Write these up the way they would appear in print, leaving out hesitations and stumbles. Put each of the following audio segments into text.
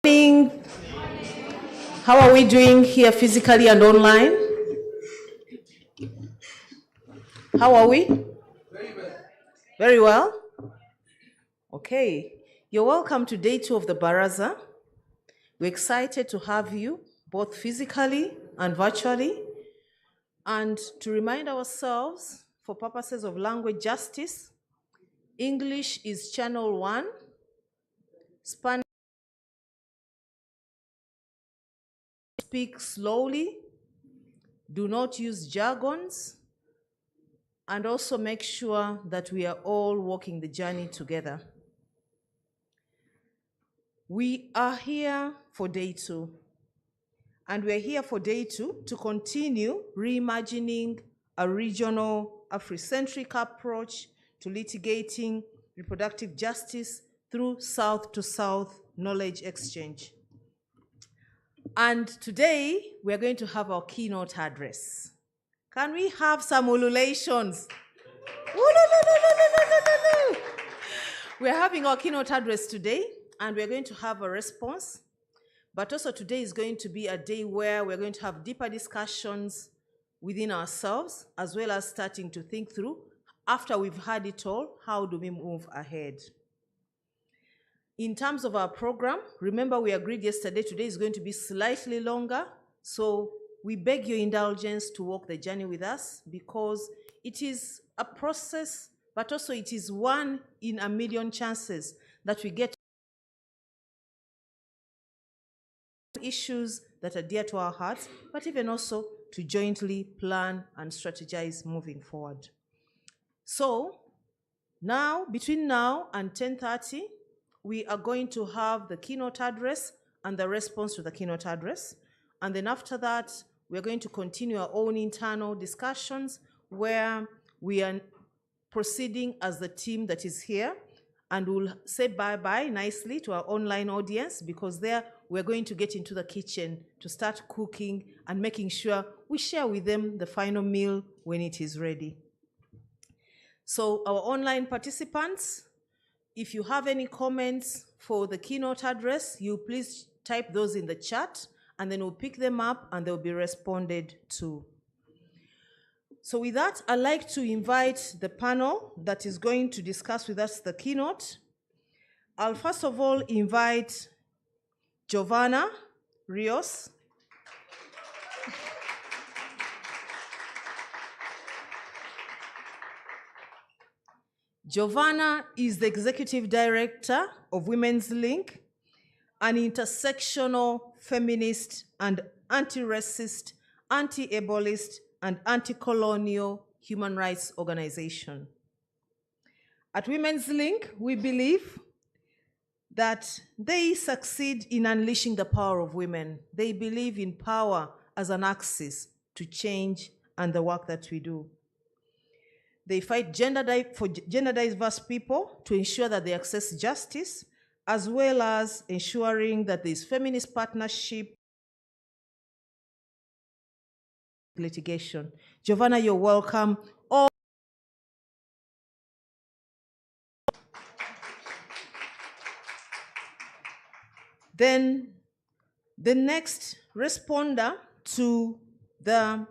Morning. How are we doing here physically and online? How are we? Very well. Very well? Okay. You're welcome to day 2 of the Baraza. We're excited to have you both physically and virtually. And to remind ourselves, for purposes of language justice, English is channel 1, Spanish speak slowly, do not use jargons, and also make sure that we are all walking the journey together. We are here for day 2, and we're here for day 2 to continue reimagining a regional Afrocentric approach to litigating reproductive justice through South-to-South knowledge exchange. And today, we're going to have our keynote address. Can we have some ululations? We're having our keynote address today, and we're going to have a response. But also today is going to be a day where we're going to have deeper discussions within ourselves, as well as starting to think through, after we've had it all, how do we move ahead? In terms of our program, remember we agreed yesterday, today is going to be slightly longer, so we beg your indulgence to walk the journey with us, because it is a process, but also it is 1 in a million chances that we get issues that are dear to our hearts, but even also to jointly plan and strategize moving forward. So now, between now and 10:30, we are going to have the keynote address and the response to the keynote address. And then after that, we're going to continue our own internal discussions where we are proceeding as the team that is here, and we'll say bye-bye nicely to our online audience, because there we're going to get into the kitchen to start cooking and making sure we share with them the final meal when it is ready. So our online participants, if you have any comments for the keynote address, you please type those in the chat, and then we'll pick them up and they'll be responded to. So with that, I'd like to invite the panel that is going to discuss with us the keynote. I'll first of all invite Giovanna Rios. Giovanna is the Executive Director of Women's Link, an intersectional feminist and anti-racist, anti-ableist, and anti-colonial human rights organization. At Women's Link, we believe that they succeed in unleashing the power of women. They believe in power as an axis to change and the work that we do. They fight for gender diverse people to ensure that they access justice, as well as ensuring that there is feminist partnership litigation. Giovanna, you're welcome. Then the next responder to the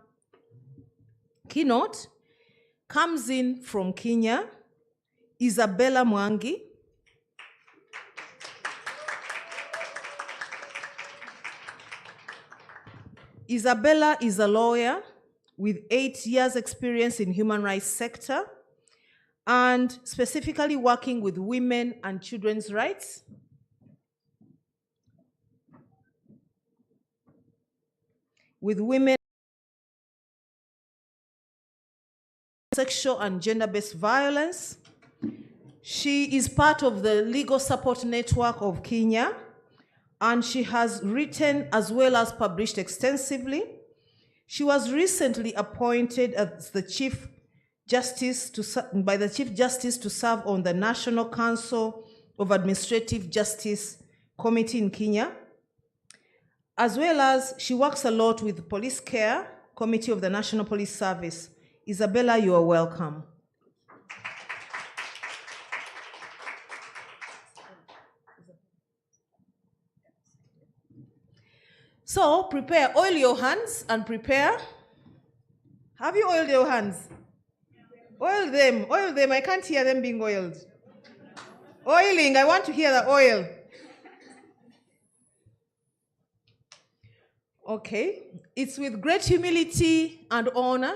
keynote comes in from Kenya, Isabella Mwangi. Isabella is a lawyer with 8 years experience in human rights sector, and specifically working with women and children's rights. With women, sexual and gender-based violence. She is part of the Legal Support Network of Kenya, and she has written as well as published extensively. She was recently appointed as the Chief Justice by the Chief Justice to serve on the National Council of Administrative Justice Committee in Kenya, as well as she works a lot with Police Care Committee of the National Police Service. Isabella, you are welcome. So prepare, oil your hands and prepare. Have you oiled your hands? Oil them. I can't hear them being oiled. Oiling, I want to hear the oil. Okay, it's with great humility and honor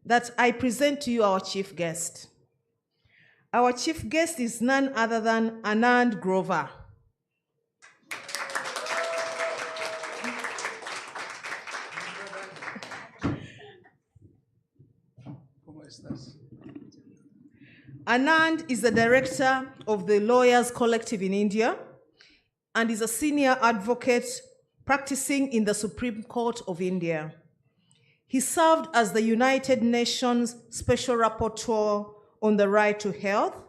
that I present to you our chief guest. Our chief guest is none other than Anand Grover. Anand is the director of the Lawyers Collective in India and is a senior advocate practicing in the Supreme Court of India. He served as the United Nations Special Rapporteur on the Right to Health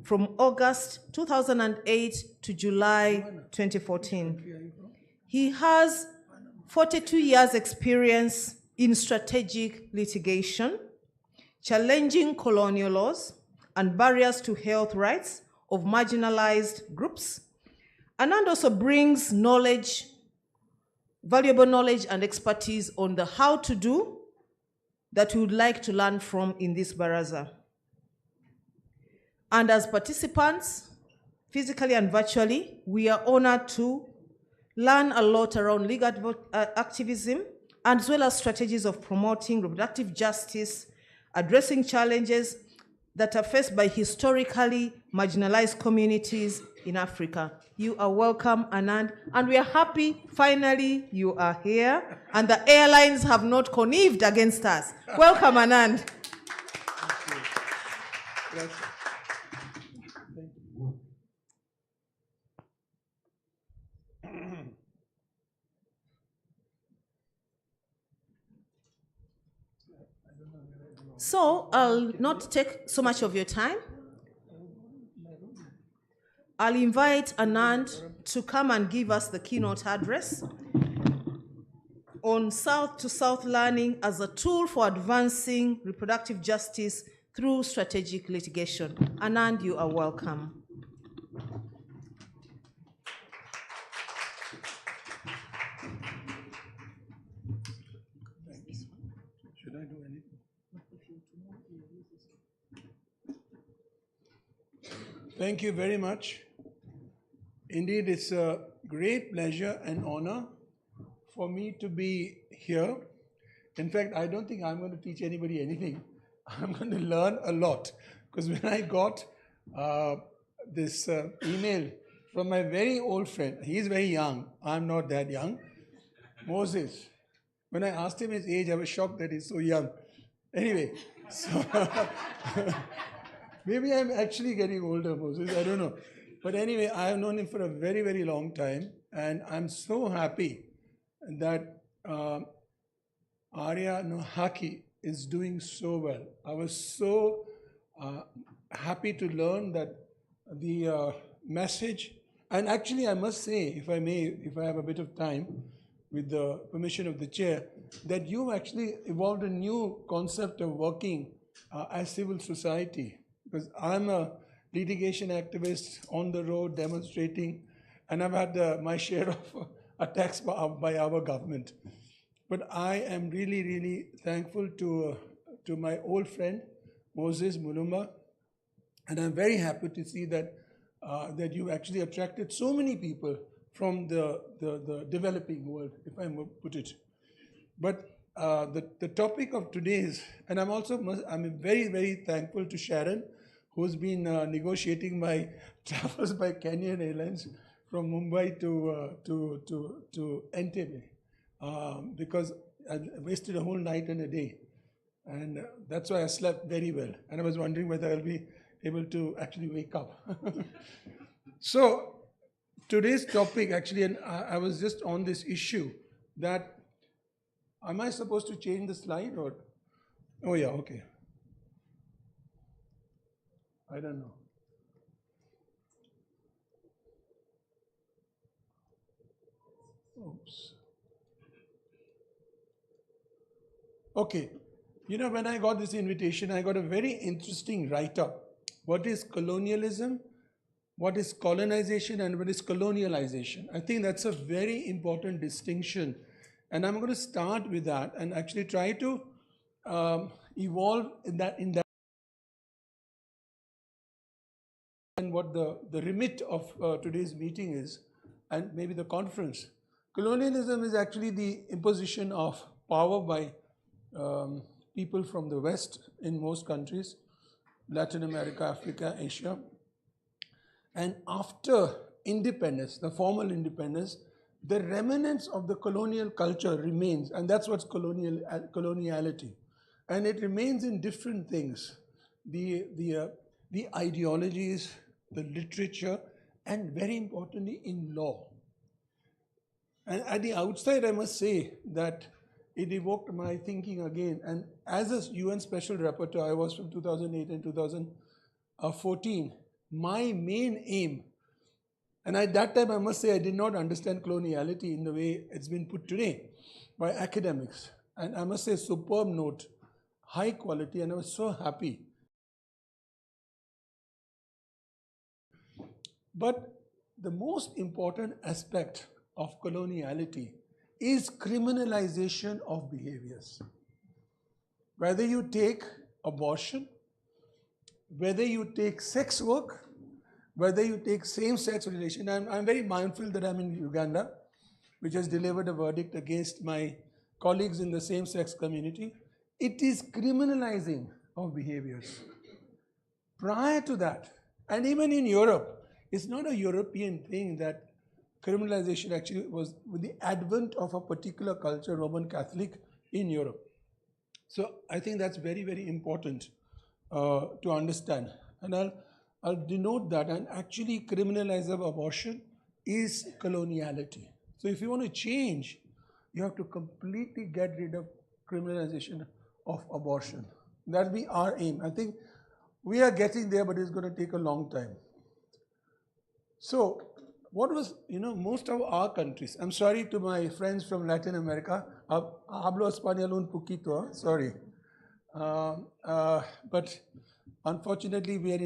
from August 2008 to July 2014. He has 42 years' experience in strategic litigation, challenging colonial laws and barriers to health rights of marginalized groups. Anand also brings knowledge, valuable knowledge and expertise on the how to do that we would like to learn from in this Baraza. And as participants, physically and virtually, we are honored to learn a lot around legal activism, as well as strategies of promoting reproductive justice, addressing challenges that are faced by historically marginalized communities in Africa. You are welcome, Anand, and we are happy finally you are here, and the airlines have not connived against us. Welcome, Anand. Thank you. So I'll not take so much of your time. I'll invite Anand to come and give us the keynote address on South-to-South learning as a tool for advancing reproductive justice through strategic litigation. Anand, you are welcome. Should I do anything? Thank you very much. Indeed, it's a great pleasure and honor for me to be here. In fact, I don't think I'm going to teach anybody anything. I'm going to learn a lot, because when I got this email from my very old friend, he's very young, I'm not that young, Moses. When I asked him his age, I was shocked that he's so young. Anyway, so maybe I'm actually getting older, Moses, I don't know. But anyway, I have known him for a very, very long time, and I'm so happy that Arya Nohaki is doing so well. I was so happy to learn that the message, and actually I must say, if I may, if I have a bit of time, with the permission of the chair, that you've actually evolved a new concept of working as civil society. Because I'm a litigation activist on the road demonstrating, and I've had my share of attacks by our government. But I am really, really thankful to my old friend, Moses Mulumba, and I'm very happy to see that that you actually attracted so many people from the developing world, if I may put it. But the topic of today's, and I'm very, very thankful to Sharon, who's been negotiating my travels by Kenyan Airlines from Mumbai to Entebbe, because I wasted a whole night and a day. And that's why I slept very well. And I was wondering whether I'll be able to actually wake up. So today's topic, actually, and I was just on this issue that, am I supposed to change the slide or? Oh yeah, okay. I don't know. Oops. Okay. You know, when I got this invitation, I got a very interesting write-up. What is colonialism what is colonization and what is colonialization. I think that's a very important distinction. And I'm going to start with that and actually try to evolve in that and what the remit of today's meeting is, and maybe the conference. Colonialism is actually the imposition of power by people from the West in most countries, Latin America, Africa, Asia. And after independence, the formal independence, the remnants of the colonial culture remains, and that's what's coloniality. And it remains in different things, the ideologies, the literature, and very importantly in law. And at the outside, I must say that it evoked my thinking again. And as a UN Special Rapporteur, I was from 2008 and 2014, my main aim, and at that time I must say I did not understand coloniality in the way it's been put today by academics. And I must say, superb note, high quality, and I was so happy. But the most important aspect of coloniality is criminalization of behaviors. Whether you take abortion, whether you take sex work, whether you take same-sex relation. I'm very mindful that I'm in Uganda, which has delivered a verdict against my colleagues in the same-sex community. It is criminalizing of behaviors. Prior to that, and even in Europe, it's not a European thing that criminalization actually was with the advent of a particular culture, Roman Catholic, in Europe. So I think that's very, very important to understand. And I'll denote that, and actually criminalize of abortion is coloniality. So if you want to change, you have to completely get rid of criminalization of abortion. That'll be our aim. I think we are getting there, but it's going to take a long time. So what was, most of our countries, I'm sorry to my friends from Latin America, hablo español un poquito, sorry. But unfortunately, we are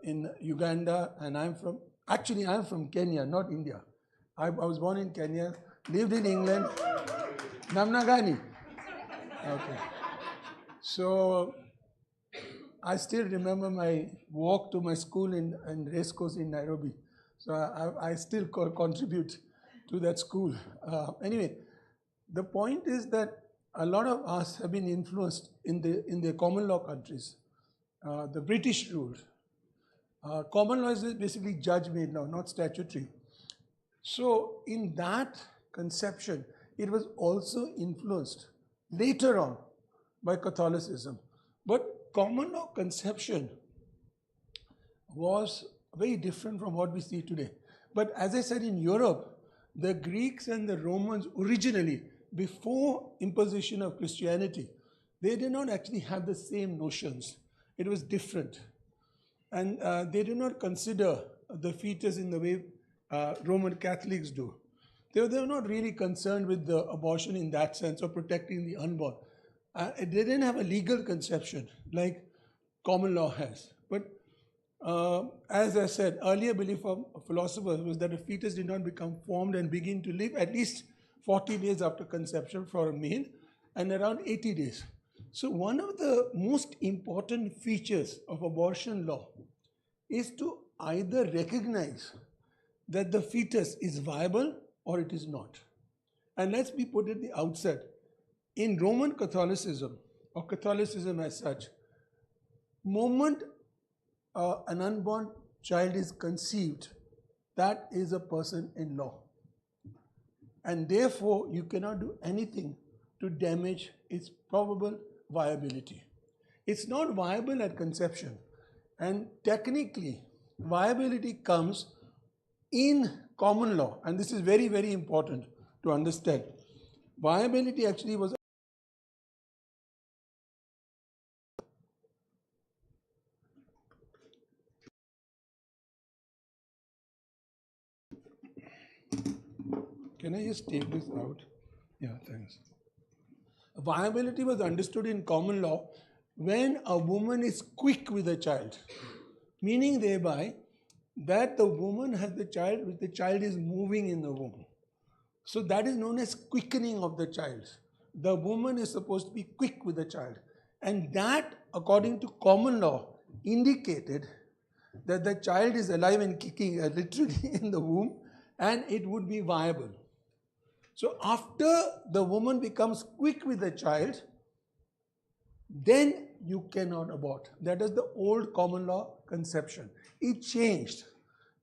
in Uganda, and I'm from Kenya, not India. I was born in Kenya, lived in England. Namnagani. Okay. So I still remember my walk to my school in Racecourse in Nairobi. So I still contribute to that school. Anyway, the point is that a lot of us have been influenced in the common law countries. The British rule. Common law is basically judge-made law, not statutory. So in that conception, it was also influenced later on by Catholicism. But common law conception was very different from what we see today. But as I said, in Europe, the Greeks and the Romans originally, before imposition of Christianity, they did not actually have the same notions. It was different. And they did not consider the fetus in the way Roman Catholics do. They were not really concerned with the abortion in that sense, or protecting the unborn. They didn't have a legal conception like common law has. But as I said, earlier belief of philosophers was that a fetus did not become formed and begin to live at least 40 days after conception for a male, and around 80 days. So one of the most important features of abortion law is to either recognize that the fetus is viable or it is not. And let's be put at the outset. In Roman Catholicism, or Catholicism as such, moment an unborn child is conceived, that is a person in law. And therefore, you cannot do anything to damage its probable viability. It's not viable at conception. And technically, viability comes in common law. And this is very, very important to understand. Viability actually was Can I just take this out? Yeah, thanks. Viability was understood in common law when a woman is quick with a child, meaning thereby that the woman has the child, which the child is moving in the womb. So that is known as quickening of the child. The woman is supposed to be quick with the child. And that, according to common law, indicated that the child is alive and kicking literally in the womb, and it would be viable. So after the woman becomes quick with the child, then you cannot abort. That is the old common law conception. It changed.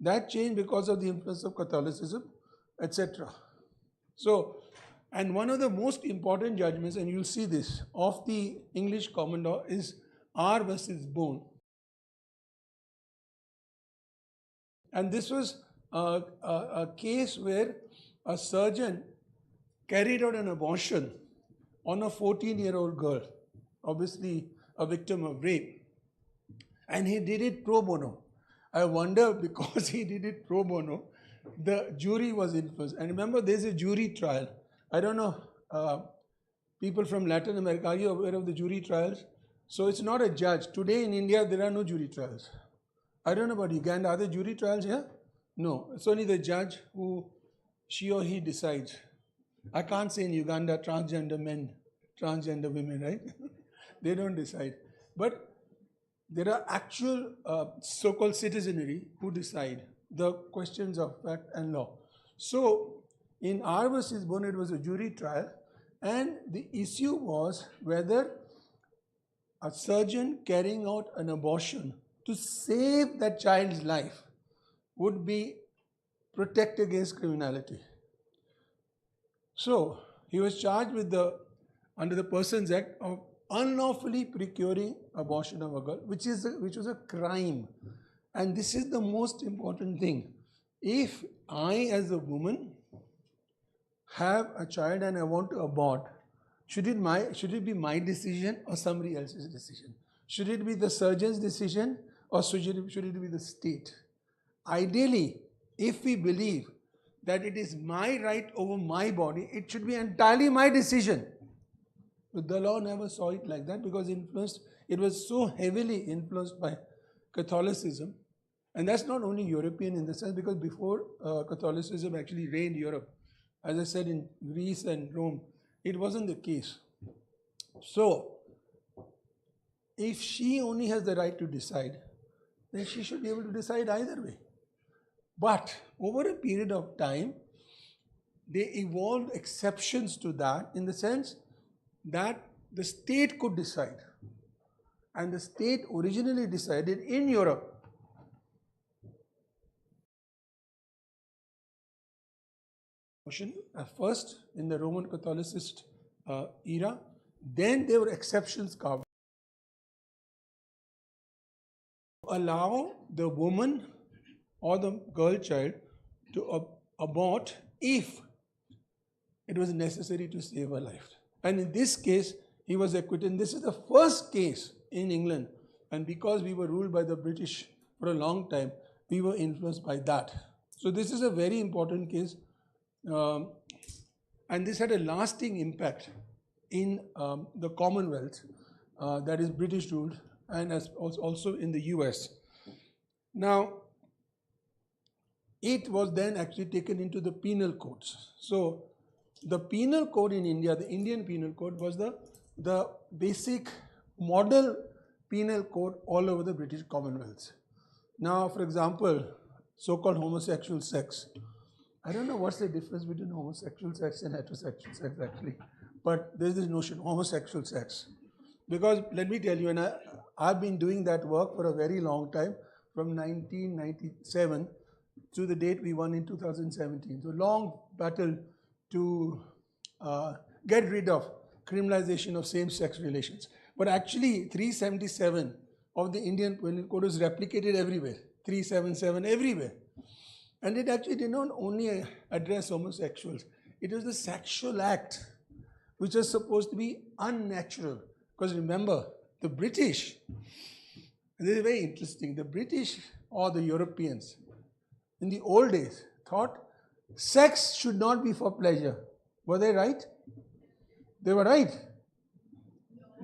That changed because of the influence of Catholicism, etc. So, and one of the most important judgments, and you'll see this, of the English common law is R versus Bone. And this was a case where a surgeon carried out an abortion on a 14-year-old girl, obviously a victim of rape. And he did it pro bono. I wonder, because he did it pro bono, the jury was influenced. And remember, there's a jury trial. I don't know, people from Latin America, are you aware of the jury trials? So it's not a judge. Today in India, there are no jury trials. I don't know about Uganda. Are there jury trials here? No. It's only the judge who she or he decides. I can't say in Uganda transgender men, transgender women, right? They don't decide. But there are actual so-called citizenry who decide the questions of fact and law. So in R versus Bone, it was a jury trial, and the issue was whether a surgeon carrying out an abortion to save that child's life would be protect against criminality. So he was charged with under the Persons Act of unlawfully procuring abortion of a girl, which was a crime. And this is the most important thing. If I, as a woman, have a child and I want to abort, should it be my decision or somebody else's decision? Should it be the surgeon's decision or should it be the state? Ideally, if we believe that it is my right over my body, it should be entirely my decision. But the law never saw it like that because it was so heavily influenced by Catholicism. And that's not only European in the sense, because before Catholicism actually reigned Europe, as I said, in Greece and Rome, it wasn't the case. So, if she only has the right to decide, then she should be able to decide either way. But over a period of time, they evolved exceptions to that in the sense that the state could decide. And the state originally decided in Europe first in the Roman Catholicist era, then there were exceptions carved. Allow the woman or the girl child to abort if it was necessary to save her life. And in this case, he was acquitted. And this is the first case in England. And because we were ruled by the British for a long time, we were influenced by that. So this is a very important case. And this had a lasting impact in the Commonwealth, that is British ruled, and as also in the US. Now, it was then actually taken into the penal codes. So the penal code in India, the Indian penal code, was the basic model penal code all over the British Commonwealth. Now, for example, so-called homosexual sex. I don't know what's the difference between homosexual sex and heterosexual sex actually, but there's this notion, homosexual sex. Because let me tell you, and I've been doing that work for a very long time, from 1997 to the date we won in 2017. So long battle to get rid of criminalization of same-sex relations. But actually 377 of the Indian Penal Code is replicated everywhere, 377 everywhere. And it actually did not only address homosexuals, it was the sexual act which was supposed to be unnatural. Because remember, the British, and this is very interesting, the British or the Europeans in the old days thought sex should not be for pleasure. Were they right? They were right.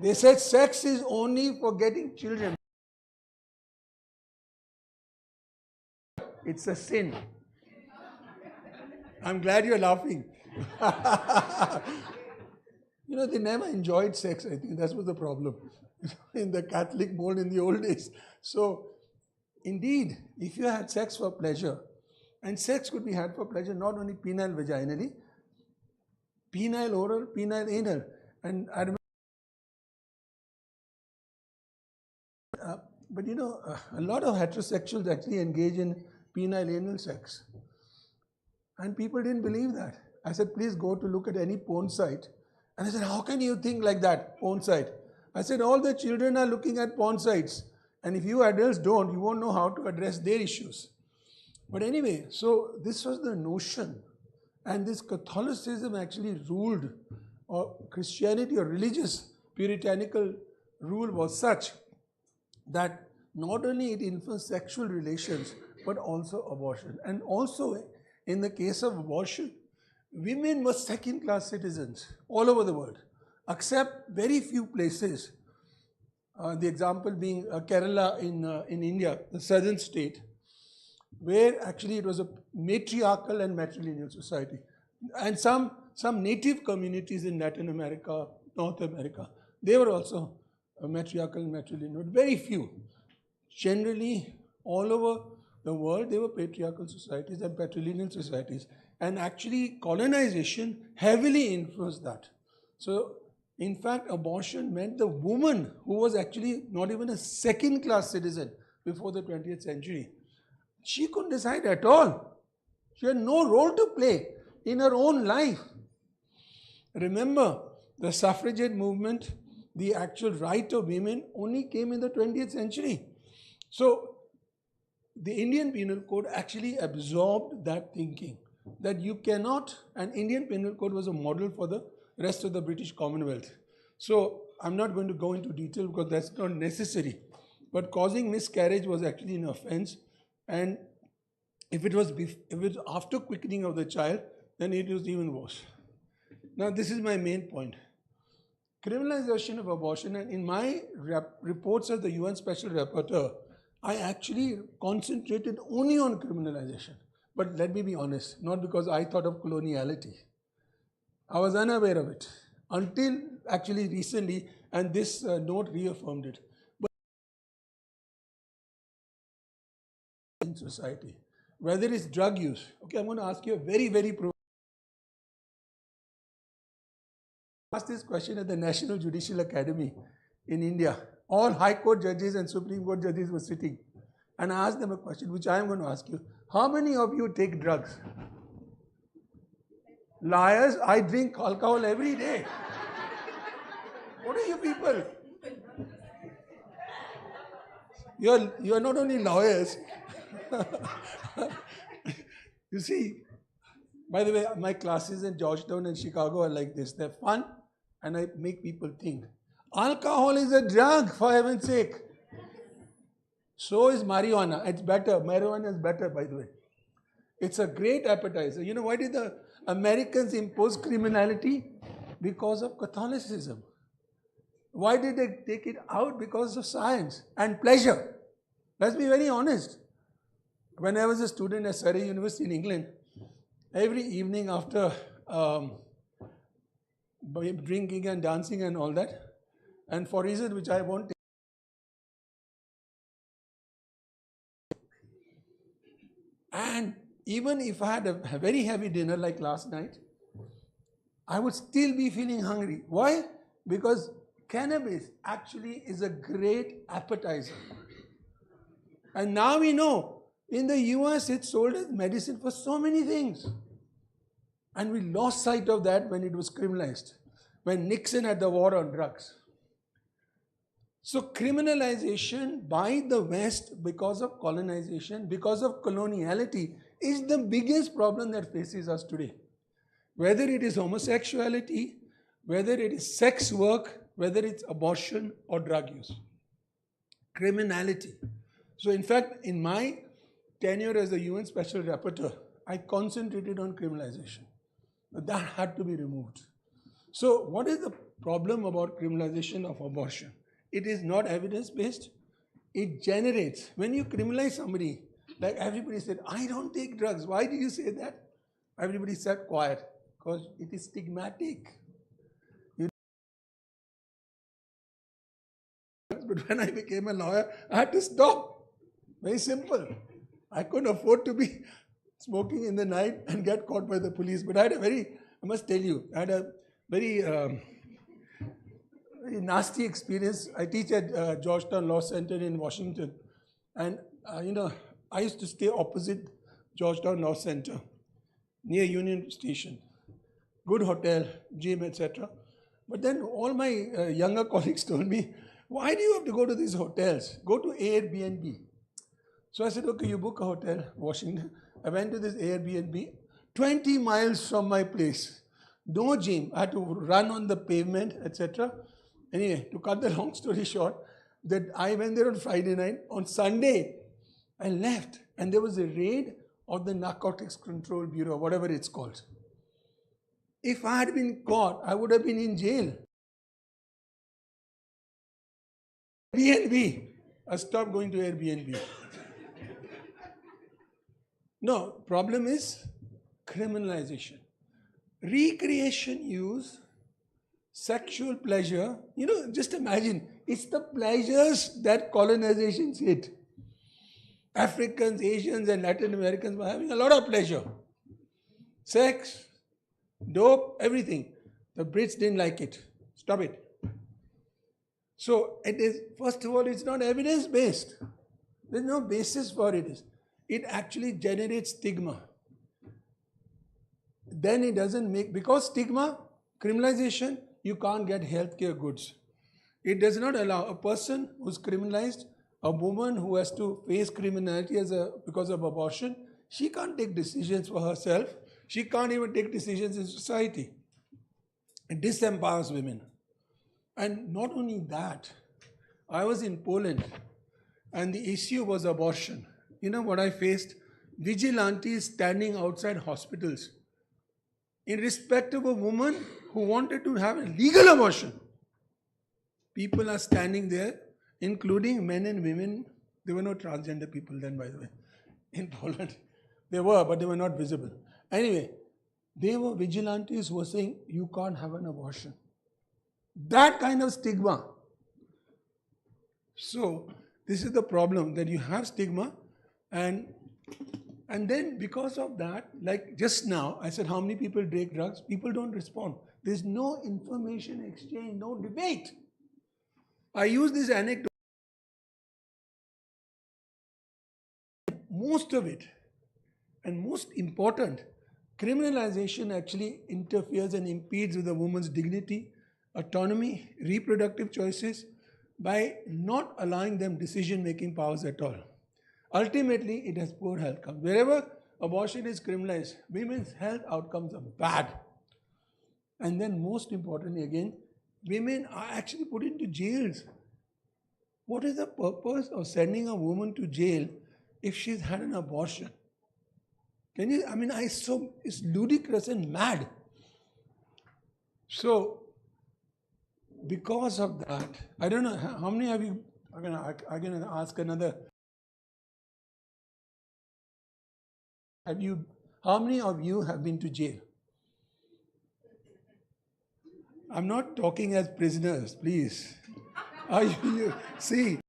They said sex is only for getting children. It's a sin. I'm glad you're laughing. They never enjoyed sex, I think. That was the problem in the Catholic mold in the old days. So, indeed, if you had sex for pleasure, and sex could be had for pleasure not only penile vaginally, penile oral, penile anal. And I remember, but a lot of heterosexuals actually engage in penile anal sex. And people didn't believe that. I said, please go to look at any porn site. And I said, how can you think like that, porn site? I said, all the children are looking at porn sites. And if you adults don't, you won't know how to address their issues. But anyway, so this was the notion. And this Catholicism actually ruled, or Christianity or religious puritanical rule was such that not only it influenced sexual relations, but also abortion. And also, in the case of abortion, women were second-class citizens all over the world, except very few places. The example being Kerala in India, the southern state, where actually it was a matriarchal and matrilineal society. And some native communities in Latin America, North America, they were also matriarchal and matrilineal, very few. Generally, all over the world, they were patriarchal societies and patrilineal societies. And actually, colonization heavily influenced that. So, in fact, abortion meant the woman, who was actually not even a second-class citizen before the 20th century, she couldn't decide at all. She had no role to play in her own life. Remember, the suffragette movement, the actual right of women only came in the 20th century. So, the Indian Penal Code actually absorbed that thinking that you cannot, and Indian Penal Code was a model for the rest of the British Commonwealth. So, I'm not going to go into detail because that's not necessary. But causing miscarriage was actually an offense, and if it was after quickening of the child, then it was even worse. Now, this is my main point. Criminalization of abortion, and in my reports as the UN Special Rapporteur, I actually concentrated only on criminalization. But let me be honest, not because I thought of coloniality. I was unaware of it until actually recently, and this note reaffirmed it. But in society, whether it's drug use, okay, I'm going to ask you a very, very asked this question at the National Judicial Academy in India. All High Court judges and Supreme Court judges were sitting. And I asked them a question, which I am going to ask you. How many of you take drugs? Liars, I drink alcohol every day. What are you people? You are not only lawyers. You see, by the way, my classes in Georgetown and Chicago are like this. They're fun, and I make people think. Alcohol is a drug, for heaven's sake. So is marijuana. It's better. Marijuana is better, by the way. It's a great appetizer. You know, why did the Americans impose criminality? Because of Catholicism. Why did they take it out? Because of science and pleasure. Let's be very honest. When I was a student at Surrey University in England, every evening after drinking and dancing and all that, and for reasons which I won't take, and even if I had a very heavy dinner like last night, I would still be feeling hungry. Why? Because cannabis actually is a great appetizer. And now we know, in the US it's sold as medicine for so many things. And we lost sight of that when it was criminalized, when Nixon had the war on drugs. So criminalization by the West because of colonization, because of coloniality, is the biggest problem that faces us today. Whether it is homosexuality, whether it is sex work, whether it's abortion or drug use. Criminality. So in fact, in my tenure as the UN Special Rapporteur, I concentrated on criminalization. But that had to be removed. So what is the problem about criminalization of abortion? It is not evidence-based. It generates, when you criminalize somebody, Like everybody said, I don't take drugs. Why did you say that? Everybody sat quiet because it is stigmatic. But when I became a lawyer, I had to stop. Very simple. I couldn't afford to be smoking in the night and get caught by the police. But I must tell you, I had a very, very nasty experience. I teach at Georgetown Law Center in Washington. And, I used to stay opposite Georgetown Law Center, near Union Station. Good hotel, gym, etc. But then all my younger colleagues told me, why do you have to go to these hotels? Go to Airbnb. So I said, okay, you book a hotel, Washington. I went to this Airbnb, 20 miles from my place. No gym. I had to run on the pavement, etc. Anyway, to cut the long story short, that I went there on Friday night. On Sunday, I left, and there was a raid of the Narcotics Control Bureau, whatever it's called. If I had been caught, I would have been in jail. Airbnb. I stopped going to Airbnb. No, problem is criminalization. Recreation use, sexual pleasure. Just imagine, it's the pleasures that colonizations hit. Africans, Asians, and Latin Americans were having a lot of pleasure. Sex, dope, everything. The Brits didn't like it. Stop it. So it is, first of all, it's not evidence-based. There's no basis for it. It actually generates stigma. Then it doesn't because stigma, criminalization, you can't get healthcare goods. It does not allow a person who's criminalized, a woman who has to face criminality because of abortion, she can't take decisions for herself. She can't even take decisions in society. It disempowers women. And not only that, I was in Poland and the issue was abortion. You know what I faced? Vigilantes standing outside hospitals in respect of a woman who wanted to have a legal abortion. People are standing there, including men and women. There were no transgender people then, by the way, in Poland. There were, but they were not visible. Anyway, they were vigilantes who were saying, you can't have an abortion. That kind of stigma. So, this is the problem, that you have stigma, and then because of that, like just now, I said, how many people take drugs? People don't respond. There's no information exchange, no debate. I use this anecdote. Most of it, and most important, criminalization actually interferes and impedes with a woman's dignity, autonomy, reproductive choices, by not allowing them decision-making powers at all. Ultimately, it has poor health outcomes. Wherever abortion is criminalized, women's health outcomes are bad. And then most importantly again, women are actually put into jails. What is the purpose of sending a woman to jail if she's had an abortion? Can you, it's ludicrous and mad. So, because of that, I don't know, how many of you, I'm going to ask another. How many of you have been to jail? I'm not talking as prisoners, please. See,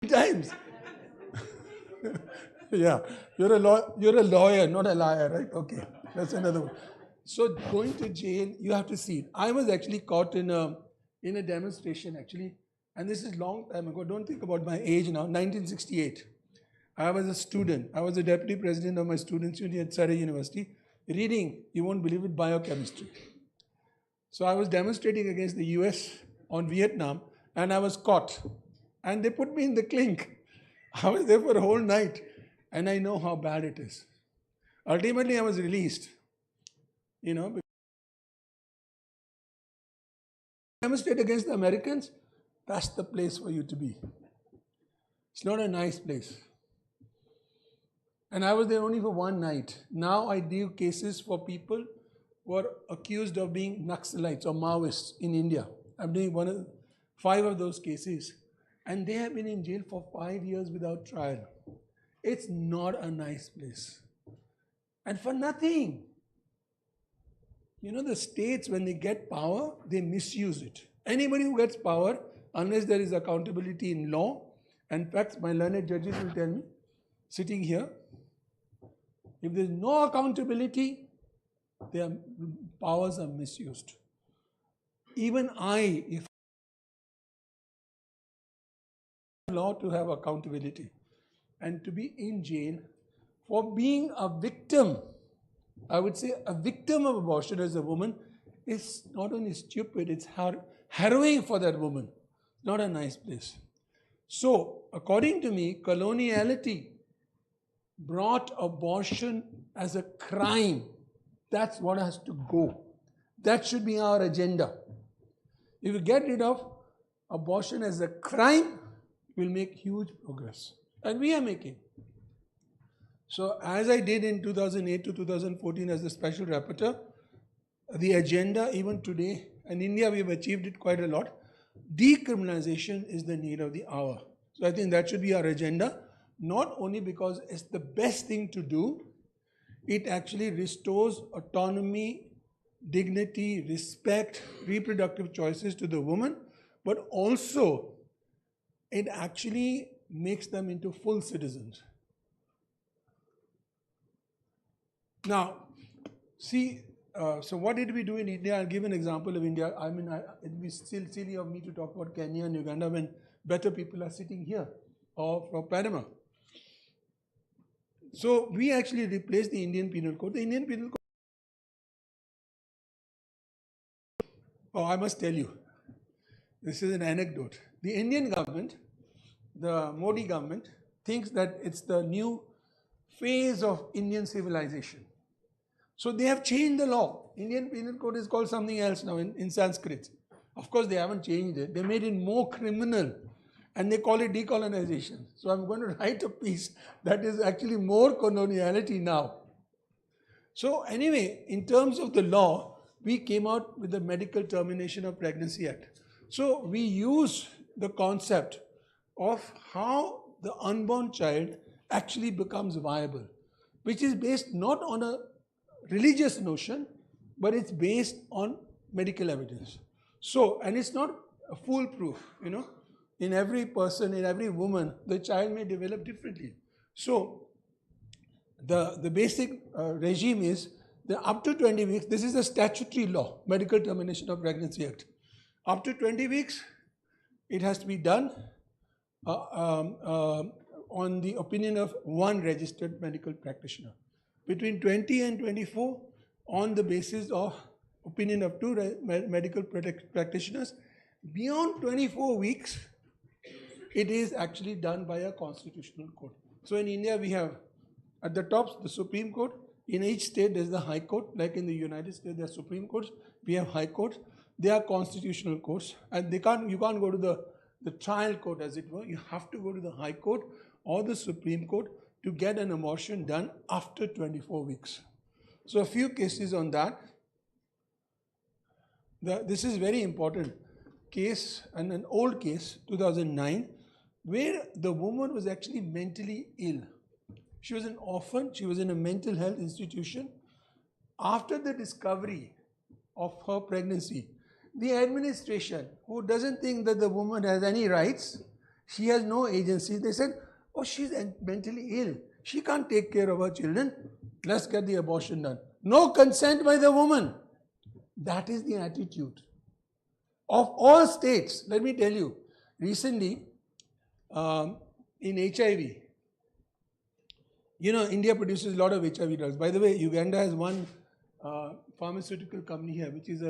times. Yeah, you're a lawyer, not a liar, right? Okay, that's another one. So going to jail, you have to see it. I was actually caught in a demonstration actually, and this is long time ago. Don't think about my age now. 1968. I was a student. I was the deputy president of my students' union at Surrey University, reading, you won't believe it, biochemistry. So I was demonstrating against the US on Vietnam, and I was caught. And they put me in the clink. I was there for a whole night, and I know how bad it is. Ultimately, I was released. Demonstrate against the Americans, that's the place for you to be. It's not a nice place. And I was there only for one night. Now I do cases for people who are accused of being Naxalites or Maoists in India. I'm doing 5 of those cases. and they have been in jail for 5 years without trial. It's not a nice place. And for nothing. The states, when they get power, they misuse it. Anybody who gets power, unless there is accountability in law, in fact, my learned judges will tell me, sitting here, if there is no accountability, their powers are misused. Even if law to have accountability and to be in jail for being a victim, I would say a victim of abortion as a woman is not only stupid, it's harrowing for that woman. Not a nice place. So, according to me, coloniality brought abortion as a crime. That's what has to go. That should be our agenda. If we get rid of abortion as a crime, we'll make huge progress. And we are making. So, as I did in 2008 to 2014 as the special rapporteur, the agenda even today, in India we have achieved it quite a lot. Decriminalization is the need of the hour. So, I think that should be our agenda, not only because it's the best thing to do, it actually restores autonomy, dignity, respect, reproductive choices to the woman, but also it actually makes them into full citizens. Now, see, so what did we do in India? I'll give an example of India. I mean, it would be still silly of me to talk about Kenya and Uganda when better people are sitting here, or from Panama. So, we actually replaced the Indian Penal Code. The Indian Penal Code. Oh, I must tell you, this is an anecdote. The Indian government, the Modi government, thinks that it's the new phase of Indian civilization. So they have changed the law. Indian Penal Code is called something else now in Sanskrit. Of course, they haven't changed it. They made it more criminal and they call it decolonization. So I'm going to write a piece that is actually more coloniality now. So anyway, in terms of the law, we came out with the Medical Termination of Pregnancy Act. So we use the concept of how the unborn child actually becomes viable, which is based not on a religious notion, but it's based on medical evidence. So, and it's not foolproof, in every person, in every woman, the child may develop differently. So, the basic regime is that up to 20 weeks, this is a statutory law, Medical Termination of Pregnancy Act. Up to 20 weeks, it has to be done on the opinion of one registered medical practitioner. Between 20 and 24, on the basis of opinion of two medical practitioners. Beyond 24 weeks, it is actually done by a constitutional court. So in India, we have at the top the Supreme Court. In each state, there's the High Court. Like in the United States, there are Supreme Courts. We have High Courts. They are constitutional courts, and you can't go to the trial court, as it were. You have to go to the High Court or the Supreme Court to get an abortion done after 24 weeks. So a few cases on that. This is very important case, and an old case, 2009, where the woman was actually mentally ill. She was an orphan, she was in a mental health institution. After the discovery of her pregnancy, the administration, who doesn't think that the woman has any rights, she has no agency, they said, oh, she's mentally ill. She can't take care of her children. Let's get the abortion done. No consent by the woman. That is the attitude of all states. Let me tell you, recently in HIV, India produces a lot of HIV drugs. By the way, Uganda has one pharmaceutical company here, which is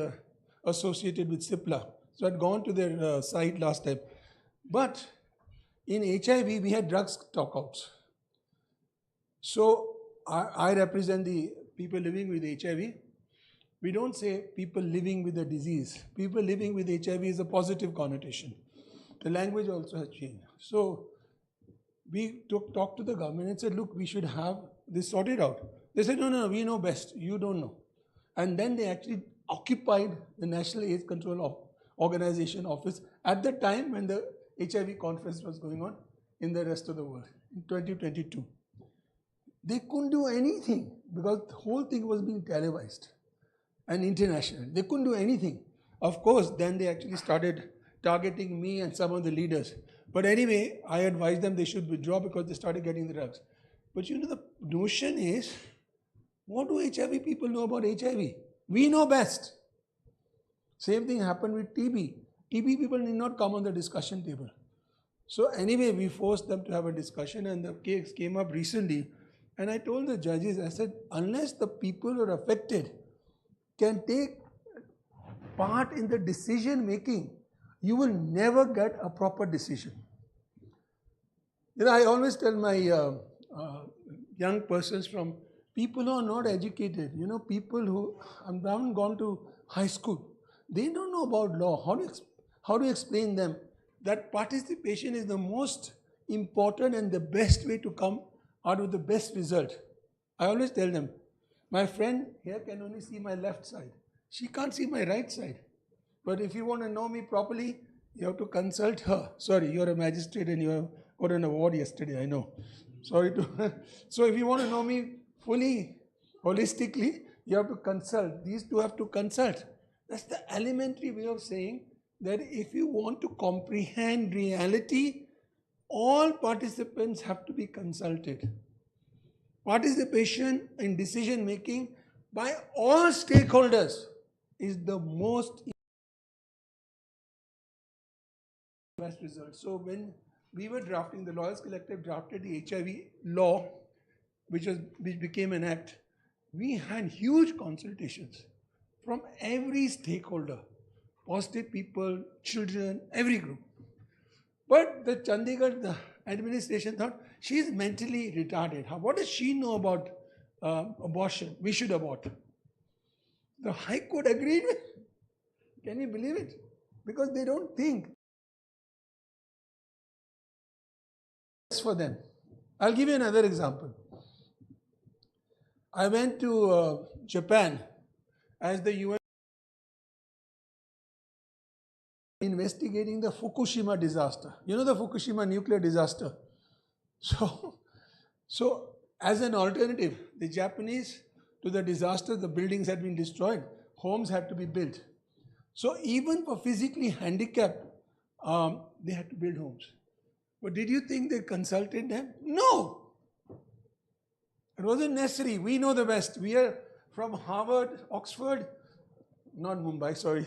associated with Cipla. So I'd gone to their site last time. But in HIV, we had drug stockouts. So I represent the people living with HIV. We don't say people living with the disease. People living with HIV is a positive connotation. The language also has changed. So we talked to the government and said, look, we should have this sorted out. They said, no, we know best. You don't know. And then they actually occupied the National AIDS Control Organization office at the time when the HIV conference was going on in the rest of the world in 2022. They couldn't do anything because the whole thing was being televised and international. They couldn't do anything. Of course, then they actually started targeting me and some of the leaders. But anyway, I advised them they should withdraw because they started getting the drugs. But you know, the notion is, what do HIV people know about HIV? We know best. Same thing happened with TB. TB people did not come on the discussion table. So anyway, we forced them to have a discussion, and the case came up recently. And I told the judges, I said, unless the people who are affected can take part in the decision making, you will never get a proper decision. You know, I always tell my young persons, from people who are not educated, you know, people who haven't gone to high school, they don't know about law. How do you explain them that participation is the most important and the best way to come out with the best result? I always tell them, my friend here can only see my left side. She can't see my right side. But if you want to know me properly, you have to consult her. Sorry, you're a magistrate and you have got an award yesterday, I know. Sorry to. So if you want to know me fully, holistically, you have to consult. These two have to consult. That's the elementary way of saying that if you want to comprehend reality, all participants have to be consulted. Participation in decision making by all stakeholders is the most best result. So when we were drafting, the Lawyers Collective drafted the HIV law, which became an act, we had huge consultations from every stakeholder, positive people, children, every group. But the Chandigarh the administration thought, she is mentally retarded. What does she know about abortion? We should abort. The High Court agreed with. Can you believe it? Because they don't think. For them. I'll give you another example. I went to Japan as the UN investigating the Fukushima disaster. You know the Fukushima nuclear disaster. So as an alternative, the Japanese, to the disaster, the buildings had been destroyed, homes had to be built. So even for physically handicapped, they had to build homes. But did you think they consulted them? No! It wasn't necessary. We know the best. We are from Harvard, Oxford, not Mumbai, sorry.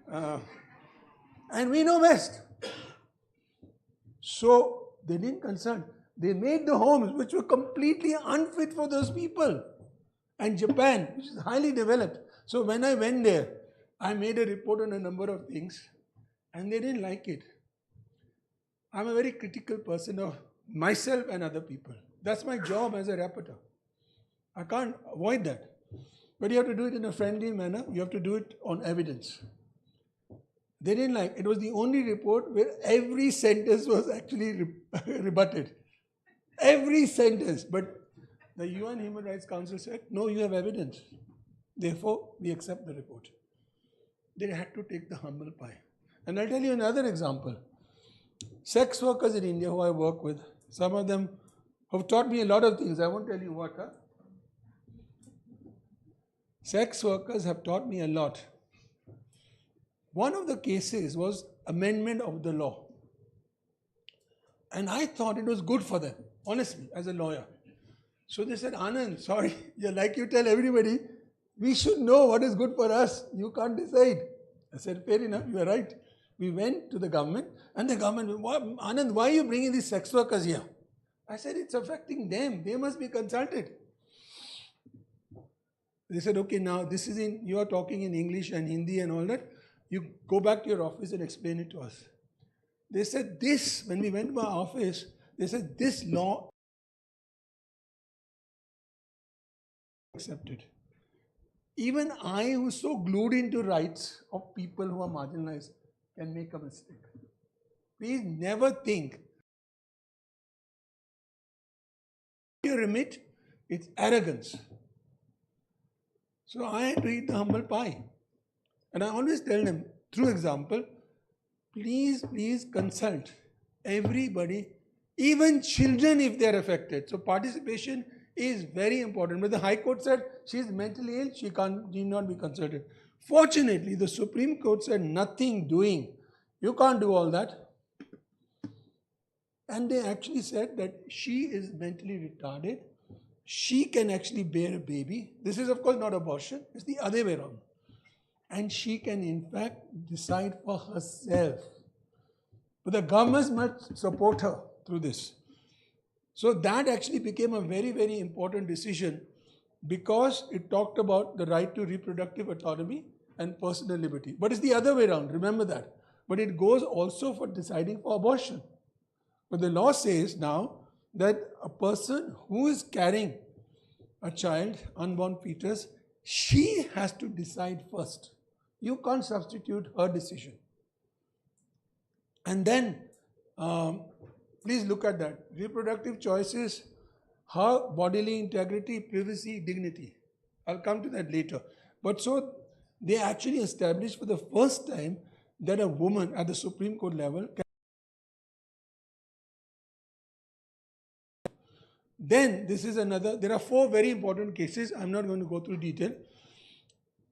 And we know best. So they didn't consult. They made the homes which were completely unfit for those people. And Japan, which is highly developed. So when I went there, I made a report on a number of things and they didn't like it. I'm a very critical person of myself and other people. That's my job as a rapporteur. I can't avoid that. But you have to do it in a friendly manner. You have to do it on evidence. They didn't like it. It was the only report where every sentence was actually rebutted. Every sentence. But the UN Human Rights Council said, no, you have evidence. Therefore, we accept the report. They had to take the humble pie. And I'll tell you another example. Sex workers in India who I work with, some of them have taught me a lot of things. I won't tell you what. Sex workers have taught me a lot. One of the cases was amendment of the law. And I thought it was good for them, honestly, as a lawyer. So they said, Anand, sorry, like you tell everybody, we should know what is good for us. You can't decide. I said, fair enough, you are right. We went to the government and the government, Anand, why are you bringing these sex workers here? I said, it's affecting them. They must be consulted. They said, okay, now you are talking in English and Hindi and all that. You go back to your office and explain it to us. They said when we went to my office, they said this law accepted. Even I, who's so glued into rights of people who are marginalized, can make a mistake. Please never think your remit, it's arrogance. So I had to eat the humble pie. And I always tell them, through example, please consult everybody, even children if they are affected. So participation is very important. But the High Court said she is mentally ill, she need not be consulted. Fortunately, the Supreme Court said nothing doing. You can't do all that. And they actually said that she is mentally retarded. She can actually bear a baby. This is, of course, not abortion. It's the other way around. And she can, in fact, decide for herself. But the governments must support her through this. So that actually became a very, very important decision because it talked about the right to reproductive autonomy and personal liberty. But it's the other way around, remember that. But it goes also for deciding for abortion. But the law says now that a person who is carrying a child, unborn fetus, she has to decide first. You can't substitute her decision. And then, please look at that. Reproductive choices, her bodily integrity, privacy, dignity. I'll come to that later. But so, they actually established for the first time that a woman at the Supreme Court level can. Then, this is another, there are 4 very important cases. I'm not going to go through detail.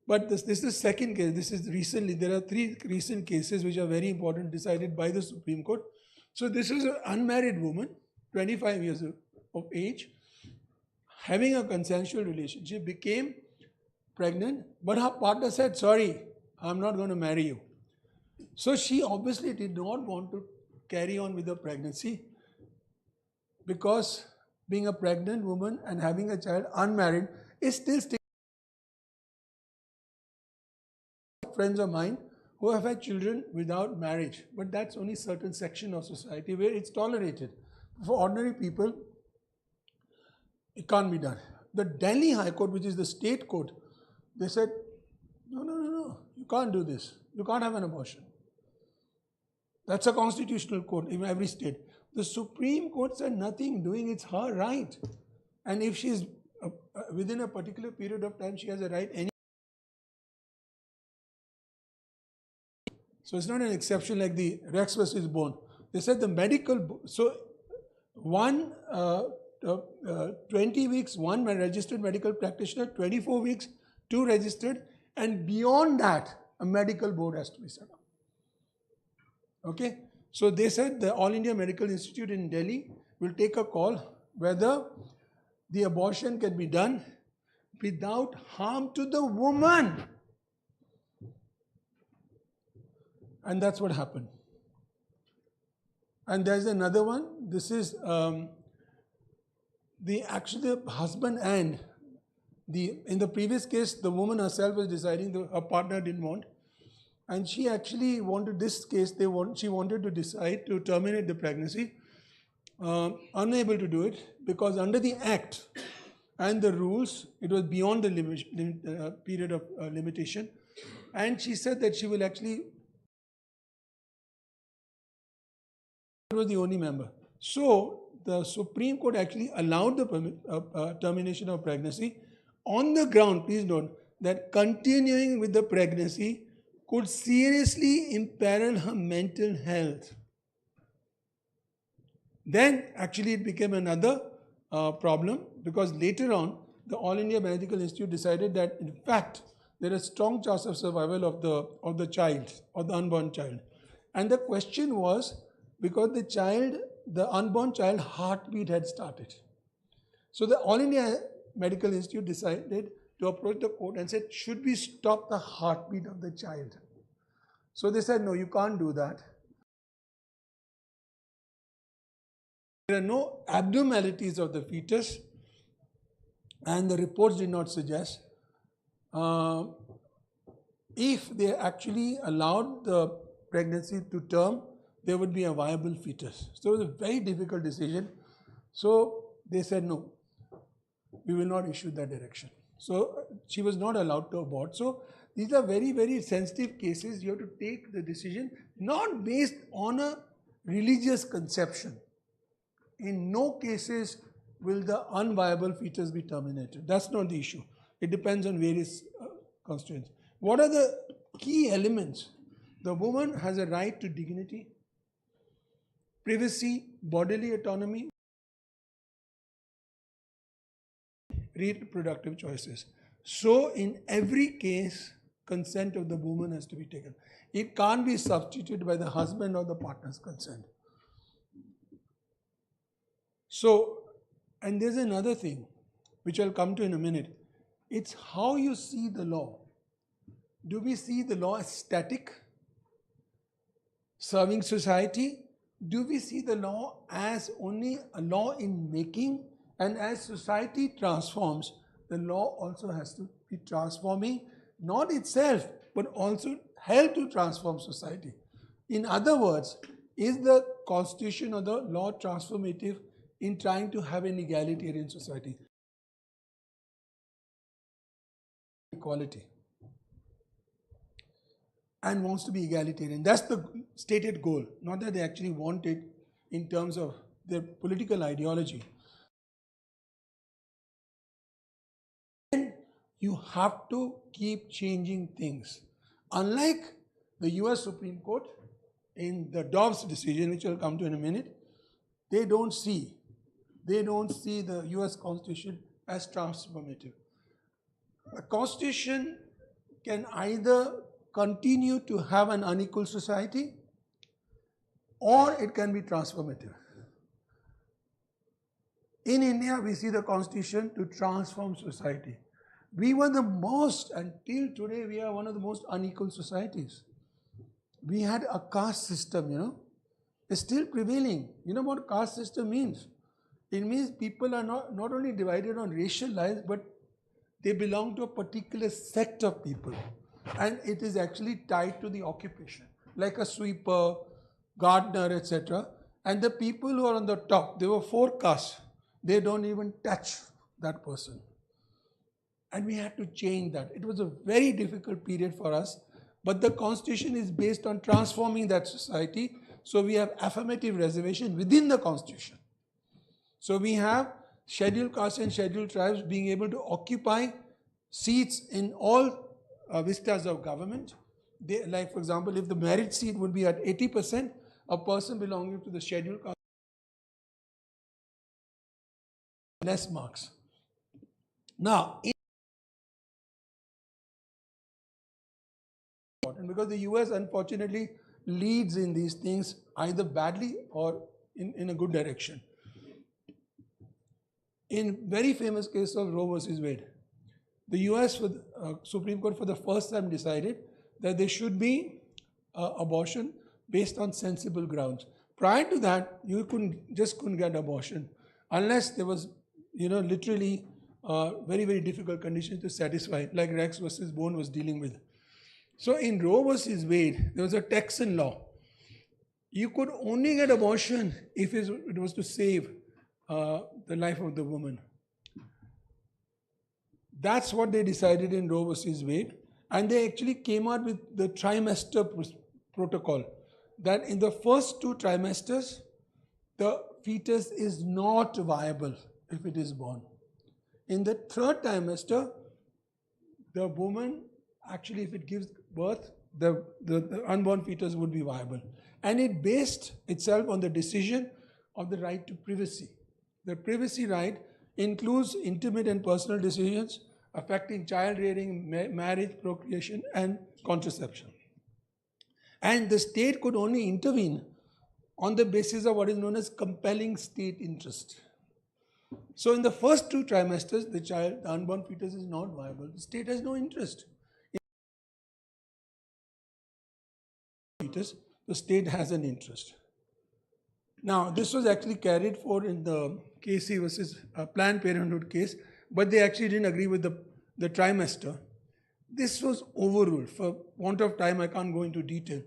But this is the second case. This is recently, there are 3 recent cases which are very important decided by the Supreme Court. So this is an unmarried woman, 25 years of age, having a consensual relationship, became pregnant, but her partner said, sorry, I'm not going to marry you. So she obviously did not want to carry on with the pregnancy because being a pregnant woman and having a child unmarried is still friends of mine who have had children without marriage, but that's only certain section of society where it's tolerated. For ordinary people, it can't be done. The Delhi High Court, which is the state court, they said, no, you can't do this. You can't have an abortion. That's a constitutional court in every state. The Supreme Court said nothing doing, it's her right. And if she's within a particular period of time, she has a right. So it's not an exception like the Rex versus Bone. They said the medical, so 20 weeks, one registered medical practitioner, 24 weeks, 2 registered, and beyond that, a medical board has to be set up. Okay? So they said the All India Medical Institute in Delhi will take a call whether the abortion can be done without harm to the woman. And that's what happened. And there's another one. This is the husband and in the previous case, the woman herself was deciding, her partner didn't want. And she actually wanted this case, she wanted to decide to terminate the pregnancy, unable to do it because under the Act and the rules, it was beyond the period of limitation. And she said that she will actually, was the only member. So the Supreme Court actually allowed the termination of pregnancy on the ground, please note, that continuing with the pregnancy could seriously imperil her mental health. Then actually it became another problem because later on the All India Medical Institute decided that in fact there is strong chance of survival of the child or the unborn child. And the question was because the unborn child heartbeat had started. So the All India Medical Institute decided to approach the court and said, should we stop the heartbeat of the child? So they said, no, you can't do that. There are no abnormalities of the fetus and the reports did not suggest. If they actually allowed the pregnancy to term, there would be a viable fetus. So it was a very difficult decision. So they said, no, we will not issue that direction. So she was not allowed to abort. So these are very, very sensitive cases. You have to take the decision not based on a religious conception. In no cases will the unviable fetus be terminated. That's not the issue. It depends on various constraints. What are the key elements The woman has a right to dignity, privacy, bodily autonomy, reproductive choices. So in every case, consent of the woman has to be taken. It can't be substituted by the husband or the partner's consent. So, and there's another thing, which I'll come to in a minute. It's how you see the law. Do we see the law as static, serving society? Do we see the law as only a law in making? And as society transforms, the law also has to be transforming, not itself, but also help to transform society. In other words, is the constitution or the law transformative in trying to have an egalitarian society? Equality. And wants to be egalitarian. That's the stated goal, not that they actually want it in terms of their political ideology. Then you have to keep changing things. Unlike the US Supreme Court in the Dobbs decision, which I'll come to in a minute, they don't see the US Constitution as transformative. A constitution can either continue to have an unequal society or it can be transformative. In India, we see the constitution to transform society. We were until today, we are one of the most unequal societies. We had a caste system, it's still prevailing. You know what caste system means? It means people are not only divided on racial lines, but they belong to a particular sect of people. And it is actually tied to the occupation, like a sweeper, gardener, etc. And the people who are on the top, there were 4 castes. They don't even touch that person. And we had to change that. It was a very difficult period for us. But the constitution is based on transforming that society. So we have affirmative reservation within the constitution. So we have scheduled castes and scheduled tribes being able to occupy seats in all vistas of government. Like for example, if the merit seat would be at 80%, a person belonging to the scheduled caste less marks. Now, because the US unfortunately leads in these things either badly or in a good direction. In very famous case of Roe versus Wade, the US Supreme Court for the first time decided that there should be abortion based on sensible grounds. Prior to that, you couldn't get abortion unless there was, literally very, very difficult conditions to satisfy, like Rex versus Bone was dealing with. So in Roe versus Wade, there was a Texan law. You could only get abortion if it was to save the life of the woman. That's what they decided in Roe versus Wade. And they actually came out with the trimester protocol, that in the first 2 trimesters, the fetus is not viable if it is born. In the 3rd trimester, the woman, actually if it gives birth, the unborn fetus would be viable. And it based itself on the decision of the right to privacy. The privacy right includes intimate and personal decisions affecting child rearing, marriage, procreation, and contraception. And the state could only intervene on the basis of what is known as compelling state interest. So in the first 2 trimesters, the unborn fetus is not viable. The state has no interest. The state has an interest. Now, this was actually carried forward in the Casey versus Planned Parenthood case, but they actually didn't agree with the trimester. This was overruled. For want of time, I can't go into detail,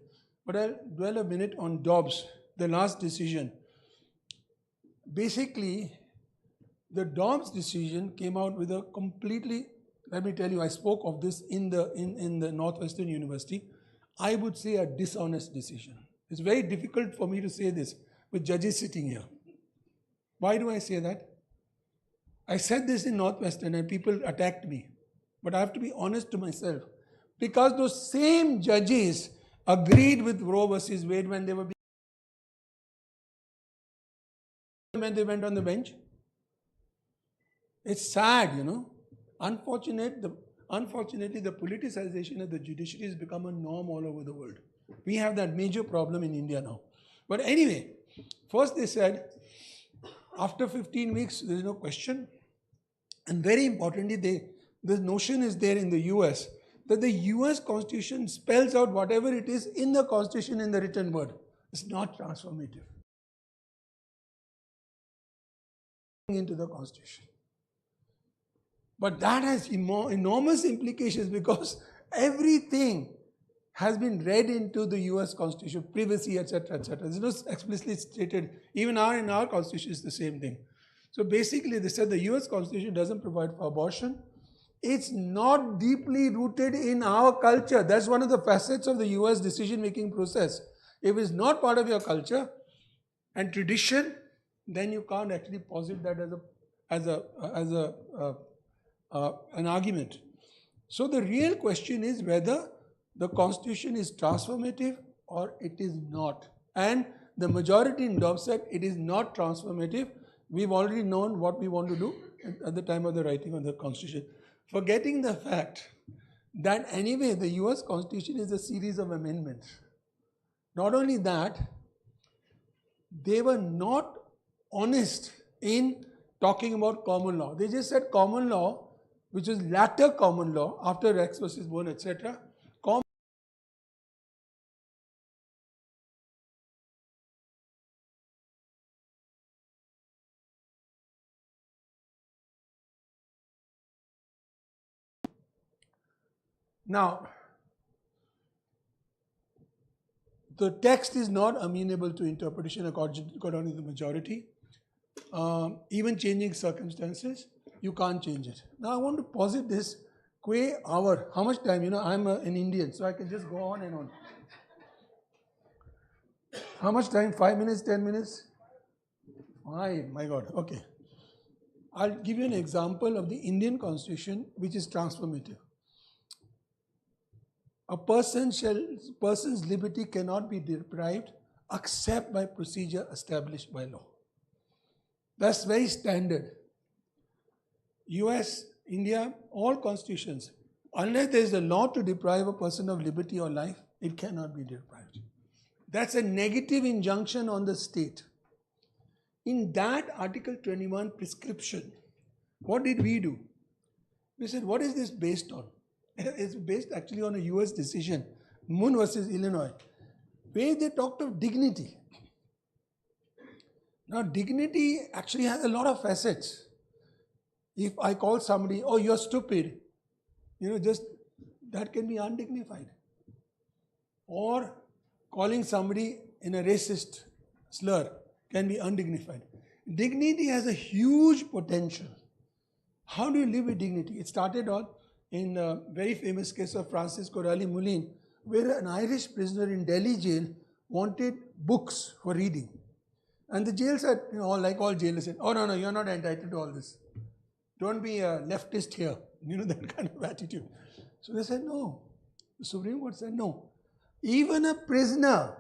but I'll dwell a minute on Dobbs, the last decision. Basically, the Dobbs decision came out with a completely, let me tell you, I spoke of this in the Northwestern University, I would say a dishonest decision. It's very difficult for me to say this with judges sitting here. Why do I say that? I said this in Northwestern and people attacked me. But I have to be honest to myself. Because those same judges agreed with Roe versus Wade when they went on the bench. It's sad, you know. Unfortunately, the politicization of the judiciary has become a norm all over the world. We have that major problem in India now. But anyway, first they said, after 15 weeks, there is no question. And very importantly, the notion is there in the US that the US Constitution spells out whatever it is in the Constitution in the written word. It's not transformative into the Constitution. But that has enormous implications because everything has been read into the US Constitution, privacy, etc., etc. It's not explicitly stated. Even in our Constitution is the same thing. So basically, they said the US Constitution doesn't provide for abortion. It's not deeply rooted in our culture. That's one of the facets of the US decision-making process. If it's not part of your culture and tradition, then you can't actually posit that as an argument. So the real question is whether the Constitution is transformative or it is not. And the majority in Dobbs said it is not transformative. We've already known what we want to do at the time of the writing of the Constitution. Forgetting the fact that anyway the US Constitution is a series of amendments. Not only that, they were not honest in talking about common law. They just said common law, which is latter common law after Rex versus Boone, etc. Now, the text is not amenable to interpretation according to the majority. Even changing circumstances, you can't change it. Now, I want to posit this qua hour. How much time? You know, I'm an Indian, so I can just go on and on. How much time? 5 minutes, 10 minutes? My God, okay. I'll give you an example of the Indian Constitution, which is transformative. A person's liberty cannot be deprived except by procedure established by law. That's very standard. US, India, all constitutions, unless there is a law to deprive a person of liberty or life, it cannot be deprived. That's a negative injunction on the state. In that Article 21 prescription, what did we do? We said, what is this based on? It's based actually on a US decision, Moon versus Illinois, where they talked of dignity. Now, dignity actually has a lot of facets. If I call somebody, oh, you're stupid, just that can be undignified. Or calling somebody in a racist slur can be undignified. Dignity has a huge potential. How do you live with dignity? It started on in a very famous case of Francis Coralie Moulin, where an Irish prisoner in Delhi jail wanted books for reading. And the jail said, like all jailers said, oh, no, you're not entitled to all this. Don't be a leftist here. That kind of attitude. So they said, no. The Supreme Court said, no. Even a prisoner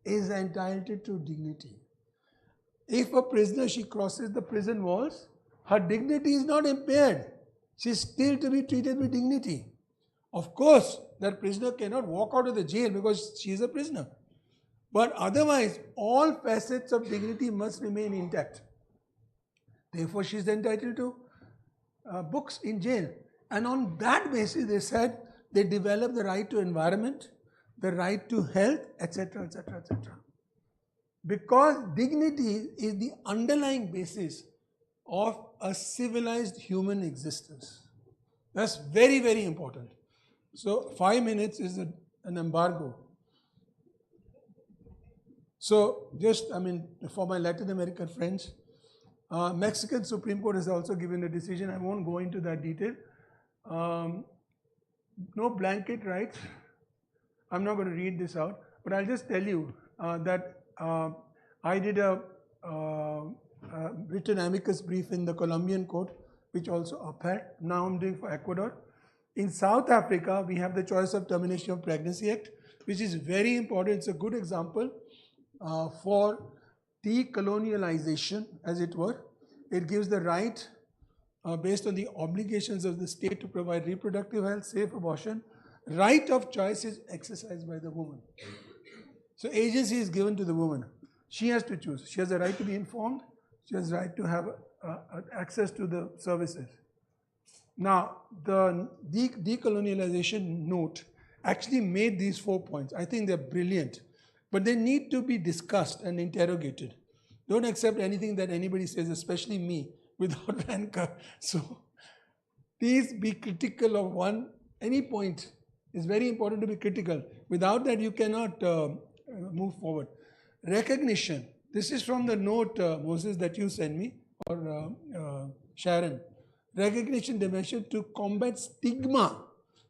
is entitled to dignity. If a prisoner, she crosses the prison walls, her dignity is not impaired. She is still to be treated with dignity. Of course, that prisoner cannot walk out of the jail because she is a prisoner. But otherwise, all facets of dignity must remain intact. Therefore, she is entitled to books in jail. And on that basis, they said they develop the right to environment, the right to health, etc., etc., etc. Because dignity is the underlying basis of a civilized human existence. That's very, very important. So 5 minutes is an embargo. So for my Latin American friends, Mexican Supreme Court has also given a decision. I won't go into that detail. No blanket rights. I'm not going to read this out, but I'll just tell you that I did a written amicus brief in the Colombian court, which also upheld. Now I'm doing for Ecuador. In South Africa, we have the Choice of Termination of Pregnancy Act, which is very important. It's a good example for decolonialization, as it were. It gives the right, based on the obligations of the state to provide reproductive health, safe abortion. Right of choice is exercised by the woman. So agency is given to the woman. She has to choose. She has the right to be informed. She has the right to have access to the services. Now, the decolonialization note actually made these 4 points. I think they're brilliant, but they need to be discussed and interrogated. Don't accept anything that anybody says, especially me, without rancor. So, please be critical of any point. It's very important to be critical. Without that, you cannot move forward. Recognition. This is from the note, Moses, that you sent me, or Sharon. Recognition dimension to combat stigma,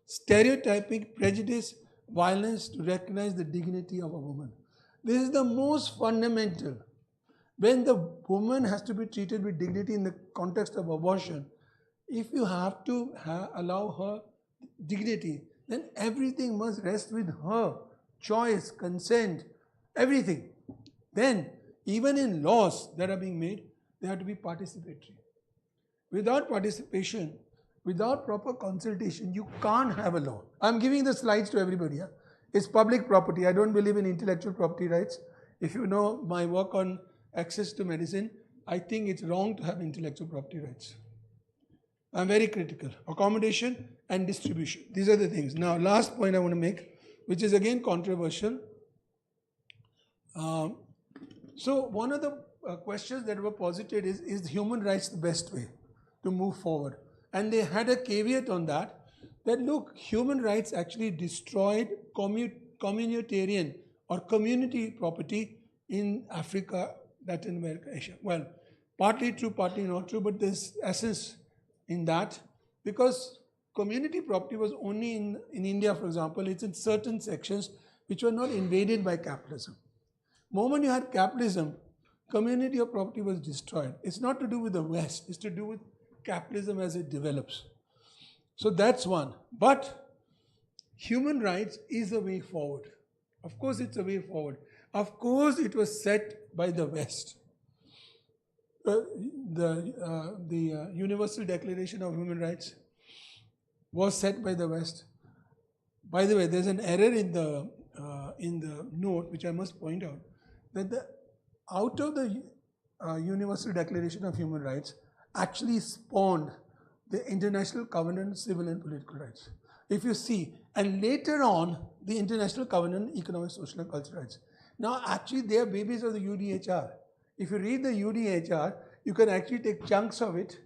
stereotyping, prejudice, violence, to recognize the dignity of a woman. This is the most fundamental. When the woman has to be treated with dignity in the context of abortion, if you have to allow her dignity, then everything must rest with her. Choice, consent, everything. Then, even in laws that are being made, they have to be participatory. Without participation, without proper consultation, you can't have a law. I'm giving the slides to everybody. Yeah? It's public property. I don't believe in intellectual property rights. If you know my work on access to medicine, I think it's wrong to have intellectual property rights. I'm very critical. Accommodation and distribution. These are the things. Now, last point I want to make, which is again controversial. So, one of the questions that were posited is human rights the best way to move forward? And they had a caveat on that look, human rights actually destroyed communitarian or community property in Africa, Latin America, Asia. Well, partly true, partly not true, but there's essence in that, because community property was only in India, for example, it's in certain sections which were not invaded by capitalism. Moment you had capitalism, community of property was destroyed. It's not to do with the West, it's to do with capitalism as it develops. So that's one. But human rights is a way forward. Of course, it's a way forward. Of course, it was set by the West. The Universal Declaration of Human Rights was set by the West. By the way, there's an error in the note, which I must point out, that out of the Universal Declaration of Human Rights actually spawned the International Covenant on Civil and Political Rights. If you see, and later on, the International Covenant on Economic, Social and Cultural Rights. Now, actually, they are babies of the UDHR. If you read the UDHR, you can actually take chunks of it,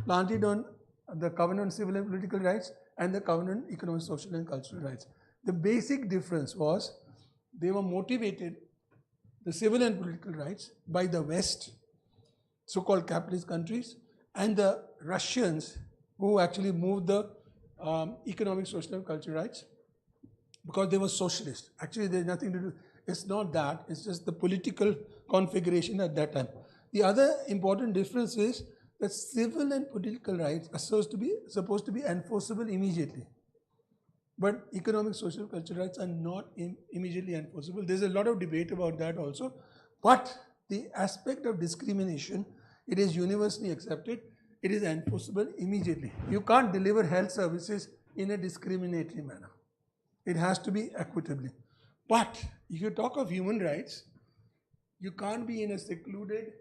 plant it on the Covenant on Civil and Political Rights and the Covenant on Economic, Social and Cultural Rights. The basic difference was they were motivated, the civil and political rights, by the West, so-called capitalist countries, and the Russians, who actually moved the economic, social and cultural rights, because they were socialist. Actually, there's nothing to do. It's not that. It's just the political configuration at that time. The other important difference is that civil and political rights are supposed to be enforceable immediately. But economic, social, cultural rights are not immediately enforceable. There's a lot of debate about that also. But the aspect of discrimination, it is universally accepted. It is enforceable immediately. You can't deliver health services in a discriminatory manner. It has to be equitably. But if you talk of human rights, you can't be in a secluded,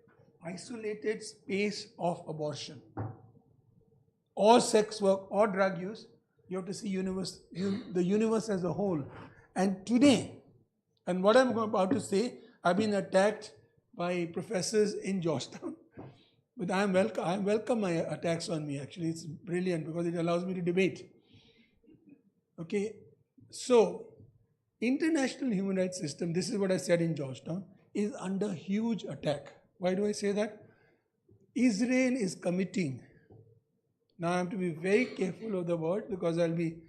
isolated space of abortion or sex work or drug use. You have to see the universe as a whole. And today, and what I'm about to say, I've been attacked by professors in Georgetown. But I welcome my attacks on me, actually. It's brilliant because it allows me to debate. Okay, so international human rights system, this is what I said in Georgetown, is under huge attack. Why do I say that? Israel is committing. Now I have to be very careful of the word because I'll be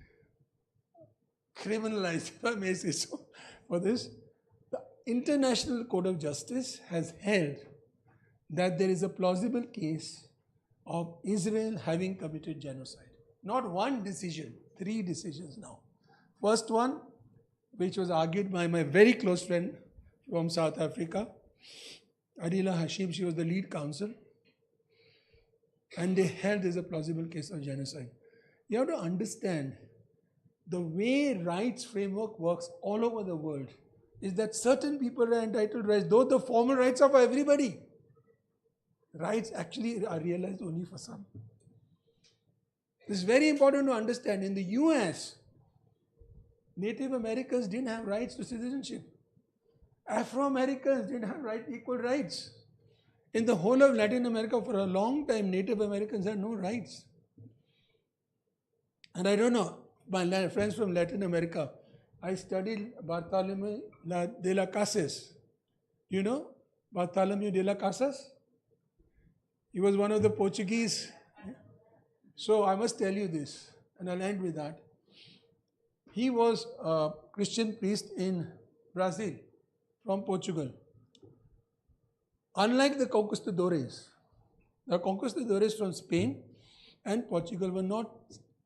criminalized, if I may say so, for this. The International Court of Justice has held that there is a plausible case of Israel having committed genocide. Not one decision, 3 decisions now. First one, which was argued by my very close friend from South Africa, Adila Hashim. She was the lead counsel. And they held there's a plausible case of genocide. You have to understand the way rights framework works all over the world is that certain people are entitled to rights, though the formal rights are for everybody. Rights actually are realized only for some. This is very important to understand. In the US, Native Americans didn't have rights to citizenship. Afro-Americans didn't have equal rights. In the whole of Latin America, for a long time, Native Americans had no rights. And I don't know, my friends from Latin America, I studied Bartholomew de las Casas. You know Bartholomew de las Casas? He was one of the Portuguese. So I must tell you this, and I'll end with that. He was a Christian priest in Brazil, from Portugal. Unlike the conquistadores from Spain and Portugal were not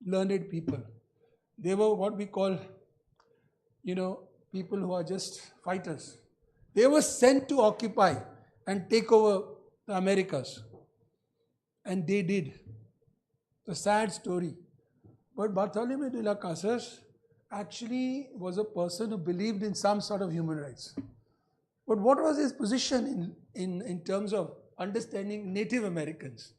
learned people. They were what we call, people who are just fighters. They were sent to occupy and take over the Americas. And they did. It's a sad story. But Bartholomew de las Casas actually was a person who believed in some sort of human rights. But what was his position in terms of understanding Native Americans?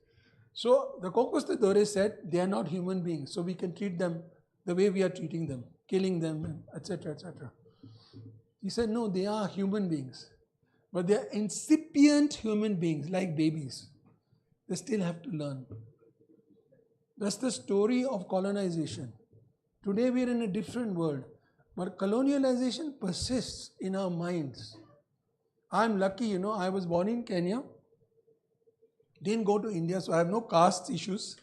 So the conquistadores said they are not human beings, so we can treat them the way we are treating them, killing them, etc., etc. He said, no, they are human beings, but they are incipient human beings, like babies. They still have to learn. That's the story of colonization. Today we are in a different world, but colonialization persists in our minds. I'm lucky, I was born in Kenya, didn't go to India, so I have no caste issues.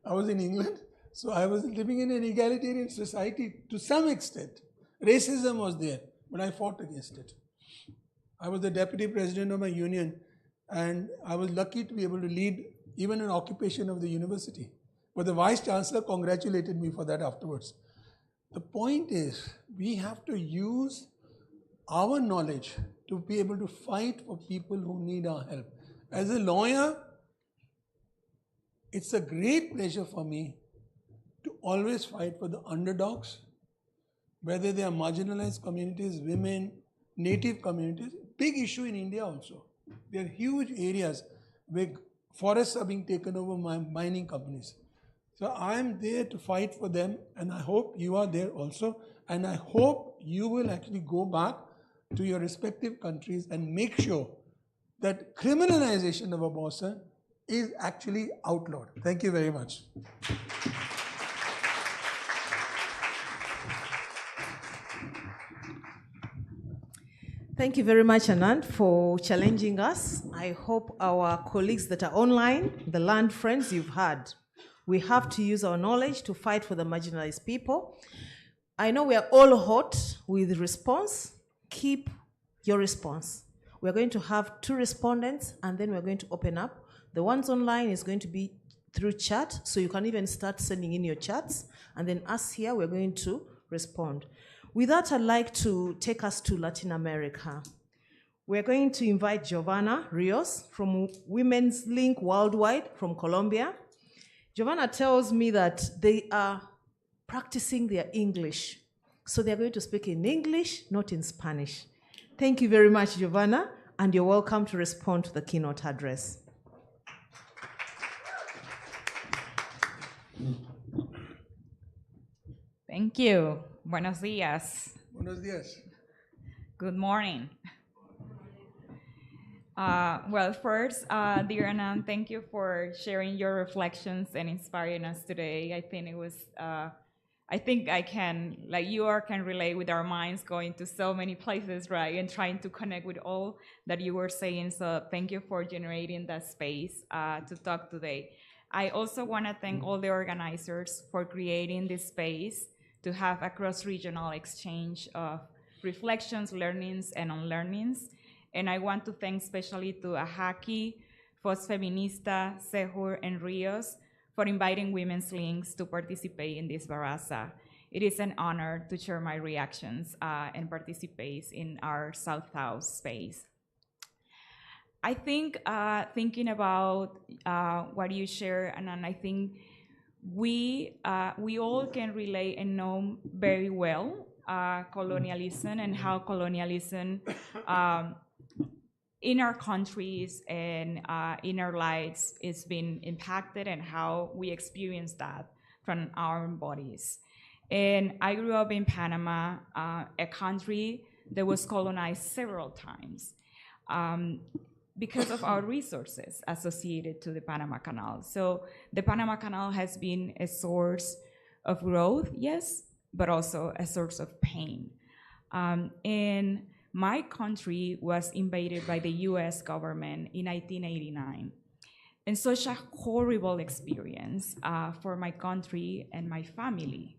I was in England, so I was living in an egalitarian society to some extent. Racism was there, but I fought against it. I was the deputy president of my union, and I was lucky to be able to lead even an occupation of the university. But the vice chancellor congratulated me for that afterwards. The point is, we have to use our knowledge to be able to fight for people who need our help. As a lawyer, it's a great pleasure for me to always fight for the underdogs, whether they are marginalized communities, women, native communities. Big issue in India also. There are huge areas where forests are being taken over by mining companies. So I am there to fight for them, and I hope you are there also. And I hope you will actually go back to your respective countries and make sure that criminalization of abortion is actually outlawed. Thank you very much. Thank you very much, Anand, for challenging us. I hope our colleagues that are online, the land friends you've had, we have to use our knowledge to fight for the marginalized people. I know we are all hot with response. Keep your response. We're going to have 2 respondents, and then we're going to open up. The ones online is going to be through chat, so you can even start sending in your chats, and then us here, we're going to respond. With that, I'd like to take us to Latin America. We're going to invite Giovanna Rios from Women's Link Worldwide from Colombia. Giovanna tells me that they are practicing their English. So they're going to speak in English, not in Spanish. Thank you very much, Giovanna, and you're welcome to respond to the keynote address. Thank you. Buenos días. Buenos días. Good morning. Well, first, dear Anand, thank you for sharing your reflections and inspiring us today. I think it was, I think I can, like you are, can relate with our minds going to so many places, right, and trying to connect with all that you were saying. So thank you for generating that space to talk today. I also want to thank all the organizers for creating this space to have a cross-regional exchange of reflections, learnings, and unlearnings. And I want to thank especially to Ahaki, Fos Feminista, Sehur, and Rios for inviting Women's Links to participate in this Baraza. it is an honor to share my reactions and participate in our South space. I think thinking about what you share, and I think we all can relate and know very well colonialism and how colonialism in our countries and in our lives is being impacted, and how we experience that from our own bodies. And I grew up in Panama, a country that was colonized several times because of our resources associated to the Panama Canal. So the Panama Canal has been a source of growth, yes, but also a source of pain. And my country was invaded by the US government in 1989. And such a horrible experience for my country and my family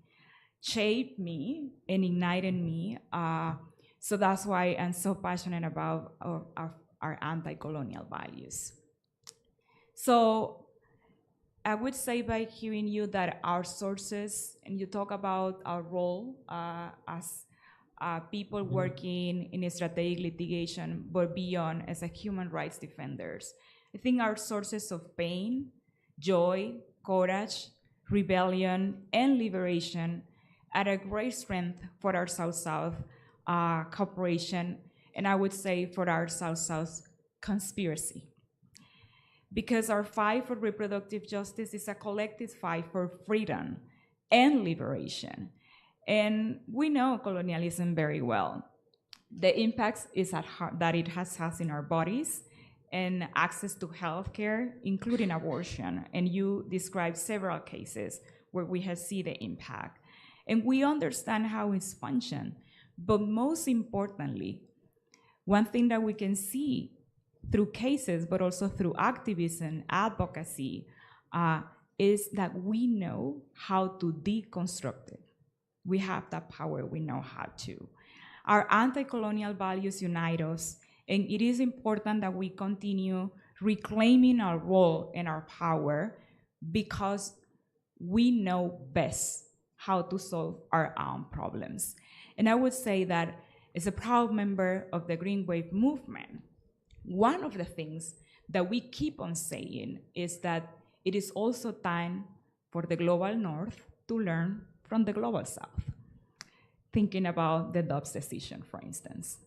shaped me and ignited me. So that's why I'm so passionate about our anti-colonial values. So I would say by hearing you that our sources, and you talk about our role as people working in strategic litigation, but beyond as a human rights defenders. I think our sources of pain, joy, courage, rebellion, and liberation are a great strength for our South-South cooperation, and I would say for our South-South conspiracy. Because our fight for reproductive justice is a collective fight for freedom and liberation. And we know colonialism very well. The impacts that it has in our bodies and access to healthcare, including abortion. And you described several cases where we have seen the impact. And we understand how it's functioned. But most importantly, one thing that we can see through cases, but also through activism, advocacy, is that we know how to deconstruct it. We have that power, we know how to. Our anti-colonial values unite us, and it is important that we continue reclaiming our role and our power because we know best how to solve our own problems. And I would say that as a proud member of the Green Wave movement, one of the things that we keep on saying is that it is also time for the global North to learn from the global South. Thinking about the Dobbs decision, for instance.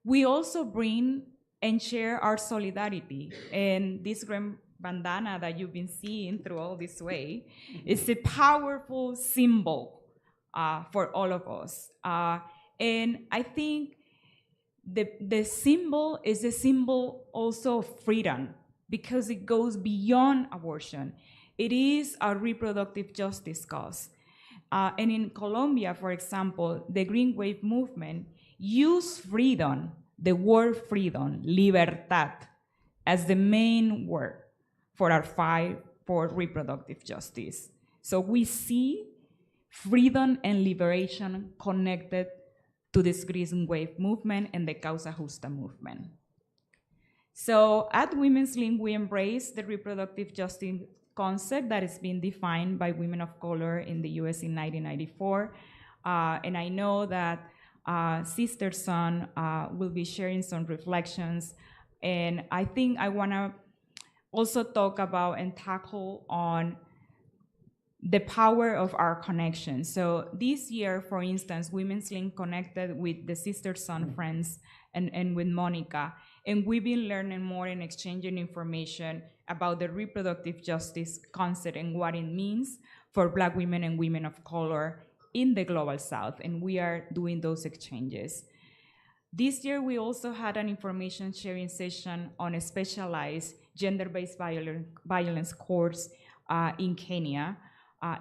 We also bring and share our solidarity, and this green bandana that you've been seeing through all this way is a powerful symbol for all of us. And I think the symbol is a symbol also of freedom because it goes beyond abortion. It is a reproductive justice cause. And in Colombia, for example, the Green Wave movement used freedom, the word freedom, libertad, as the main word for our fight for reproductive justice. So we see freedom and liberation connected to this Green Wave movement and the Causa Justa movement. So at Women's Link, we embrace the reproductive justice concept that has been defined by women of color in the US in 1994. And I know that Sister Sun will be sharing some reflections. And I think I wanna also talk about and tackle on the power of our connection. So this year, for instance, Women's Link connected with the Sister Sun friends and with Monica. And we've been learning more and exchanging information about the reproductive justice concept and what it means for Black women and women of color in the Global South. And we are doing those exchanges. This year, we also had an information sharing session on a specialized gender-based violence course in Kenya,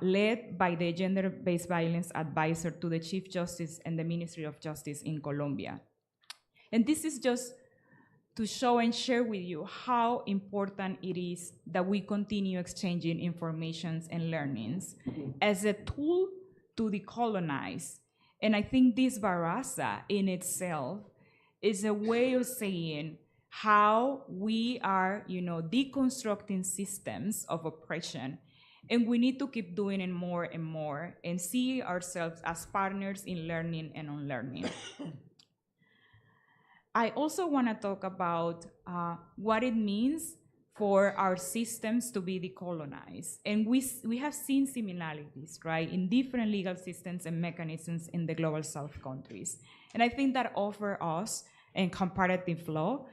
led by the gender-based violence advisor to the Chief Justice and the Ministry of Justice in Colombia. And this is just to show and share with you how important it is that we continue exchanging informations and learnings as a tool to decolonize. And I think this Baraza in itself is a way of saying how we are, deconstructing systems of oppression And we need to keep doing it more and more and see ourselves as partners in learning and unlearning. I also want to talk about what it means for our systems to be decolonized. And we have seen similarities, right, in different legal systems and mechanisms in the Global South countries. And I think that offers us, in comparative law,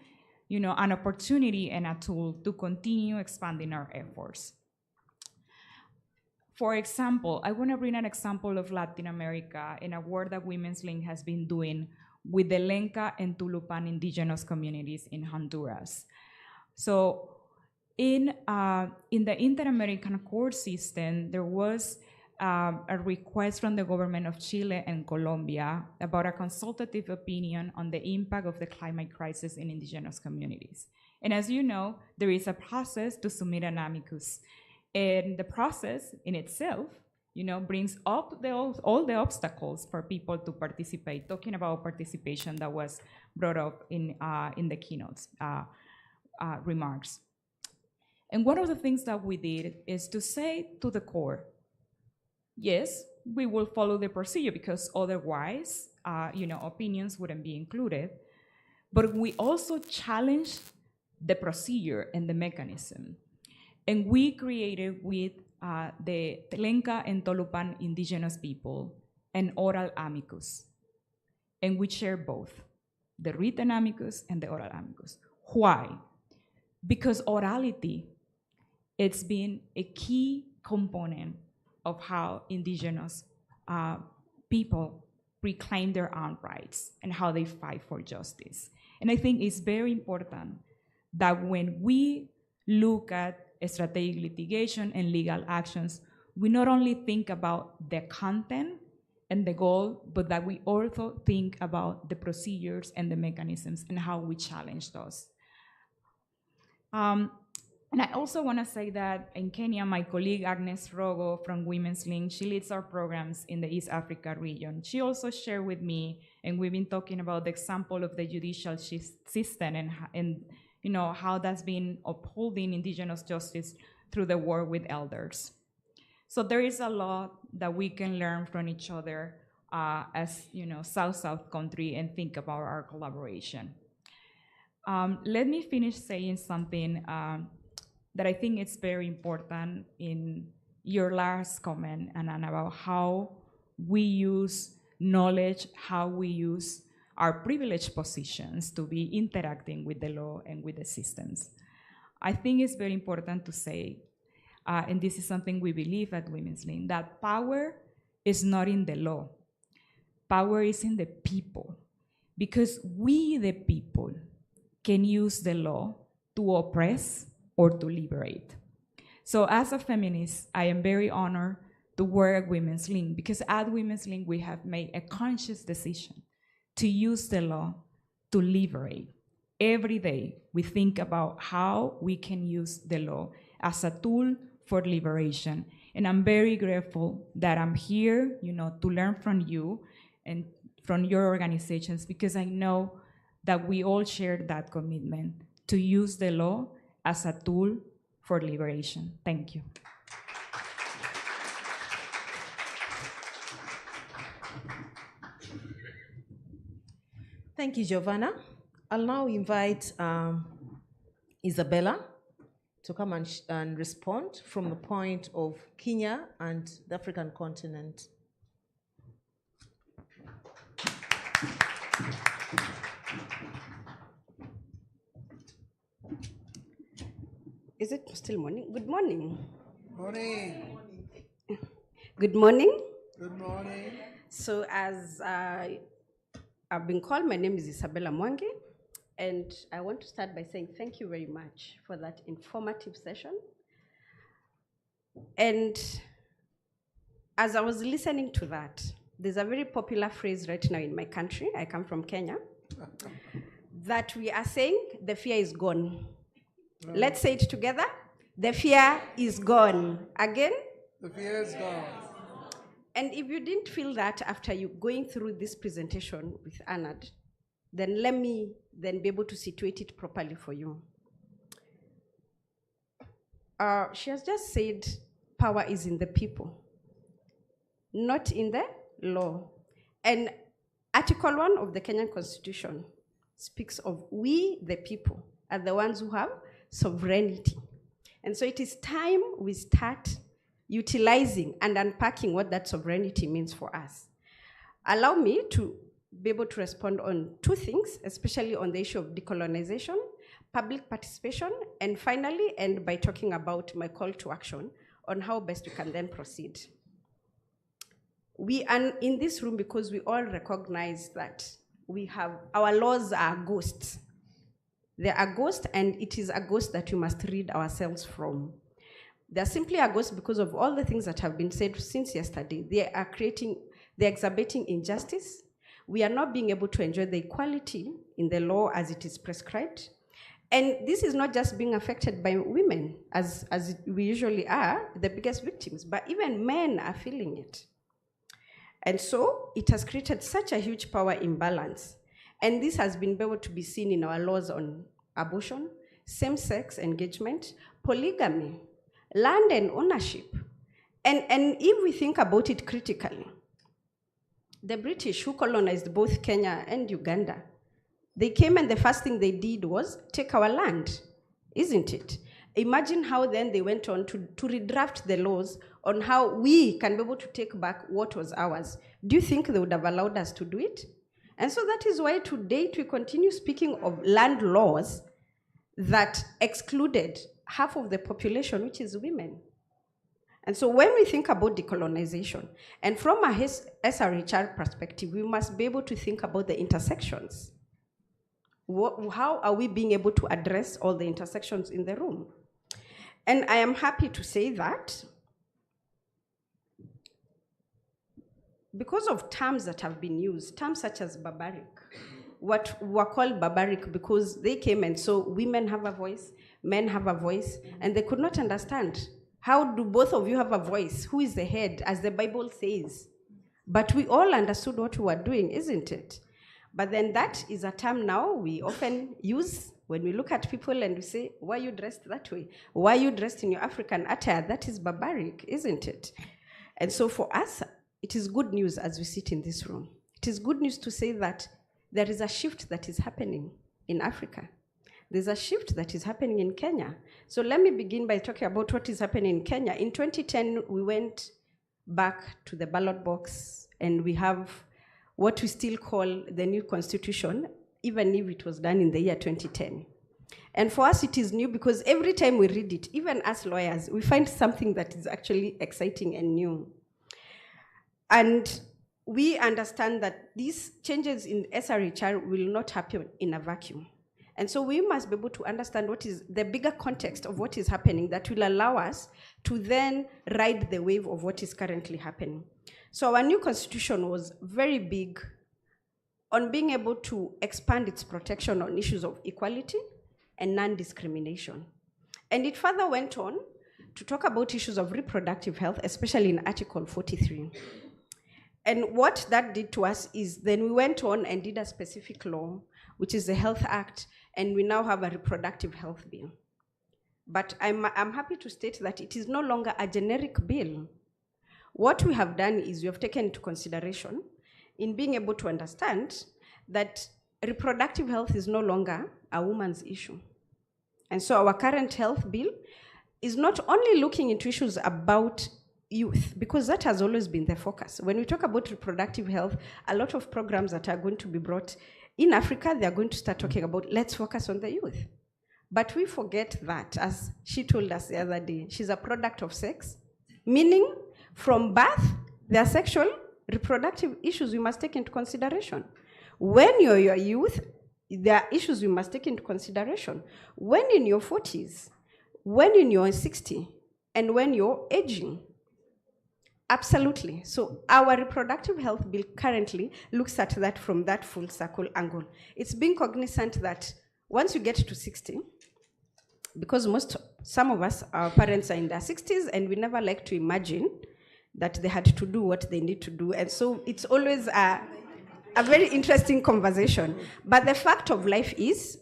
an opportunity and a tool to continue expanding our efforts. For example, I want to bring an example of Latin America and a work that Women's Link has been doing with the Lenca and Tulupan indigenous communities in Honduras. So in the Inter-American Court system, there was a request from the government of Chile and Colombia about a consultative opinion on the impact of the climate crisis in indigenous communities. And as you know, there is a process to submit an amicus. And the process in itself, brings up all the obstacles for people to participate, talking about participation that was brought up in the keynote's remarks. And one of the things that we did is to say to the court, yes, we will follow the procedure because otherwise, opinions wouldn't be included. But we also challenged the procedure and the mechanism. And we created with the Lenca and Tolupan indigenous people an oral amicus. And we share both, the written amicus and the oral amicus. Why? Because orality, it's been a key component of how indigenous people reclaim their own rights and how they fight for justice. And I think it's very important that when we look at strategic litigation and legal actions, we not only think about the content and the goal, but that we also think about the procedures and the mechanisms and how we challenge those. And I also want to say that in Kenya, my colleague Agnes Rogo from Women's Link, she leads our programs in the East Africa region. She also shared with me, and we've been talking about the example of the judicial system and how that's been upholding indigenous justice through the work with elders. So there is a lot that we can learn from each other as South-South country and think about our collaboration. Let me finish saying something that I think is very important in your last comment, Anna, about how we use knowledge, how we use our privileged positions to be interacting with the law and with the systems. I think it's very important to say, and this is something we believe at Women's Link, that power is not in the law. Power is in the people, because we, the people, can use the law to oppress or to liberate. So as a feminist, I am very honored to work at Women's Link, because at Women's Link, we have made a conscious decision to use the law to liberate. Every day, we think about how we can use the law as a tool for liberation. And I'm very grateful that I'm here, to learn from you and from your organizations, because I know that we all share that commitment to use the law as a tool for liberation. Thank you. Thank you, Giovanna. I'll now invite Isabella to come and respond from the point of Kenya and the African continent. Is it still morning? Good morning. Morning. Good morning. Good morning. So as I've been called, my name is Isabella Mwangi, and I want to start by saying thank you very much for that informative session. And as I was listening to that, there's a very popular phrase right now in my country, I come from Kenya, that we are saying the fear is gone. Let's say it together. The fear is gone. Again? The fear is gone. And if you didn't feel that after you going through this presentation with Anad, then let me then be able to situate it properly for you. She has just said power is in the people, not in the law. And Article 1 of the Kenyan Constitution speaks of we, the people, are the ones who have sovereignty. And so it is time we start utilizing and unpacking what that sovereignty means for us. Allow me to be able to respond on two things, especially on the issue of decolonization, public participation, and finally end by talking about my call to action on how best we can then proceed. We are in this room because we all recognize that our laws are ghosts. They are ghosts, and it is a ghost that we must rid ourselves from. They're simply a ghost because of all the things that have been said since yesterday. They're exacerbating injustice. We are not being able to enjoy the equality in the law as it is prescribed. And this is not just being affected by women, as we usually are, the biggest victims, but even men are feeling it. And so it has created such a huge power imbalance. And this has been able to be seen in our laws on abortion, same-sex engagement, polygamy, land and ownership. And if we think about it critically, the British, who colonized both Kenya and Uganda, they came and the first thing they did was take our land, isn't it? Imagine how then they went on to redraft the laws on how we can be able to take back what was ours. Do you think they would have allowed us to do it? And so that is why to date we continue speaking of land laws that excluded half of the population, which is women. And so when we think about decolonization, and from a SRHR perspective, we must be able to think about the intersections. How are we being able to address all the intersections in the room? And I am happy to say that because of terms that have been used, terms such as barbaric, what were called barbaric because they came and saw women have a voice, men have a voice, and they could not understand. How do both of you have a voice? Who is the head, as the Bible says? But we all understood what we were doing, isn't it? But then that is a term now we often use when we look at people and we say, why are you dressed that way? Why are you dressed in your African attire? That is barbaric, isn't it? And so for us, it is good news as we sit in this room. It is good news to say that there is a shift that is happening in Africa. There's a shift that is happening in Kenya. So let me begin by talking about what is happening in Kenya. In 2010, we went back to the ballot box, and we have what we still call the new constitution, even if it was done in the year 2010. And for us, it is new because every time we read it, even as lawyers, we find something that is actually exciting and new. And we understand that these changes in SRHR will not happen in a vacuum. And so we must be able to understand what is the bigger context of what is happening that will allow us to then ride the wave of what is currently happening. So our new constitution was very big on being able to expand its protection on issues of equality and non-discrimination. And it further went on to talk about issues of reproductive health, especially in Article 43. And what that did to us is then we went on and did a specific law, which is the Health Act, and we now have a reproductive health bill. But I'm happy to state that it is no longer a generic bill. What we have done is we have taken into consideration in being able to understand that reproductive health is no longer a woman's issue. And so our current health bill is not only looking into issues about youth, because that has always been the focus. When we talk about reproductive health, a lot of programs that are going to be brought in Africa, they are going to start talking about, let's focus on the youth. But we forget that, as she told us the other day, she's a product of sex, meaning from birth, there are sexual reproductive issues we must take into consideration. When you're your youth, there are issues we must take into consideration. When in your 40s, when in your 60s, and when you're aging. Absolutely. So our reproductive health bill currently looks at that from that full circle angle. It's being cognizant that once you get to 60, because some of us, our parents are in their 60s, and we never like to imagine that they had to do what they need to do. And so it's always a very interesting conversation. But the fact of life is,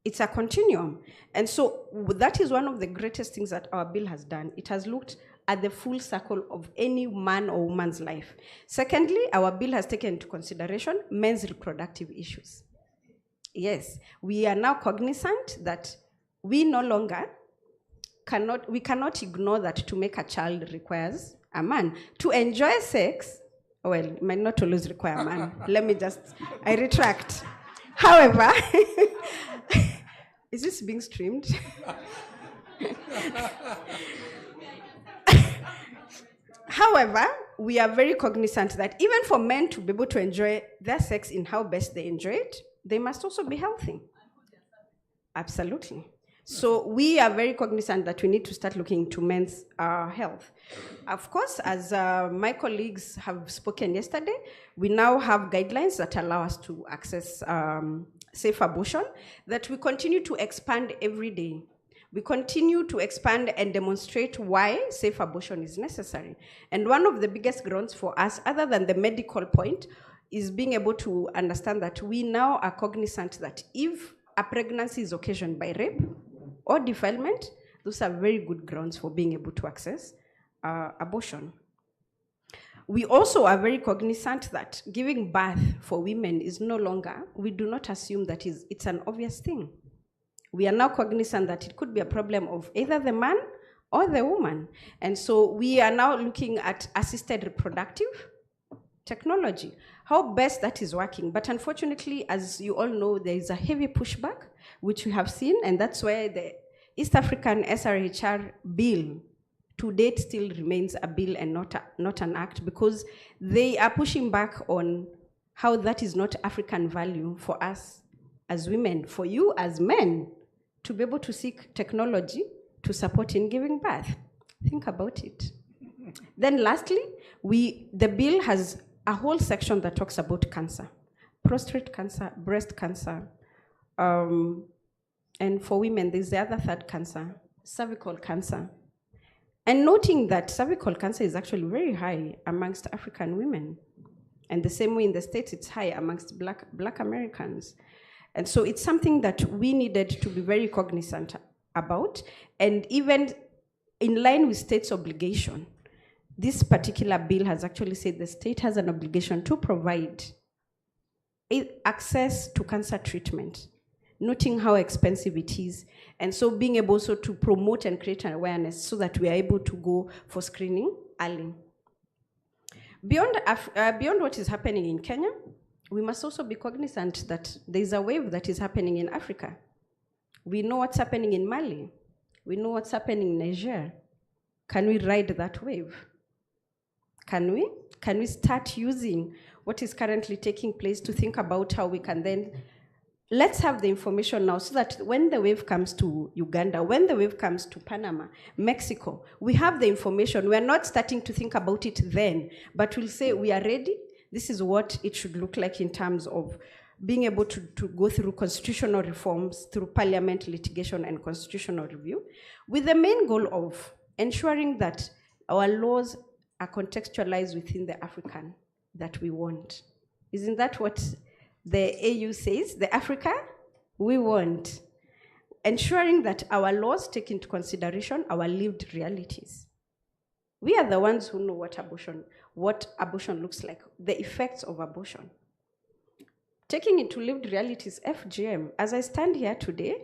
it's a continuum. And so that is one of the greatest things that our bill has done. It has looked at the full circle of any man or woman's life. Secondly, our bill has taken into consideration men's reproductive issues. Yes, we are now cognizant that we no longer cannot ignore that to make a child requires a man. To enjoy sex, well, it might not always require a man. I retract. However, is this being streamed? However, we are very cognizant that even for men to be able to enjoy their sex in how best they enjoy it, they must also be healthy. Absolutely. So we are very cognizant that we need to start looking into men's health. Of course, as my colleagues have spoken yesterday, we now have guidelines that allow us to access safe abortion that we continue to expand every day. We continue to expand and demonstrate why safe abortion is necessary. And one of the biggest grounds for us, other than the medical point, is being able to understand that we now are cognizant that if a pregnancy is occasioned by rape or defilement, those are very good grounds for being able to access abortion. We also are very cognizant that giving birth for women is no longer, we do not assume that it's an obvious thing. We are now cognizant that it could be a problem of either the man or the woman. And so we are now looking at assisted reproductive technology, how best that is working. But unfortunately, as you all know, there is a heavy pushback, which we have seen, and that's why the East African SRHR bill to date still remains a bill and not an act, because they are pushing back on how that is not African value for us as women, for you as men, to be able to seek technology to support in giving birth. Think about it. Then lastly, the bill has a whole section that talks about cancer, prostate cancer, breast cancer, and for women, there's the other third cancer, cervical cancer. And noting that cervical cancer is actually very high amongst African women. And the same way in the States, it's high amongst Black Americans. And so it's something that we needed to be very cognizant about. And even in line with states' obligation, this particular bill has actually said the state has an obligation to provide access to cancer treatment, noting how expensive it is. And so being able also to promote and create an awareness so that we are able to go for screening early. Beyond what is happening in Kenya, we must also be cognizant that there's a wave that is happening in Africa. We know what's happening in Mali. We know what's happening in Niger. Can we ride that wave? Can we? Can we start using what is currently taking place to think about how we can then, let's have the information now so that when the wave comes to Uganda, when the wave comes to Panama, Mexico, we have the information. We're not starting to think about it then, but we'll say we are ready. This is what it should look like in terms of being able to go through constitutional reforms, through parliament litigation and constitutional review, with the main goal of ensuring that our laws are contextualized within the African that we want. Isn't that what the AU says? The Africa we want. Ensuring that our laws take into consideration our lived realities. We are the ones who know what abortion looks like, the effects of abortion. Taking into lived realities, FGM, as I stand here today,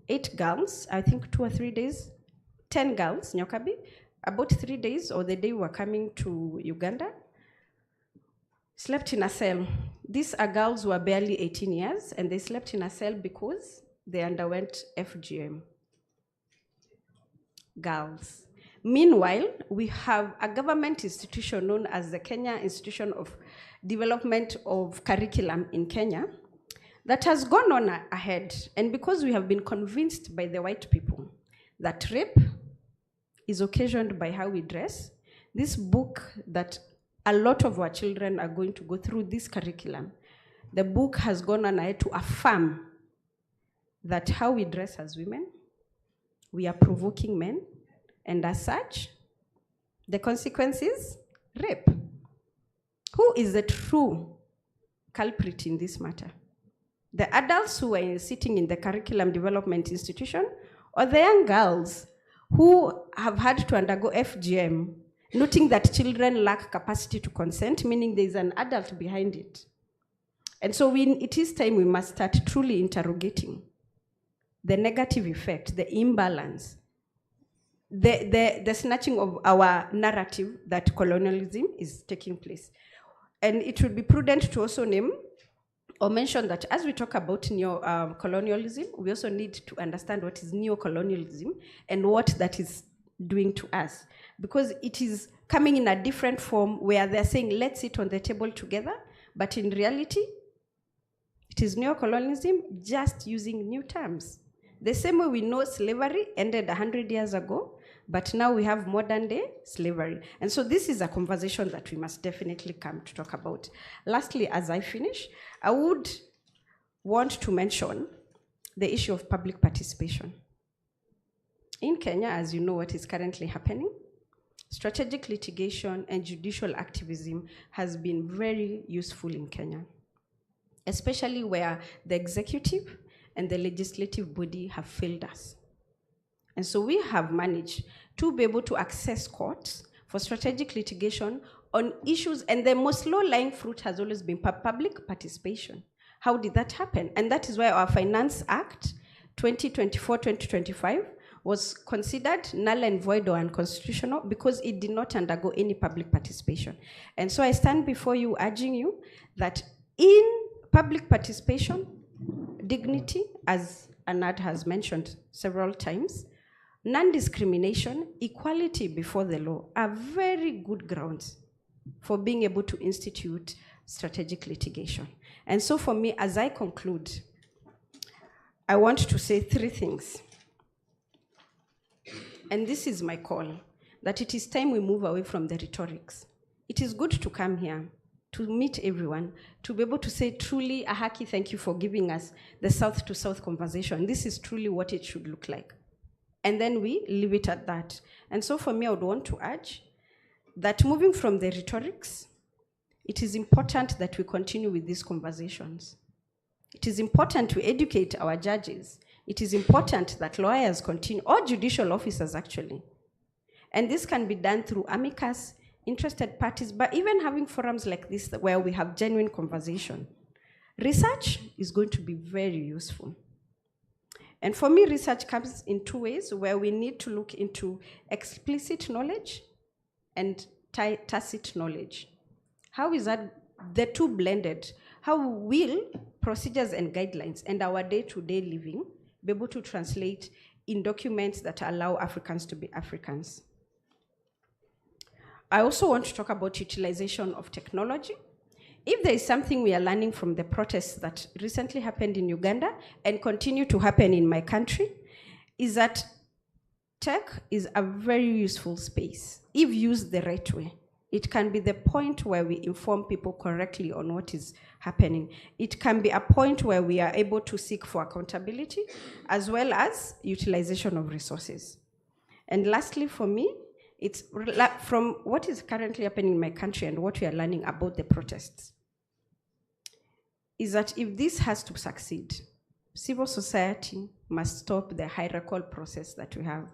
8 girls, I think 2 or 3 days, 10 girls, Nyokabi, about 3 days, or the day we were coming to Uganda, slept in a cell. These are girls who are barely 18 years, and they slept in a cell because they underwent FGM. Girls. Meanwhile, we have a government institution known as the Kenya Institution of Development of Curriculum in Kenya that has gone on ahead. And because we have been convinced by the white people that rape is occasioned by how we dress, this book that a lot of our children are going to go through this curriculum, the book has gone on ahead to affirm that how we dress as women, we are provoking men, and as such, the consequence is rape. Who is the true culprit in this matter? The adults who are sitting in the curriculum development institution, or the young girls who have had to undergo FGM, noting that children lack capacity to consent, meaning there is an adult behind it. And so it is time we must start truly interrogating the negative effect, the imbalance, the snatching of our narrative that colonialism is taking place. And it would be prudent to also name or mention that as we talk about colonialism, we also need to understand what is neocolonialism and what that is doing to us. Because it is coming in a different form where they're saying, let's sit on the table together, but in reality, it is neocolonialism just using new terms. The same way we know slavery ended 100 years ago, but now we have modern day slavery. And so this is a conversation that we must definitely come to talk about. Lastly, as I finish, I would want to mention the issue of public participation. In Kenya, as you know what is currently happening, strategic litigation and judicial activism has been very useful in Kenya, especially where the executive and the legislative body have failed us. And so we have managed to be able to access courts for strategic litigation on issues, and the most low-lying fruit has always been public participation. How did that happen? And that is why our Finance Act 2024-2025 was considered null and void or unconstitutional because it did not undergo any public participation. And so I stand before you urging you that in public participation, dignity, as Anad has mentioned several times, non-discrimination, equality before the law are very good grounds for being able to institute strategic litigation. And so for me, as I conclude, I want to say three things. And this is my call, that it is time we move away from the rhetorics. It is good to come here, to meet everyone, to be able to say truly, Ahaki, thank you for giving us the South to South conversation. This is truly what it should look like. And then we leave it at that. And so for me, I would want to urge that moving from the rhetorics, it is important that we continue with these conversations. It is important to educate our judges. It is important that lawyers continue, or judicial officers actually. And this can be done through amicus, interested parties, but even having forums like this where we have genuine conversation. Research is going to be very useful. And for me, research comes in two ways, where we need to look into explicit knowledge and tacit knowledge. How is that the two blended? How will procedures and guidelines and our day-to-day living be able to translate in documents that allow Africans to be Africans? I also want to talk about utilization of technology. If there is something we are learning from the protests that recently happened in Uganda and continue to happen in my country, is that tech is a very useful space. If used the right way, it can be the point where we inform people correctly on what is happening. It can be a point where we are able to seek for accountability as well as utilization of resources. And lastly, for me, it's from what is currently happening in my country and what we are learning about the protests, is that if this has to succeed, civil society must stop the hierarchical process that we have.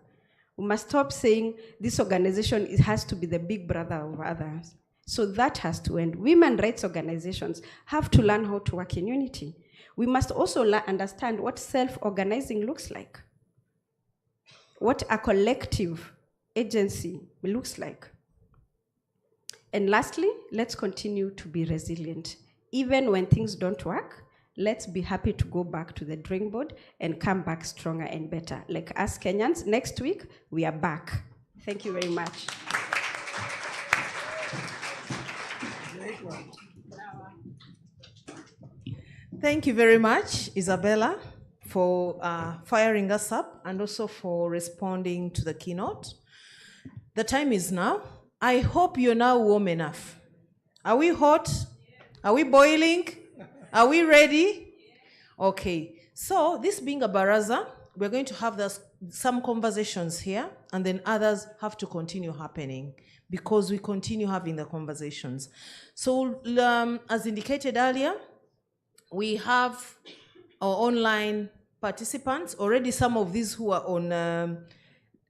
We must stop saying this organization has to be the big brother of others. So that has to end. Women rights organizations have to learn how to work in unity. We must also understand what self-organizing looks like, what a collective agency looks like. And lastly, let's continue to be resilient. Even when things don't work, let's be happy to go back to the drawing board and come back stronger and better. Like us Kenyans, next week, we are back. Thank you very much. Thank you very much, Isabella, for firing us up and also for responding to the keynote. The time is now. I hope you're now warm enough. Are we hot? Are we boiling? Are we ready? Okay. So this being a baraza, we're going to have some conversations here, and then others have to continue happening because we continue having the conversations. So as indicated earlier, we have our online participants. Already some of these who are on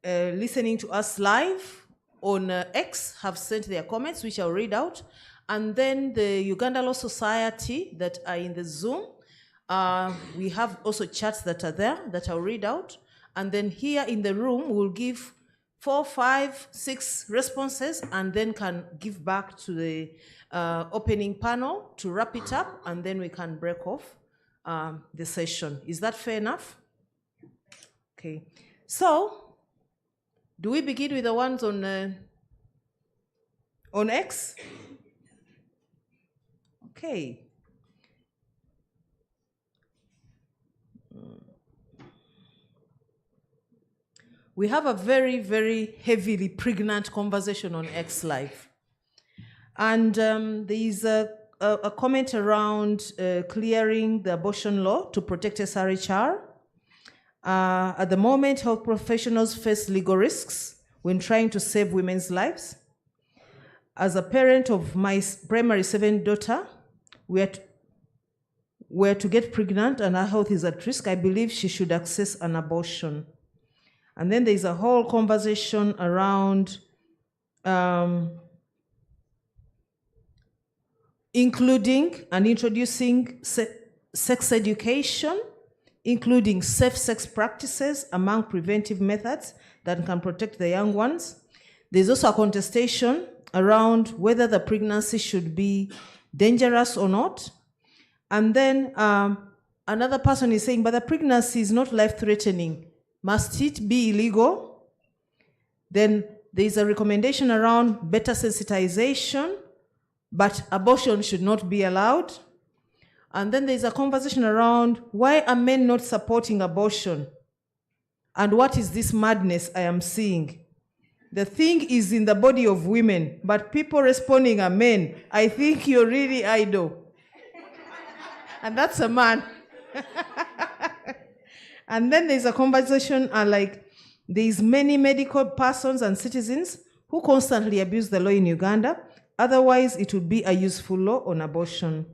listening to us live on X have sent their comments, which I'll read out. And then the Uganda Law Society that are in the Zoom, we have also chats that are there that I'll read out. And then here in the room, we'll give 4, 5, 6 responses and then can give back to the opening panel to wrap it up, and then we can break off the session. Is that fair enough? Okay. So, do we begin with the ones on X? Okay. We have a very, very heavily pregnant conversation on X Live. And there is a comment around clearing the abortion law to protect SRHR. At the moment, health professionals face legal risks when trying to save women's lives. As a parent of my primary 7 daughter, were to get pregnant and her health is at risk, I believe she should access an abortion. And then there's a whole conversation around including and introducing sex education, including safe sex practices among preventive methods that can protect the young ones. There's also a contestation around whether the pregnancy should be dangerous or not. And then another person is saying, but the pregnancy is not life-threatening. Must it be illegal? Then there's a recommendation around better sensitization, but abortion should not be allowed. And then there's a conversation around why are men not supporting abortion? And what is this madness I am seeing? The thing is in the body of women, but people responding are men. I think you're really idle. And that's a man. And then there's a conversation like there's many medical persons and citizens who constantly abuse the law in Uganda. Otherwise, it would be a useful law on abortion.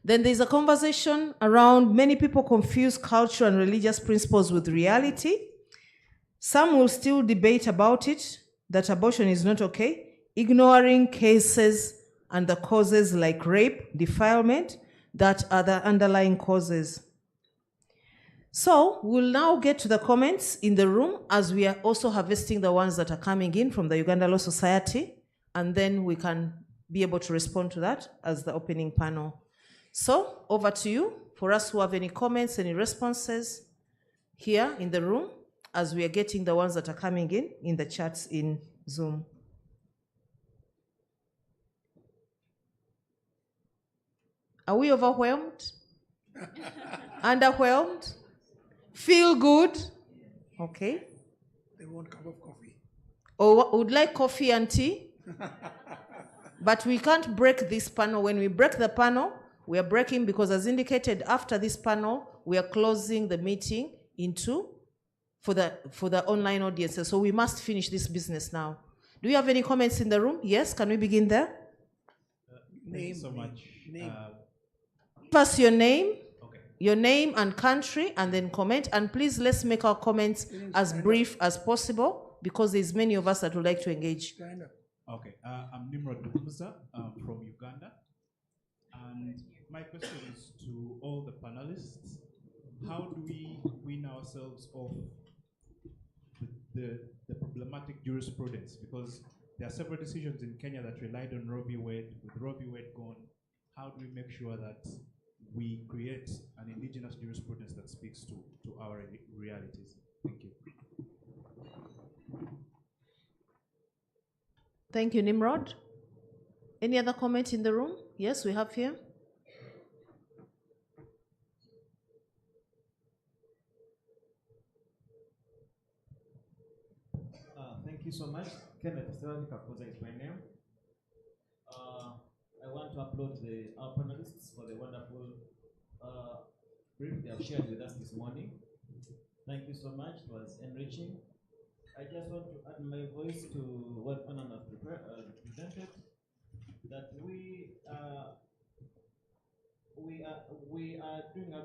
Then there's a conversation around many people confuse cultural and religious principles with reality. Some will still debate about it, that abortion is not okay, ignoring cases and the causes like rape, defilement, that are the underlying causes. So we'll now get to the comments in the room as we are also harvesting the ones that are coming in from the Uganda Law Society, and then we can be able to respond to that as the opening panel. So over to you for us who have any comments, any responses here in the room as we are getting the ones that are coming in the chats in Zoom. Are we overwhelmed? Underwhelmed? Feel good? Okay. They want a cup of coffee. Or would like coffee and tea? But we can't break this panel. When we break the panel, we are breaking because as indicated after this panel, we are closing the meeting for the online audiences. So we must finish this business now. Do you have any comments in the room? Yes, can we begin there? Thank you so much. Give us your name, your name and country, and then comment. And please, let's make our comments as brief as possible because there's many of us that would like to engage. Okay, I'm Nimrod Mukuza from Uganda. And my question is to all the panelists. How do we wean ourselves off the problematic jurisprudence? Because there are several decisions in Kenya that relied on Roe v. Wade. With Roe v. Wade gone, how do we make sure that we create an indigenous jurisprudence that speaks to our realities? Thank you. Thank you, Nimrod. Any other comment in the room? Yes, we have here. Thank you so much. Kenneth Kakoza is my name. I want to applaud our panelists for the wonderful brief they have shared with us this morning. Thank you so much. It was enriching. I just want to add my voice to what Anna has presented, that we are doing our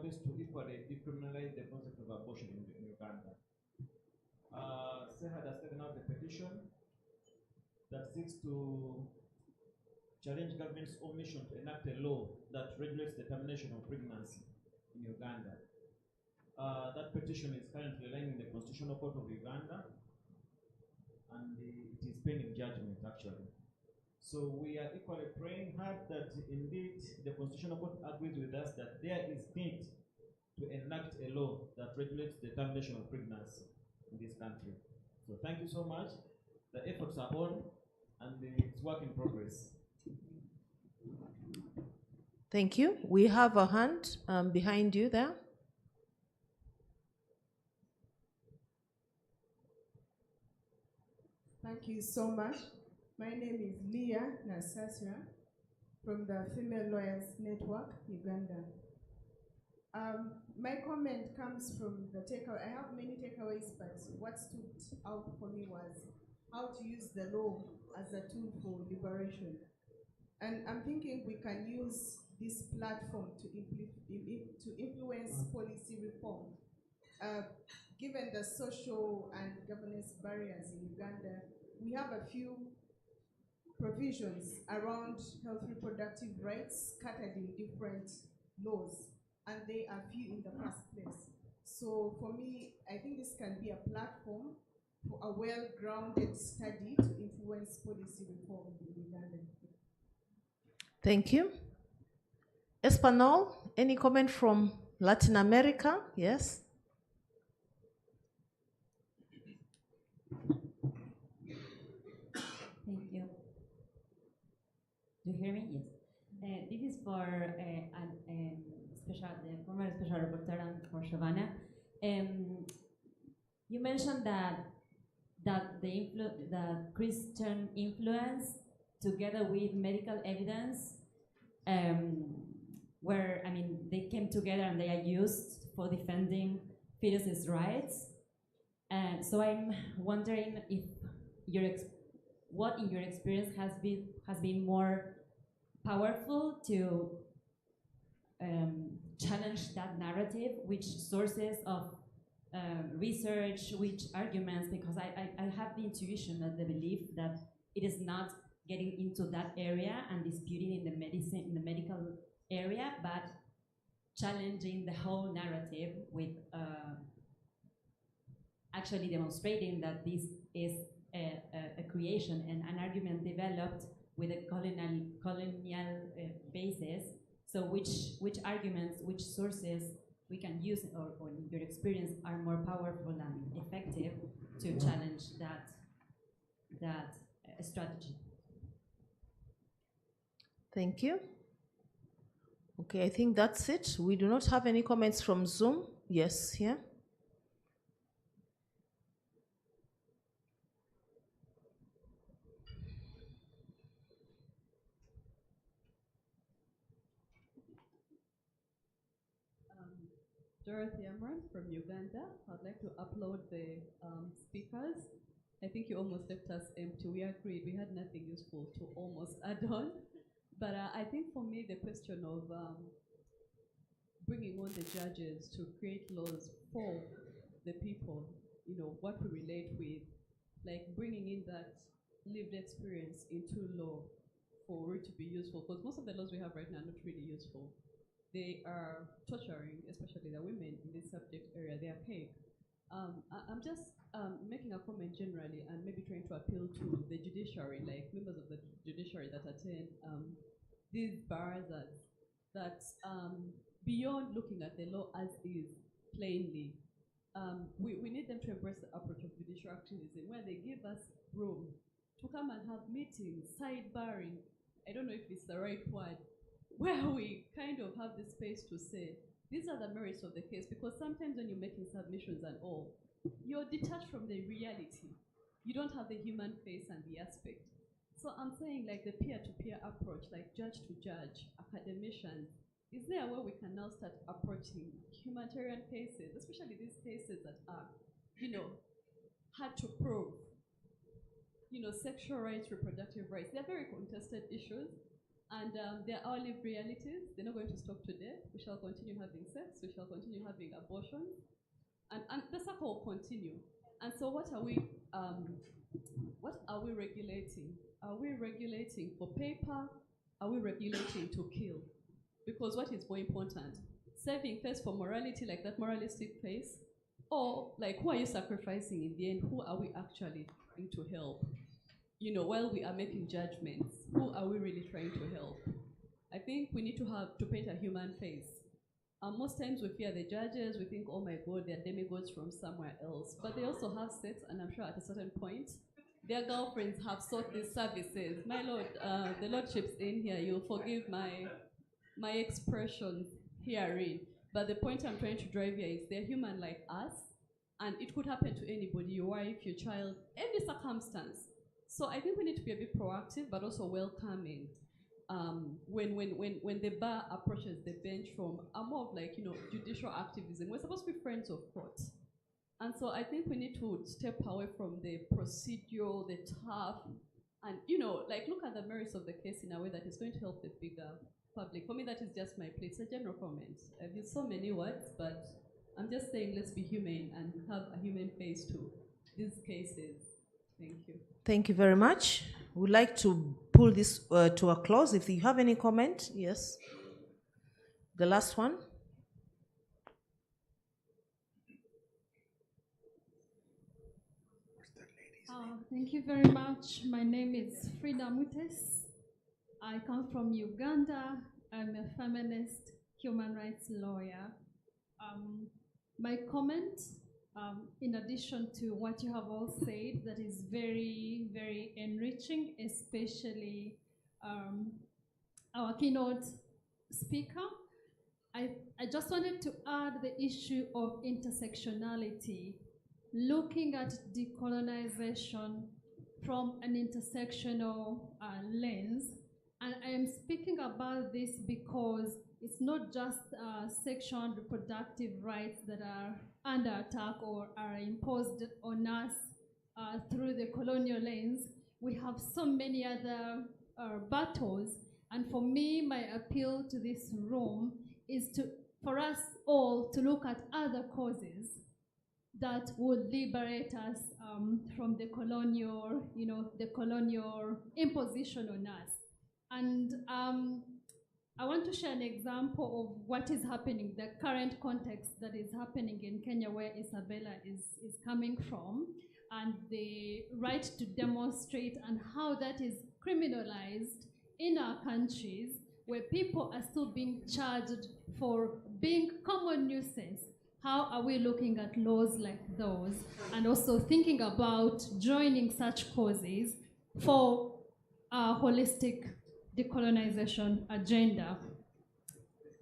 best to equally decriminalize the concept of abortion in Uganda. petition that seeks to challenge government's omission to enact a law that regulates the termination of pregnancy in Uganda. That petition is currently lying in the Constitutional Court of Uganda, and it is pending judgment, actually. So we are equally praying hard that indeed the Constitutional Court agrees with us that there is need to enact a law that regulates the termination of pregnancy in this country. So thank you so much. The efforts are on, and it's work in progress. Thank you. We have a hand behind you there. Thank you so much. My name is Leah Nasasra from the Female Lawyers Network, Uganda. My comment comes from the takeaway. I have many takeaways, but what stood out for me was how to use the law as a tool for liberation. And I'm thinking we can use this platform to influence policy reform. Given the social and governance barriers in Uganda, we have a few provisions around health reproductive rights scattered in different laws, and they are few in the first place. So for me, I think this can be a platform for a well-grounded study to influence policy reform in Uganda. Thank you. Espanol, any comment from Latin America? Yes. Thank you. Do you hear me? Yes. This is for the former special rapporteur and for Giovanna. You mentioned that the Christian influence, together with medical evidence, where they came together and they are used for defending fetuses' rights. And so I'm wondering if what in your experience has been more powerful to challenge that narrative, which sources of research, which arguments, because I have the intuition and the belief that it is not getting into that area and disputing in the medical area, but challenging the whole narrative with actually demonstrating that this is a creation and an argument developed with a colonial basis. So which arguments, which sources we can use, or in your experience, are more powerful and effective to challenge that strategy? Thank you. Okay, I think that's it. We do not have any comments from Zoom. Yes, here. Dorothy Amran from Uganda. I'd like to upload the speakers. I think you almost left us empty. We agreed. We had nothing useful to almost add on. But I think for me, the question of bringing on the judges to create laws for the people, what we relate with, like bringing in that lived experience into law for it to be useful. Because most of the laws we have right now are not really useful. They are torturing, especially the women in this subject area. They are paid. I'm just making a comment generally and maybe trying to appeal to the judiciary, like members of the judiciary that attend these barazas, that beyond looking at the law as is plainly, we need them to embrace the approach of judicial activism, where they give us room to come and have meetings, sidebarring, I don't know if it's the right word, where we kind of have the space to say, these are the merits of the case, because sometimes when you're making submissions and all, you're detached from the reality. You don't have the human face and the aspect. So I'm saying like the peer-to-peer approach, like judge to judge, academicians, is there a way we can now start approaching humanitarian cases, especially these cases that are, hard to prove, sexual rights, reproductive rights. They're very contested issues. And they're our lived realities. They're not going to stop today. We shall continue having sex. We shall continue having abortions. And the cycle will continue. And so what are we what are we regulating? Are we regulating for paper? Are we regulating to kill? Because what is more important? Serving first for morality, like that moralistic place? Or like who are you sacrificing in the end? Who are we actually trying to help? You know, while we are making judgments, who are we really trying to help? I think we need to paint a human face. Most times we fear the judges, we think, oh my God, they're demigods from somewhere else. But they also have sets, and I'm sure at a certain point, their girlfriends have sought these services. My Lord, the Lordship's in here, you'll forgive my expressions herein. But the point I'm trying to drive here is they're human like us, and it could happen to anybody, your wife, your child, any circumstance. So I think we need to be a bit proactive, but also welcoming. When the bar approaches the bench from a more of like, judicial activism, we're supposed to be friends of court. And so I think we need to step away from the procedural, the tough, and, like look at the merits of the case in a way that is going to help the bigger public. For me, that is just my place, a general comment. I've used so many words, but I'm just saying let's be humane and have a human face to these cases. Thank you. Thank you very much. We'd like to pull this to a close. If you have any comment, yes. The last one. Thank you very much. My name is Frida Mutes. I come from Uganda. I'm a feminist human rights lawyer. My comment, in addition to what you have all said, that is very, very enriching, especially our keynote speaker. I just wanted to add the issue of intersectionality, looking at decolonization from an intersectional lens. And I am speaking about this because it's not just sexual and reproductive rights that are under attack or are imposed on us through the colonial lens. We have so many other battles. And for me, my appeal to this room is for us all to look at other causes that would liberate us from the colonial, the colonial imposition on us. And I want to share an example of what is happening, the current context that is happening in Kenya, where Isabella is coming from, and the right to demonstrate and how that is criminalized in our countries, where people are still being charged for being common nuisance. How are we looking at laws like those, and also thinking about joining such causes for a holistic decolonization agenda?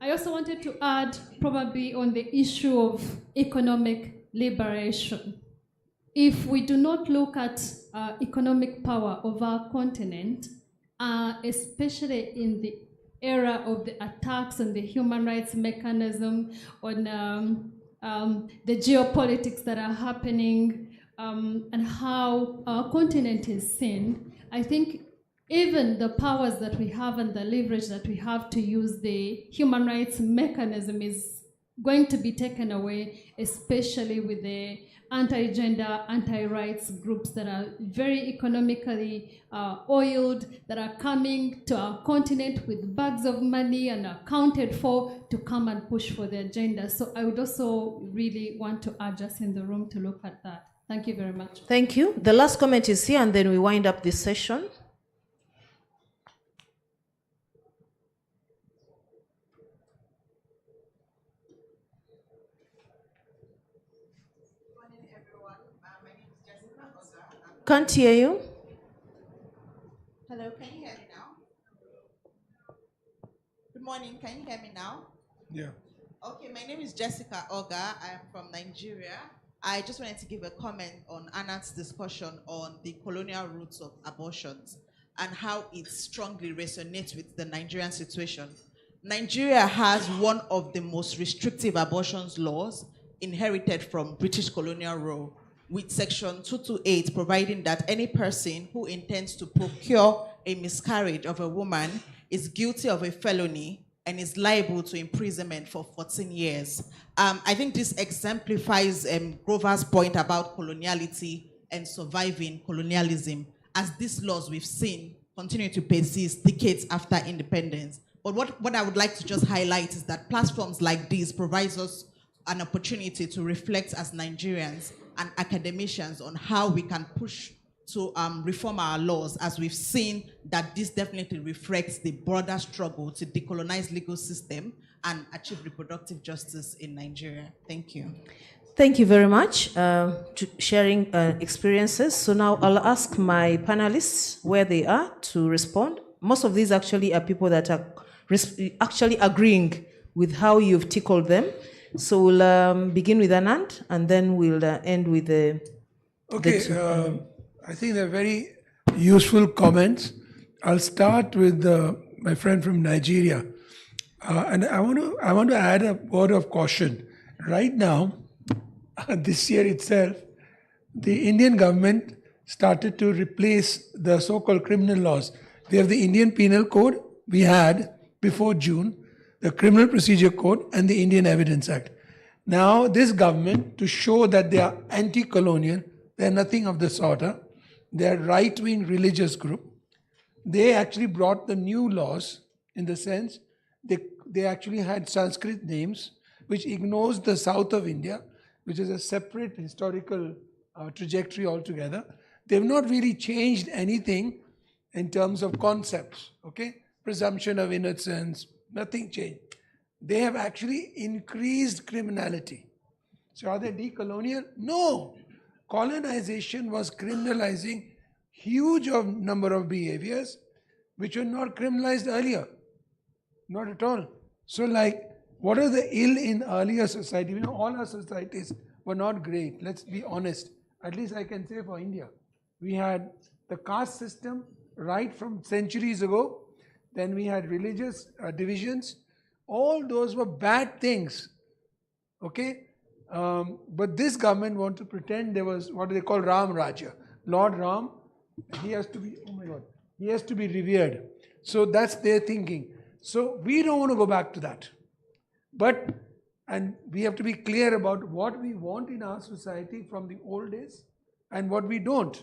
I also wanted to add probably on the issue of economic liberation. If we do not look at economic power of our continent, especially in the era of the attacks on the human rights mechanism, on the geopolitics that are happening, and how our continent is seen, I think even the powers that we have and the leverage that we have to use the human rights mechanism is going to be taken away, especially with the anti-gender, anti-rights groups that are very economically oiled, that are coming to our continent with bags of money and are accounted for to come and push for the agenda. So I would also really want to urge us in the room to look at that. Thank you very much. Thank you. The last comment is here, and then we wind up this session. Can't hear you. Hello, can you hear me now? Good morning, can you hear me now? Yeah. Okay, my name is Jessica Oga. I am from Nigeria. I just wanted to give a comment on Anat's discussion on the colonial roots of abortions and how it strongly resonates with the Nigerian situation. Nigeria has one of the most restrictive abortions laws inherited from British colonial rule, with Section 228 providing that any person who intends to procure a miscarriage of a woman is guilty of a felony and is liable to imprisonment for 14 years. I think this exemplifies Grover's point about coloniality and surviving colonialism, as these laws we've seen continue to persist decades after independence. But what I would like to just highlight is that platforms like these provides us an opportunity to reflect as Nigerians and academicians on how we can push to reform our laws, as we've seen that this definitely reflects the broader struggle to decolonize legal system and achieve reproductive justice in Nigeria. Thank you. Thank you very much to sharing experiences. So now I'll ask my panelists where they are to respond. Most of these actually are people that are actually agreeing with how you've tickled them. So we'll begin with Anand, and then we'll end with the... I think they're very useful comments. I'll start with my friend from Nigeria. And I want to add a word of caution. Right now, this year itself, the Indian government started to replace the so-called criminal laws. We have the Indian Penal Code we had before June, the Criminal Procedure Code, and the Indian Evidence Act. Now, this government, to show that they are anti-colonial, they're nothing of the sort. They're right-wing religious group. They actually brought the new laws in the sense they actually had Sanskrit names, which ignores the south of India, which is a separate historical trajectory altogether. They've not really changed anything in terms of concepts, okay? Presumption of innocence, nothing changed. They have actually increased criminality. So are they decolonial? No. Colonization was criminalizing huge number of behaviors which were not criminalized earlier. Not at all. So like, what are the ill in earlier society? You know, all our societies were not great. Let's be honest. At least I can say for India. We had the caste system right from centuries ago. Then we had religious divisions. All those were bad things. Okay? But this government want to pretend there was what they call Ram Raja. Lord Ram, he has to be, oh my God, he has to be revered. So that's their thinking. So we don't want to go back to that. And we have to be clear about what we want in our society from the old days and what we don't.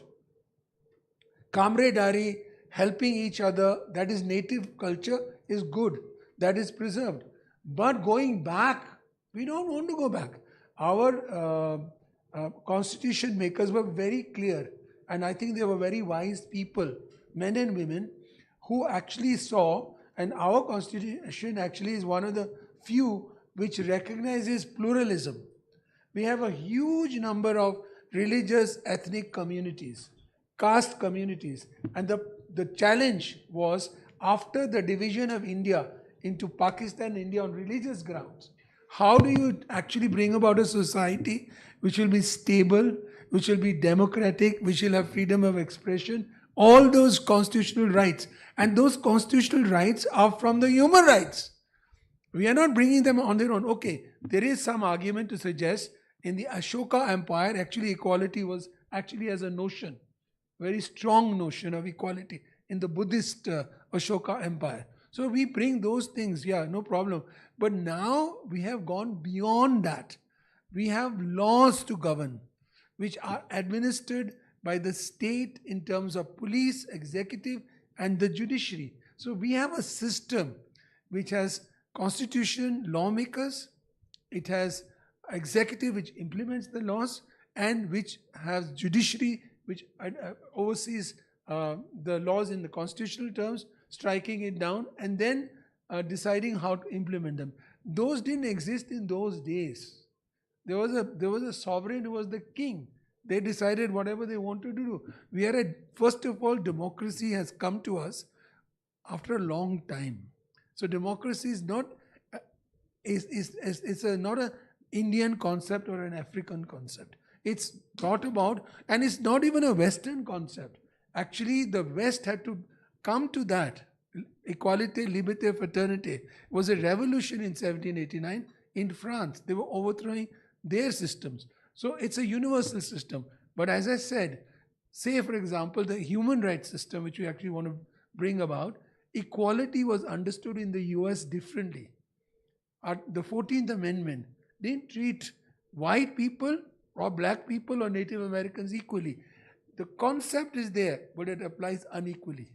Camaraderie, helping each other, that is native culture, is good. That is preserved. But going back, we don't want to go back. Our constitution makers were very clear, and I think they were very wise people, men and women, who actually saw, and our constitution actually is one of the few which recognizes pluralism. We have a huge number of religious, ethnic communities, caste communities, and the challenge was, after the division of India into Pakistan and India on religious grounds, how do you actually bring about a society which will be stable, which will be democratic, which will have freedom of expression, all those constitutional rights. And those constitutional rights are from the human rights. We are not bringing them on their own. Okay, there is some argument to suggest in the Ashoka Empire, actually equality was actually as a notion, very strong notion of equality in the Buddhist Ashoka Empire. So we bring those things, yeah, no problem. But now we have gone beyond that. We have laws to govern, which are administered by the state in terms of police, executive, and the judiciary. So we have a system which has constitution, lawmakers, it has executive which implements the laws, and which has judiciary which oversees the laws in the constitutional terms, striking it down, and then deciding how to implement them. Those didn't exist in those days. There was a sovereign who was the king. They decided whatever they wanted to do. We are first of all, democracy has come to us after a long time. So democracy is not not an Indian concept or an African concept. It's thought about, and it's not even a Western concept. Actually, the West had to come to that. Equality, liberté, fraternité was a revolution in 1789 in France. They were overthrowing their systems. So it's a universal system. But as I said, say for example, the human rights system, which we actually want to bring about, equality was understood in the US differently. The 14th Amendment didn't treat white people or black people or Native Americans equally. The concept is there, but it applies unequally.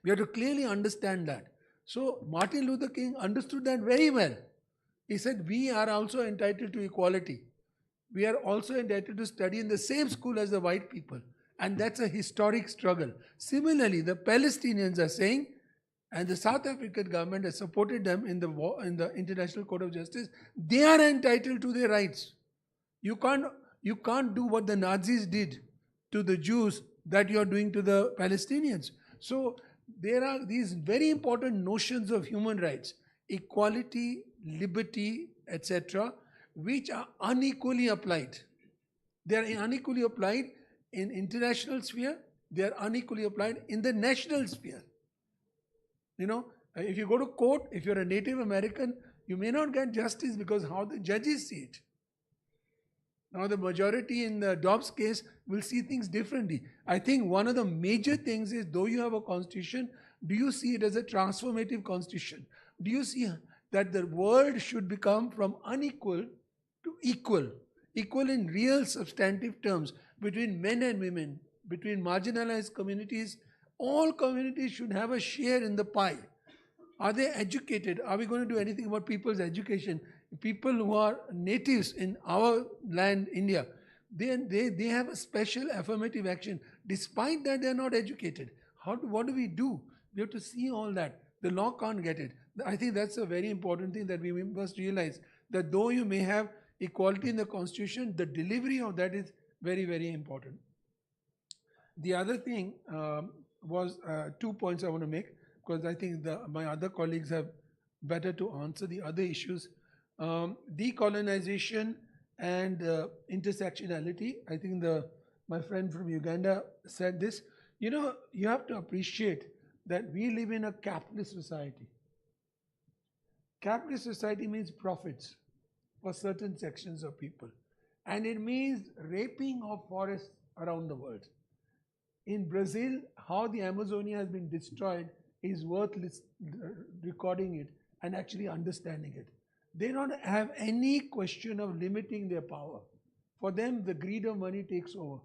We have to clearly understand that. So Martin Luther King understood that very well. He said, we are also entitled to equality. We are also entitled to study in the same school as the white people. And that's a historic struggle. Similarly, the Palestinians are saying, and the South African government has supported them in the International Court of Justice, they are entitled to their rights. You can't do what the Nazis did to the Jews that you are doing to the Palestinians. So there are these very important notions of human rights, equality, liberty, etc., which are unequally applied. They are unequally applied in international sphere, they are unequally applied in the national sphere. You know, if you go to court, if you're a Native American, you may not get justice because how the judges see it. Now the majority in the Dobbs case will see things differently. I think one of the major things is, though you have a constitution, do you see it as a transformative constitution? Do you see that the world should become from unequal to equal? Equal in real substantive terms between men and women, between marginalized communities. All communities should have a share in the pie. Are they educated? Are we going to do anything about people's education? People who are natives in our land, India, they have a special affirmative action. Despite that, they are not educated. What do? We have to see all that. The law can't get it. I think that's a very important thing that we must realize, that though you may have equality in the constitution, the delivery of that is very, very important. The other thing was 2 points I want to make, because I think my other colleagues have better to answer the other issues. Decolonization and intersectionality. I think my friend from Uganda said this. You know, you have to appreciate that we live in a capitalist society. Capitalist society means profits for certain sections of people. And it means raping of forests around the world. In Brazil, how the Amazonia has been destroyed is worth recording it and actually understanding it. They don't have any question of limiting their power. For them, the greed of money takes over.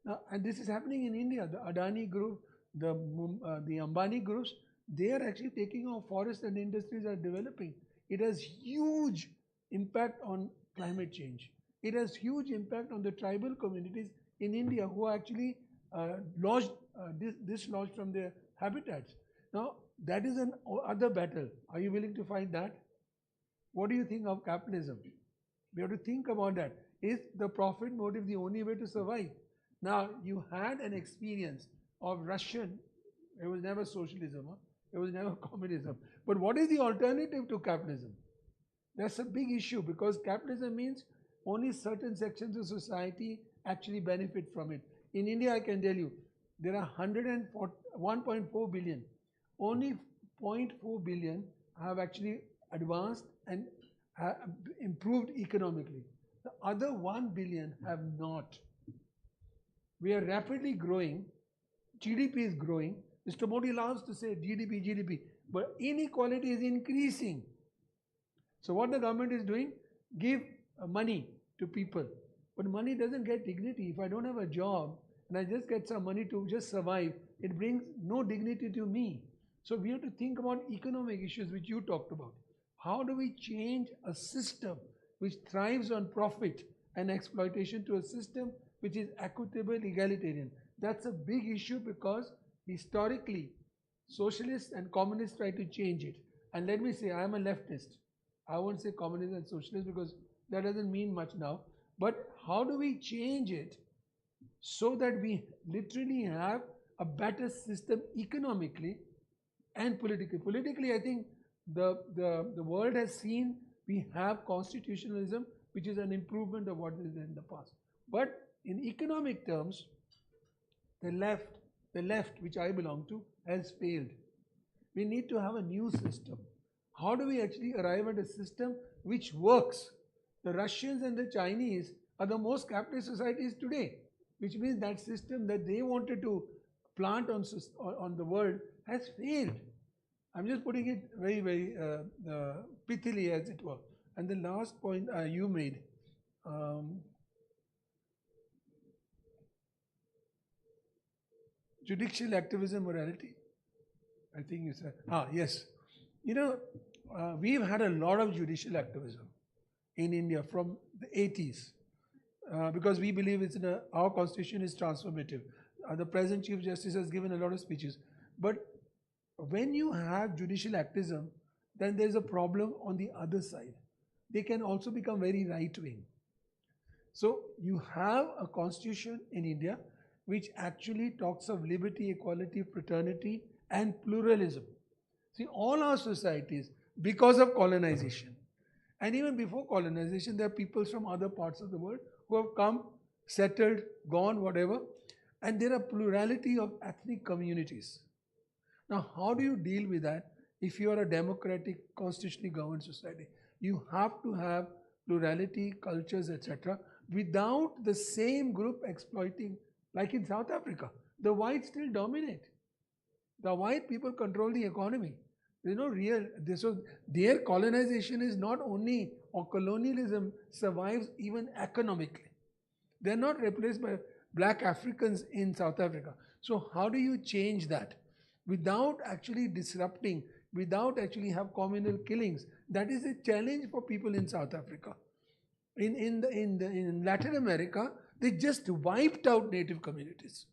Now, and this is happening in India. The Adani group, the Ambani groups, they are actually taking over forests and industries are developing. It has huge impact on climate change. It has huge impact on the tribal communities in India who are actually dislodged from their habitats. Now, that is an other battle. Are you willing to fight that? What do you think of capitalism? We have to think about that. Is the profit motive the only way to survive? Now, you had an experience of Russian, it was never socialism, it was never communism. But what is the alternative to capitalism? That's a big issue, because capitalism means only certain sections of society actually benefit from it. In India, I can tell you, there are 1.4 billion. Only 0.4 billion have actually advanced and improved economically. The other 1 billion have not. We are rapidly growing. GDP is growing. Mr. Modi loves to say GDP, but inequality is increasing. So what the government is doing, give money to people. But money doesn't get dignity. If I don't have a job and I just get some money to just survive, it brings no dignity to me. So we have to think about economic issues which you talked about. How do we change a system which thrives on profit and exploitation to a system which is equitable, egalitarian? That's a big issue, because historically, socialists and communists try to change it. And let me say, I am a leftist. I won't say communist and socialist because that doesn't mean much now. But how do we change it so that we literally have a better system economically and politically? Politically, I think the world has seen we have constitutionalism, which is an improvement of what is in the past. But in economic terms, the left, which I belong to, has failed. We need to have a new system. How do we actually arrive at a system which works? The Russians and the Chinese are the most capitalist societies today, which means that system that they wanted to plant on the world has failed. I'm just putting it very, very pithily, as it were. And the last point you made, Judicial activism morality. I think you said. Yes. We've had a lot of judicial activism in India from the 80s because we believe our constitution is transformative. The present Chief Justice has given a lot of speeches. But when you have judicial activism, then there's a problem on the other side. They can also become very right-wing. So you have a constitution in India which actually talks of liberty, equality, fraternity, and pluralism. See, all our societies, because of colonization, and even before colonization, there are peoples from other parts of the world who have come, settled, gone, whatever, and there are plurality of ethnic communities. Now, how do you deal with that if you are a democratic, constitutionally governed society? You have to have plurality, cultures, etc., without the same group exploiting, like in South Africa. The whites still dominate. The white people control the economy. There's no real, so their colonization is not only, or colonialism survives even economically. They're not replaced by black Africans in South Africa. So how do you change that without actually disrupting, without actually have communal killings? That is a challenge for people in South Africa. In Latin America, they just wiped out native communities.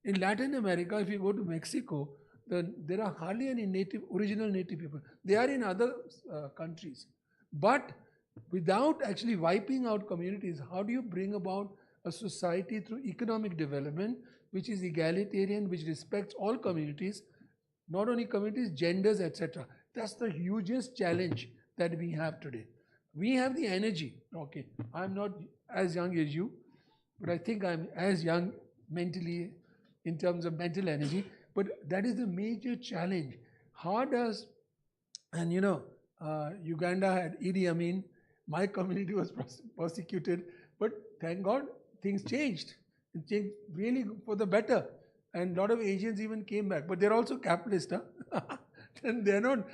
In Latin America, if you go to Mexico, there are hardly any original native people. They are in other countries. But without actually wiping out communities, how do you bring about a society through economic development, which is egalitarian, which respects all communities, not only communities, genders, etc. That's the hugest challenge that we have today. We have the energy. Okay, I'm not as young as you, but I think I'm as young mentally in terms of mental energy. But that is the major challenge. How does, and Uganda had Idi Amin, my community was persecuted, but thank God things changed. It changed really for the better. And a lot of Asians even came back, but they're also capitalist, and they're not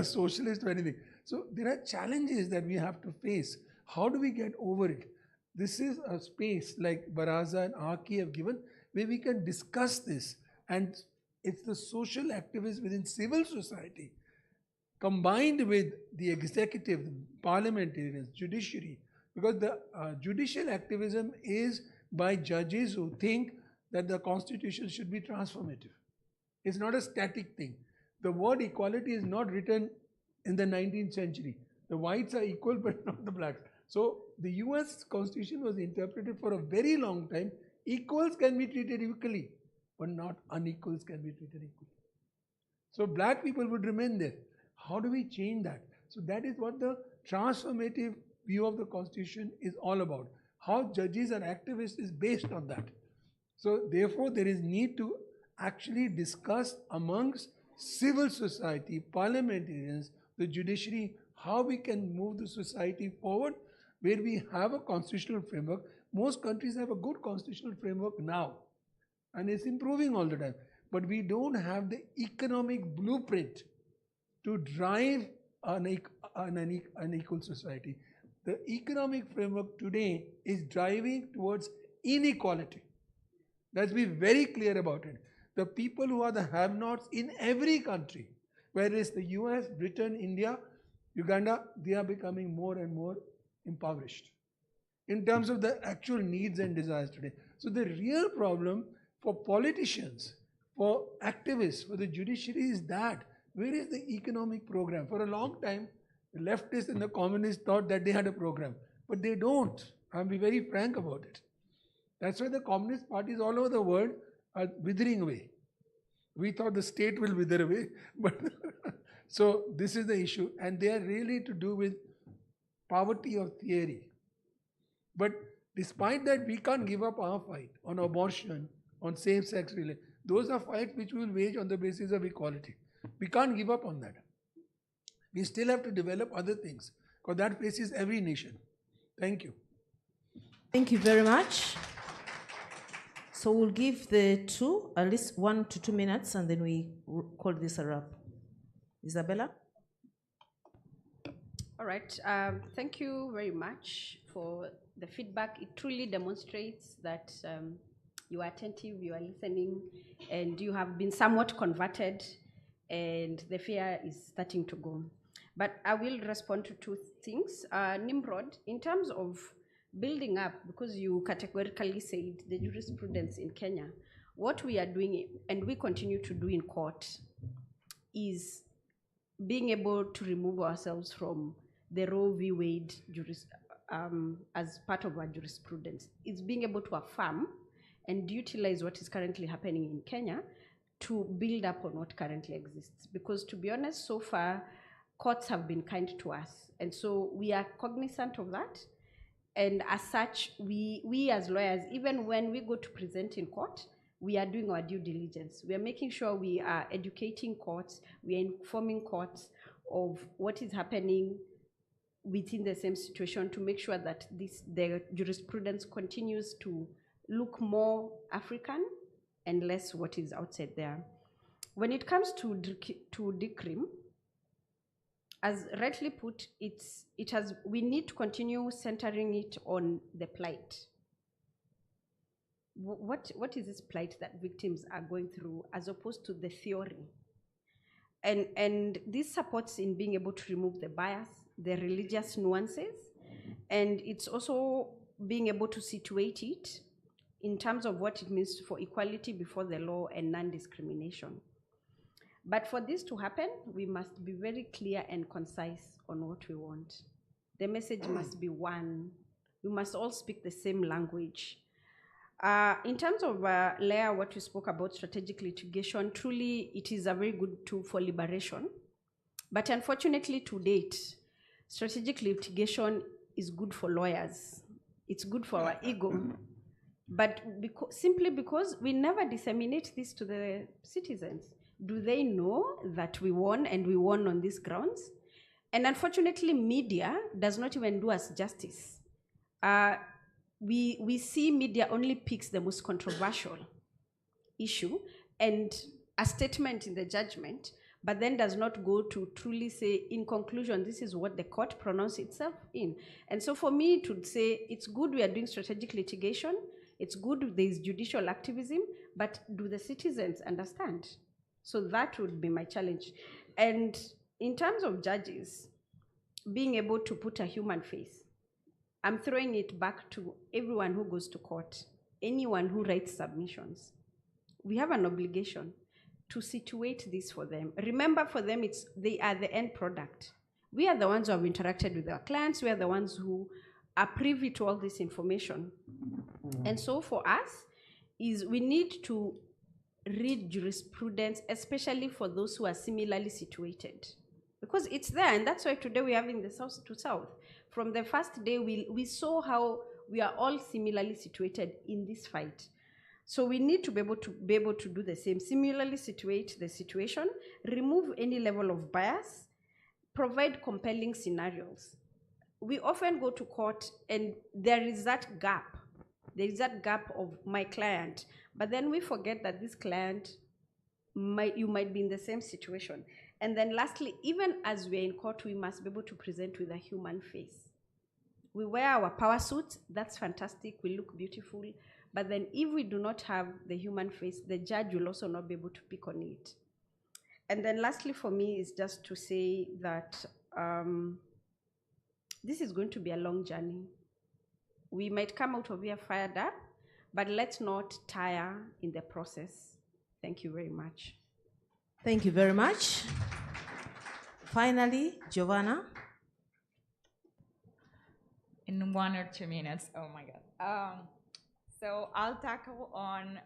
socialist or anything. So there are challenges that we have to face. How do we get over it? This is a space like Baraza and Aki have given where we can discuss this, and it's the social activists within civil society combined with the executive, the parliamentarians, judiciary, because the judicial activism is by judges who think that the constitution should be transformative. It's not a static thing. The word equality is not written in the 19th century. The whites are equal but not the blacks. So the US constitution was interpreted for a very long time. Equals can be treated equally, but not unequals can be treated equally. So black people would remain there. How do we change that? So that is what the transformative view of the constitution is all about. How judges and activists is based on that. So therefore there is need to actually discuss amongst civil society, parliamentarians, the judiciary, how we can move the society forward where we have a constitutional framework. Most countries have a good constitutional framework now, and it's improving all the time. But we don't have the economic blueprint to drive an equal society. The economic framework today is driving towards inequality. Let's be very clear about it. The people who are the have-nots in every country, whether it's the US, Britain, India, Uganda, they are becoming more and more impoverished in terms of the actual needs and desires today. So the real problem for politicians, for activists, for the judiciary is that where is the economic program? For a long time, the leftists and the communists thought that they had a program, but they don't. I'll be very frank about it. That's why the communist parties all over the world are withering away. We thought the state will wither away, but so this is the issue, and they are really to do with poverty of theory. But despite that, we can't give up our fight on abortion, on same-sex relations. Those are fights which we will wage on the basis of equality. We can't give up on that. We still have to develop other things, because that faces every nation. Thank you. Thank you very much. So we'll give the two at least 1 to 2 minutes, and then we call this a wrap. Isabella? All right. Thank you very much for the feedback. It truly demonstrates that You are attentive, you are listening, and you have been somewhat converted, and the fear is starting to go. But I will respond to two things. Nimrod, in terms of building up, because you categorically said the jurisprudence in Kenya, what we are doing and we continue to do in court is being able to remove ourselves from the Roe v. Wade as part of our jurisprudence. It's being able to affirm and utilize what is currently happening in Kenya to build up on what currently exists. Because to be honest, so far, courts have been kind to us. And so we are cognizant of that. And as such, we as lawyers, even when we go to present in court, we are doing our due diligence. We are making sure we are educating courts, we are informing courts of what is happening within the same situation to make sure that the jurisprudence continues to look more African and less what is outside there. When it comes to DCRIM, as rightly put, we need to continue centering it on the plight. What is this plight that victims are going through as opposed to the theory? And this supports in being able to remove the bias, the religious nuances, and it's also being able to situate it in terms of what it means for equality before the law and non-discrimination. But for this to happen, we must be very clear and concise on what we want. The message must be one. We must all speak the same language. In terms of Leah, what you spoke about strategic litigation, truly it is a very good tool for liberation. But unfortunately to date, strategic litigation is good for lawyers. It's good for our ego. But simply because we never disseminate this to the citizens. Do they know that we won and we won on these grounds? And unfortunately, media does not even do us justice. We see media only picks the most controversial issue and a statement in the judgment, but then does not go to truly say, in conclusion, this is what the court pronounced itself in. And so for me to say, it's good we are doing strategic litigation, it's good there is judicial activism, but do the citizens understand? So that would be my challenge. And in terms of judges, being able to put a human face, I'm throwing it back to everyone who goes to court, anyone who writes submissions. We have an obligation to situate this for them. Remember, for them, they are the end product. We are the ones who have interacted with our clients. We are the ones who are privy to all this information. And so for us, we need to read jurisprudence, especially for those who are similarly situated. Because it's there, and that's why today we're having the South to South. From the first day, we saw how we are all similarly situated in this fight. So we need to be able to do the same, similarly situate the situation, remove any level of bias, provide compelling scenarios. We often go to court and there is that gap. There is that gap of my client, but then we forget that this client, you might be in the same situation. And then lastly, even as we're in court, we must be able to present with a human face. We wear our power suits, that's fantastic, we look beautiful, but then if we do not have the human face, the judge will also not be able to pick on it. And then lastly for me is just to say that this is going to be a long journey. We might come out of here fired up, but let's not tire in the process. Thank you very much. Thank you very much. Finally, Giovanna. In 1 or 2 minutes, oh my God. So I'll tackle on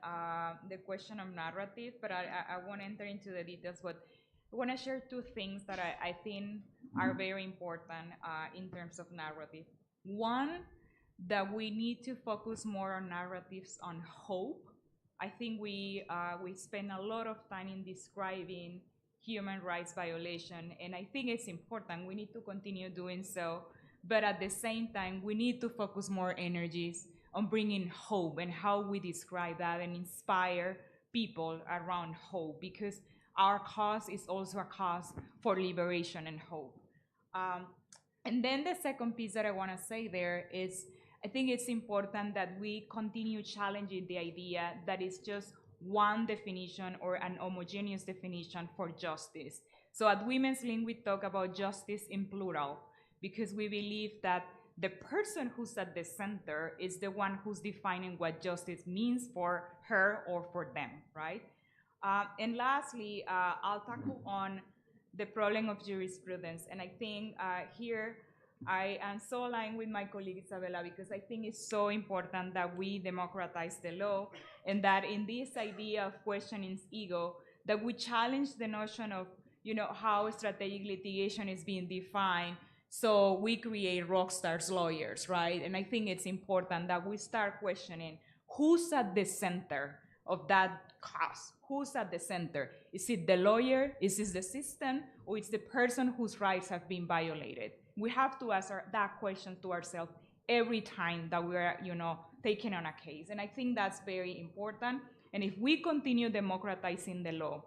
the question of narrative, but I won't enter into the details, but I want to share two things that I think are very important in terms of narrative. One, that we need to focus more on narratives on hope. I think we spend a lot of time in describing human rights violation, and I think it's important. We need to continue doing so, but at the same time, we need to focus more energies on bringing hope and how we describe that and inspire people around hope, because our cause is also a cause for liberation and hope. And then the second piece that I want to say there is, I think it's important that we continue challenging the idea that it's just one definition or an homogeneous definition for justice. So at Women's Link, we talk about justice in plural because we believe that the person who's at the center is the one who's defining what justice means for her or for them, right? And lastly, I'll tackle on the problem of jurisprudence. And I think here I am so aligned with my colleague Isabella because I think it's so important that we democratize the law and that in this idea of questioning ego, that we challenge the notion of, how strategic litigation is being defined. So we create rock stars lawyers, right? And I think it's important that we start questioning who's at the center of that cause. Who's at the center? Is it the lawyer? Is it the system? Or it's the person whose rights have been violated? We have to ask that question to ourselves every time that we're, taking on a case. And I think that's very important. And if we continue democratizing the law,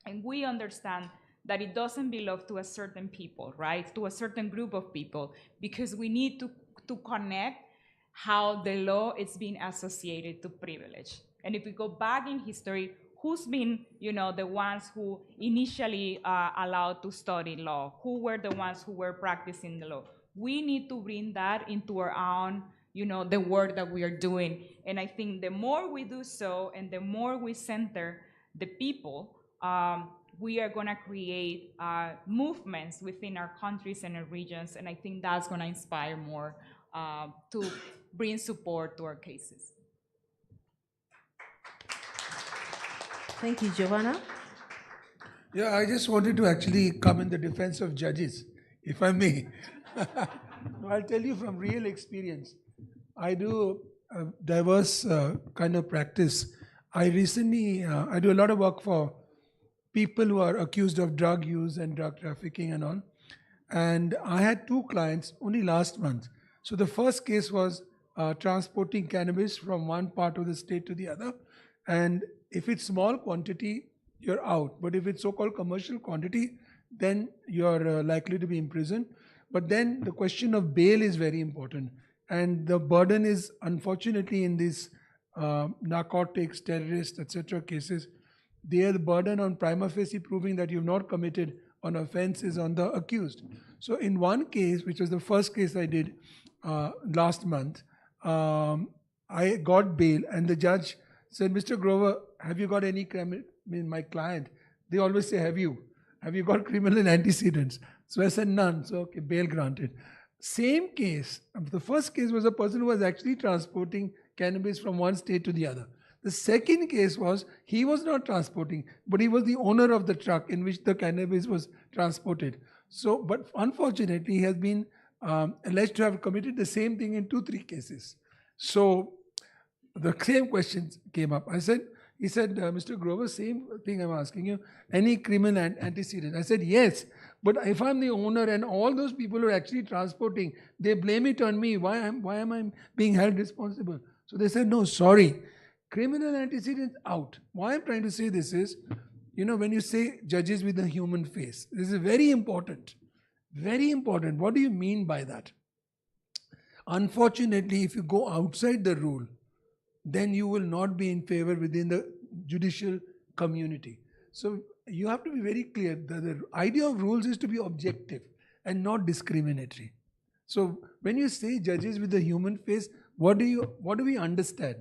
and we understand that it doesn't belong to a certain people, right? To a certain group of people, because we need to connect how the law is being associated to privilege. And if we go back in history, who's been, the ones who initially allowed to study law? Who were the ones who were practicing the law? We need to bring that into our own, the work that we are doing. And I think the more we do so and the more we center the people, we are going to create movements within our countries and our regions. And I think that's going to inspire more to bring support to our cases. Thank you, Giovanna. Yeah, I just wanted to actually come in the defense of judges, if I may. I'll tell you from real experience. I do a diverse kind of practice. I recently, I do a lot of work for people who are accused of drug use and drug trafficking and all. And I had 2 clients only last month. So the first case was transporting cannabis from one part of the state to the other. And if it's small quantity, you're out. But if it's so-called commercial quantity, then you're likely to be imprisoned. But then the question of bail is very important. And the burden is, unfortunately, in these narcotics, terrorists, etc. cases, the burden on prima facie proving that you've not committed an offense is on the accused. So in one case, which was the first case I did last month, I got bail and the judge said, Mr. Grover, have you got any criminal? I mean, my client, they always say, have you got criminal antecedents? So I said, none. So, okay, bail granted. Same case, the first case was a person who was actually transporting cannabis from one state to the other. The second case was, he was not transporting, but he was the owner of the truck in which the cannabis was transported. So, but unfortunately, he has been alleged to have committed the same thing in 2-3 cases. So, the same questions came up. He said, Mr. Grover, same thing I'm asking you, any criminal antecedent? I said, yes, but if I'm the owner and all those people who are actually transporting, they blame it on me. Why am I being held responsible? So they said, no, sorry, criminal antecedents out. Why I'm trying to say this is, when you say judges with a human face, this is very important. Very important. What do you mean by that? Unfortunately, if you go outside the rule, then you will not be in favor within the judicial community. So you have to be very clear that the idea of rules is to be objective and not discriminatory. So when you say judges with a human face, what do we understand?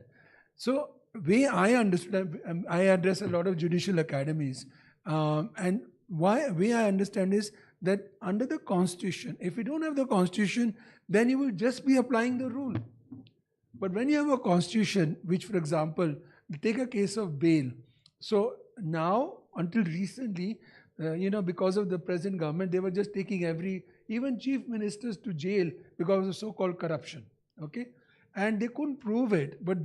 So way I understand, I address a lot of judicial academies, and way I understand is that under the Constitution, if you don't have the Constitution, then you will just be applying the rule. But when you have a constitution, which, for example, take a case of bail. So now, until recently, because of the present government, they were just taking even chief ministers to jail because of so-called corruption. Okay, and they couldn't prove it, but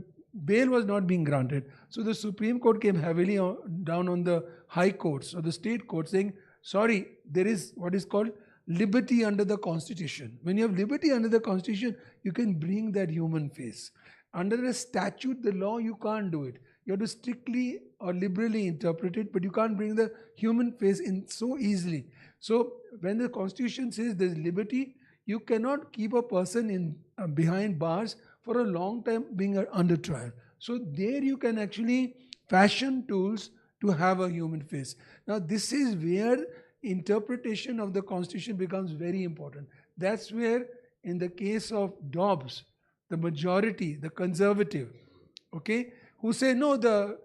bail was not being granted. So the Supreme Court came heavily down on the high courts or the state courts, saying, sorry, there is what is called liberty under the Constitution. When you have liberty under the Constitution, you can bring that human face. Under a statute, the law, you can't do it. You have to strictly or liberally interpret it, but you can't bring the human face in so easily. So when the Constitution says there's liberty, you cannot keep a person in behind bars for a long time being under trial. So there you can actually fashion tools to have a human face. Now this is where interpretation of the constitution becomes very important. That's where in the case of Dobbs, the majority, the conservative, okay, who say no, the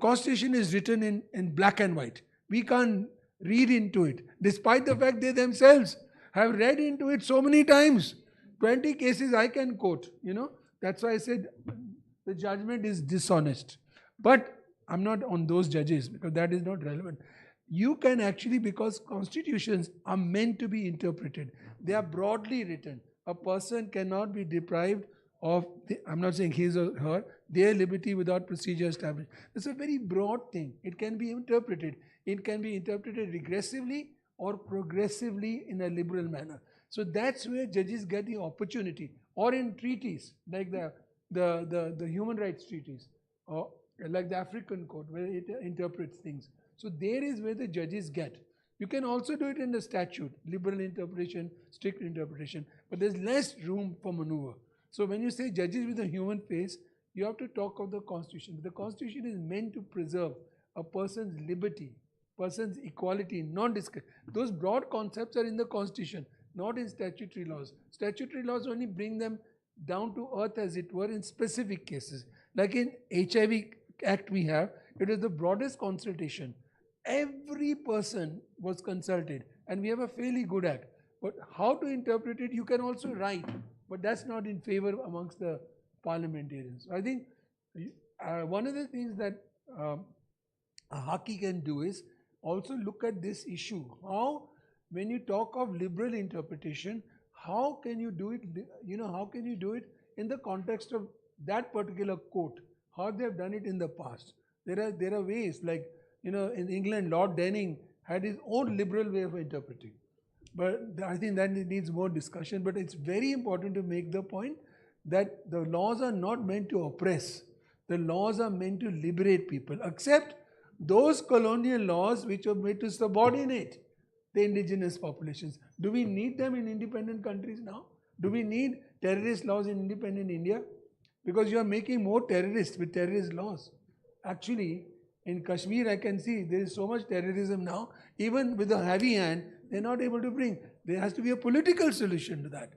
constitution is written in black and white. We can't read into it, despite the fact they themselves have read into it so many times. 20 cases I can quote, That's why I said the judgment is dishonest. But I'm not on those judges because that is not relevant. You can actually, because constitutions are meant to be interpreted, they are broadly written. A person cannot be deprived of, I'm not saying his or her, their liberty without procedure established. It's a very broad thing. It can be interpreted. It can be interpreted regressively or progressively in a liberal manner. So that's where judges get the opportunity. Or in treaties, like the human rights treaties, or like the African Court, where it interprets things. So there is where the judges get. You can also do it in the statute, liberal interpretation, strict interpretation, but there's less room for maneuver. So when you say judges with a human face, you have to talk of the constitution. The constitution is meant to preserve a person's liberty, person's equality, non-discrimination. Those broad concepts are in the constitution, not in statutory laws. Statutory laws only bring them down to earth, as it were, in specific cases. Like in HIV Act we have, it is the broadest consultation. Every person was consulted, and we have a fairly good act. But how to interpret it, you can also write, but that's not in favor amongst the parliamentarians. I think one of the things that a Haki can do is also look at this issue. How, when you talk of liberal interpretation, how can you do it? How can you do it in the context of that particular court? How they have done it in the past? There are ways, like in England, Lord Denning had his own liberal way of interpreting. But I think that needs more discussion. But it's very important to make the point that the laws are not meant to oppress. The laws are meant to liberate people, except those colonial laws which are made to subordinate the indigenous populations. Do we need them in independent countries now? Do we need terrorist laws in independent India? Because you are making more terrorists with terrorist laws. Actually, in Kashmir, I can see there is so much terrorism now, even with a heavy hand, they're not able to bring. There has to be a political solution to that.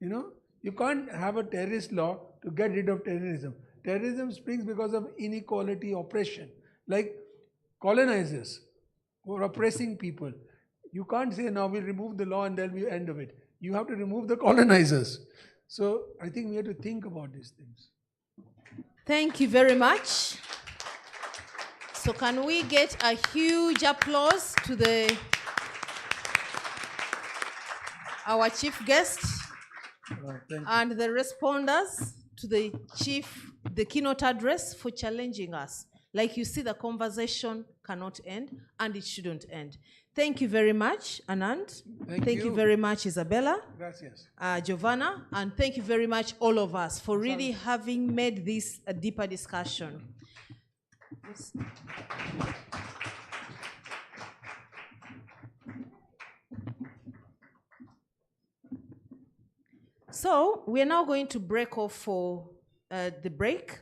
You can't have a terrorist law to get rid of terrorism. Terrorism springs because of inequality, oppression. Like colonizers who are oppressing people. You can't say now we'll remove the law and there'll be the end of it. You have to remove the colonizers. So I think we have to think about these things. Thank you very much. So can we get a huge applause to our chief guest and the responders to the keynote address for challenging us. Like you see, the conversation cannot end, and it shouldn't end. Thank you very much, Anand. Thank you very much, Isabella. Gracias. Giovanna, and thank you very much, all of us, for really having made this a deeper discussion. Yes. So we are now going to break off for the break.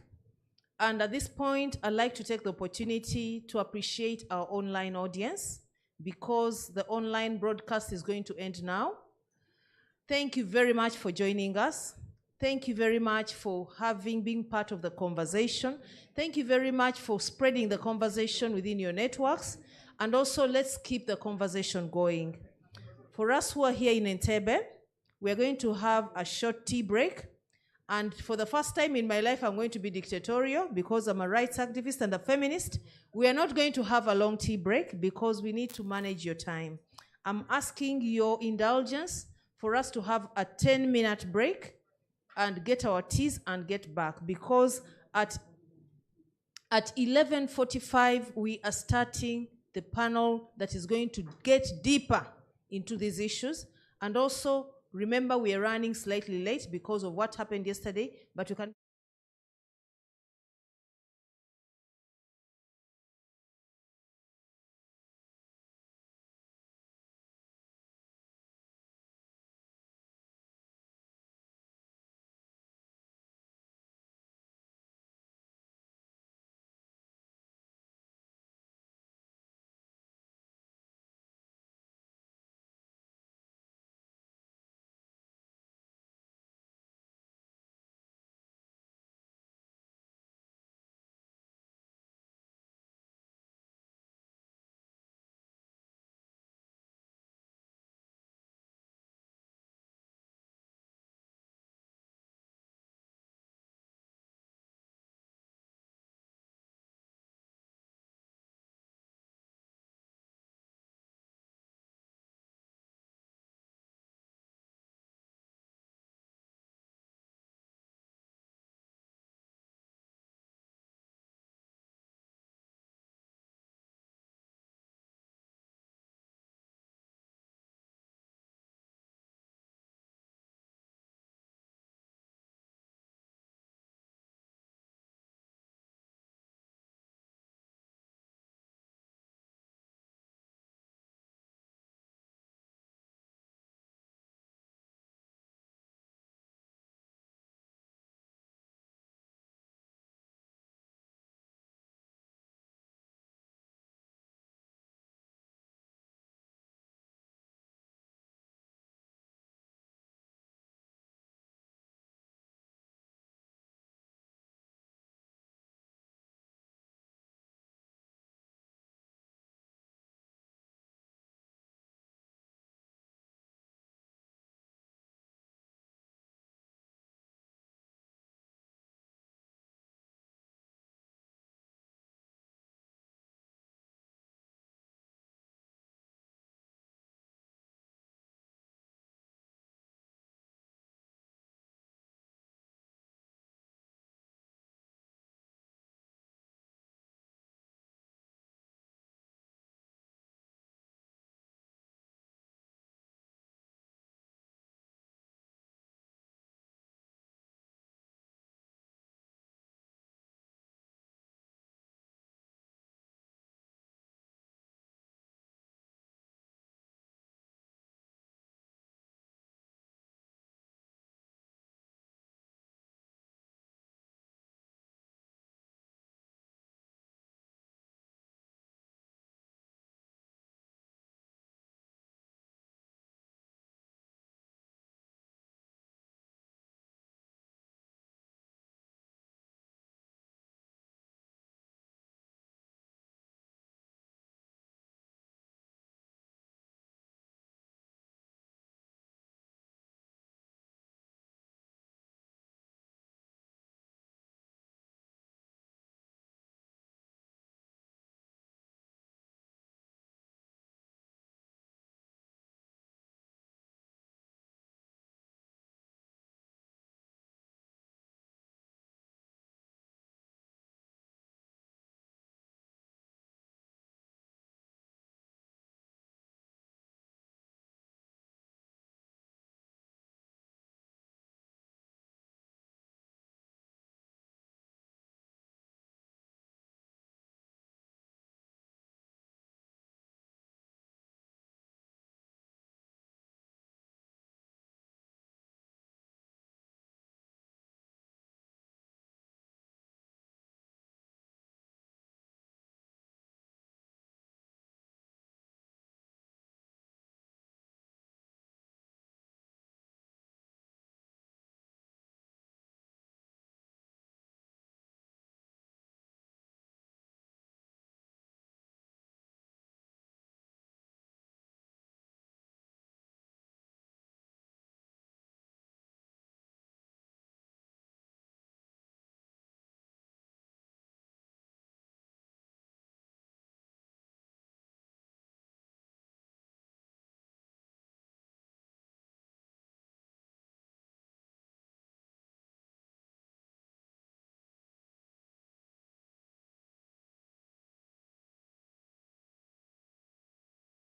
And at this point, I'd like to take the opportunity to appreciate our online audience, because the online broadcast is going to end now. Thank you very much for joining us. Thank you very much for being part of the conversation. Thank you very much for spreading the conversation within your networks. And also, let's keep the conversation going. For us who are here in Entebbe, we're going to have a short tea break. And for the first time in my life, I'm going to be dictatorial because I'm a rights activist and a feminist. We are not going to have a long tea break because we need to manage your time. I'm asking your indulgence for us to have a 10-minute break and get our teas and get back, because at 11:45, we are starting the panel that is going to get deeper into these issues. And also, remember, we are running slightly late because of what happened yesterday, but you can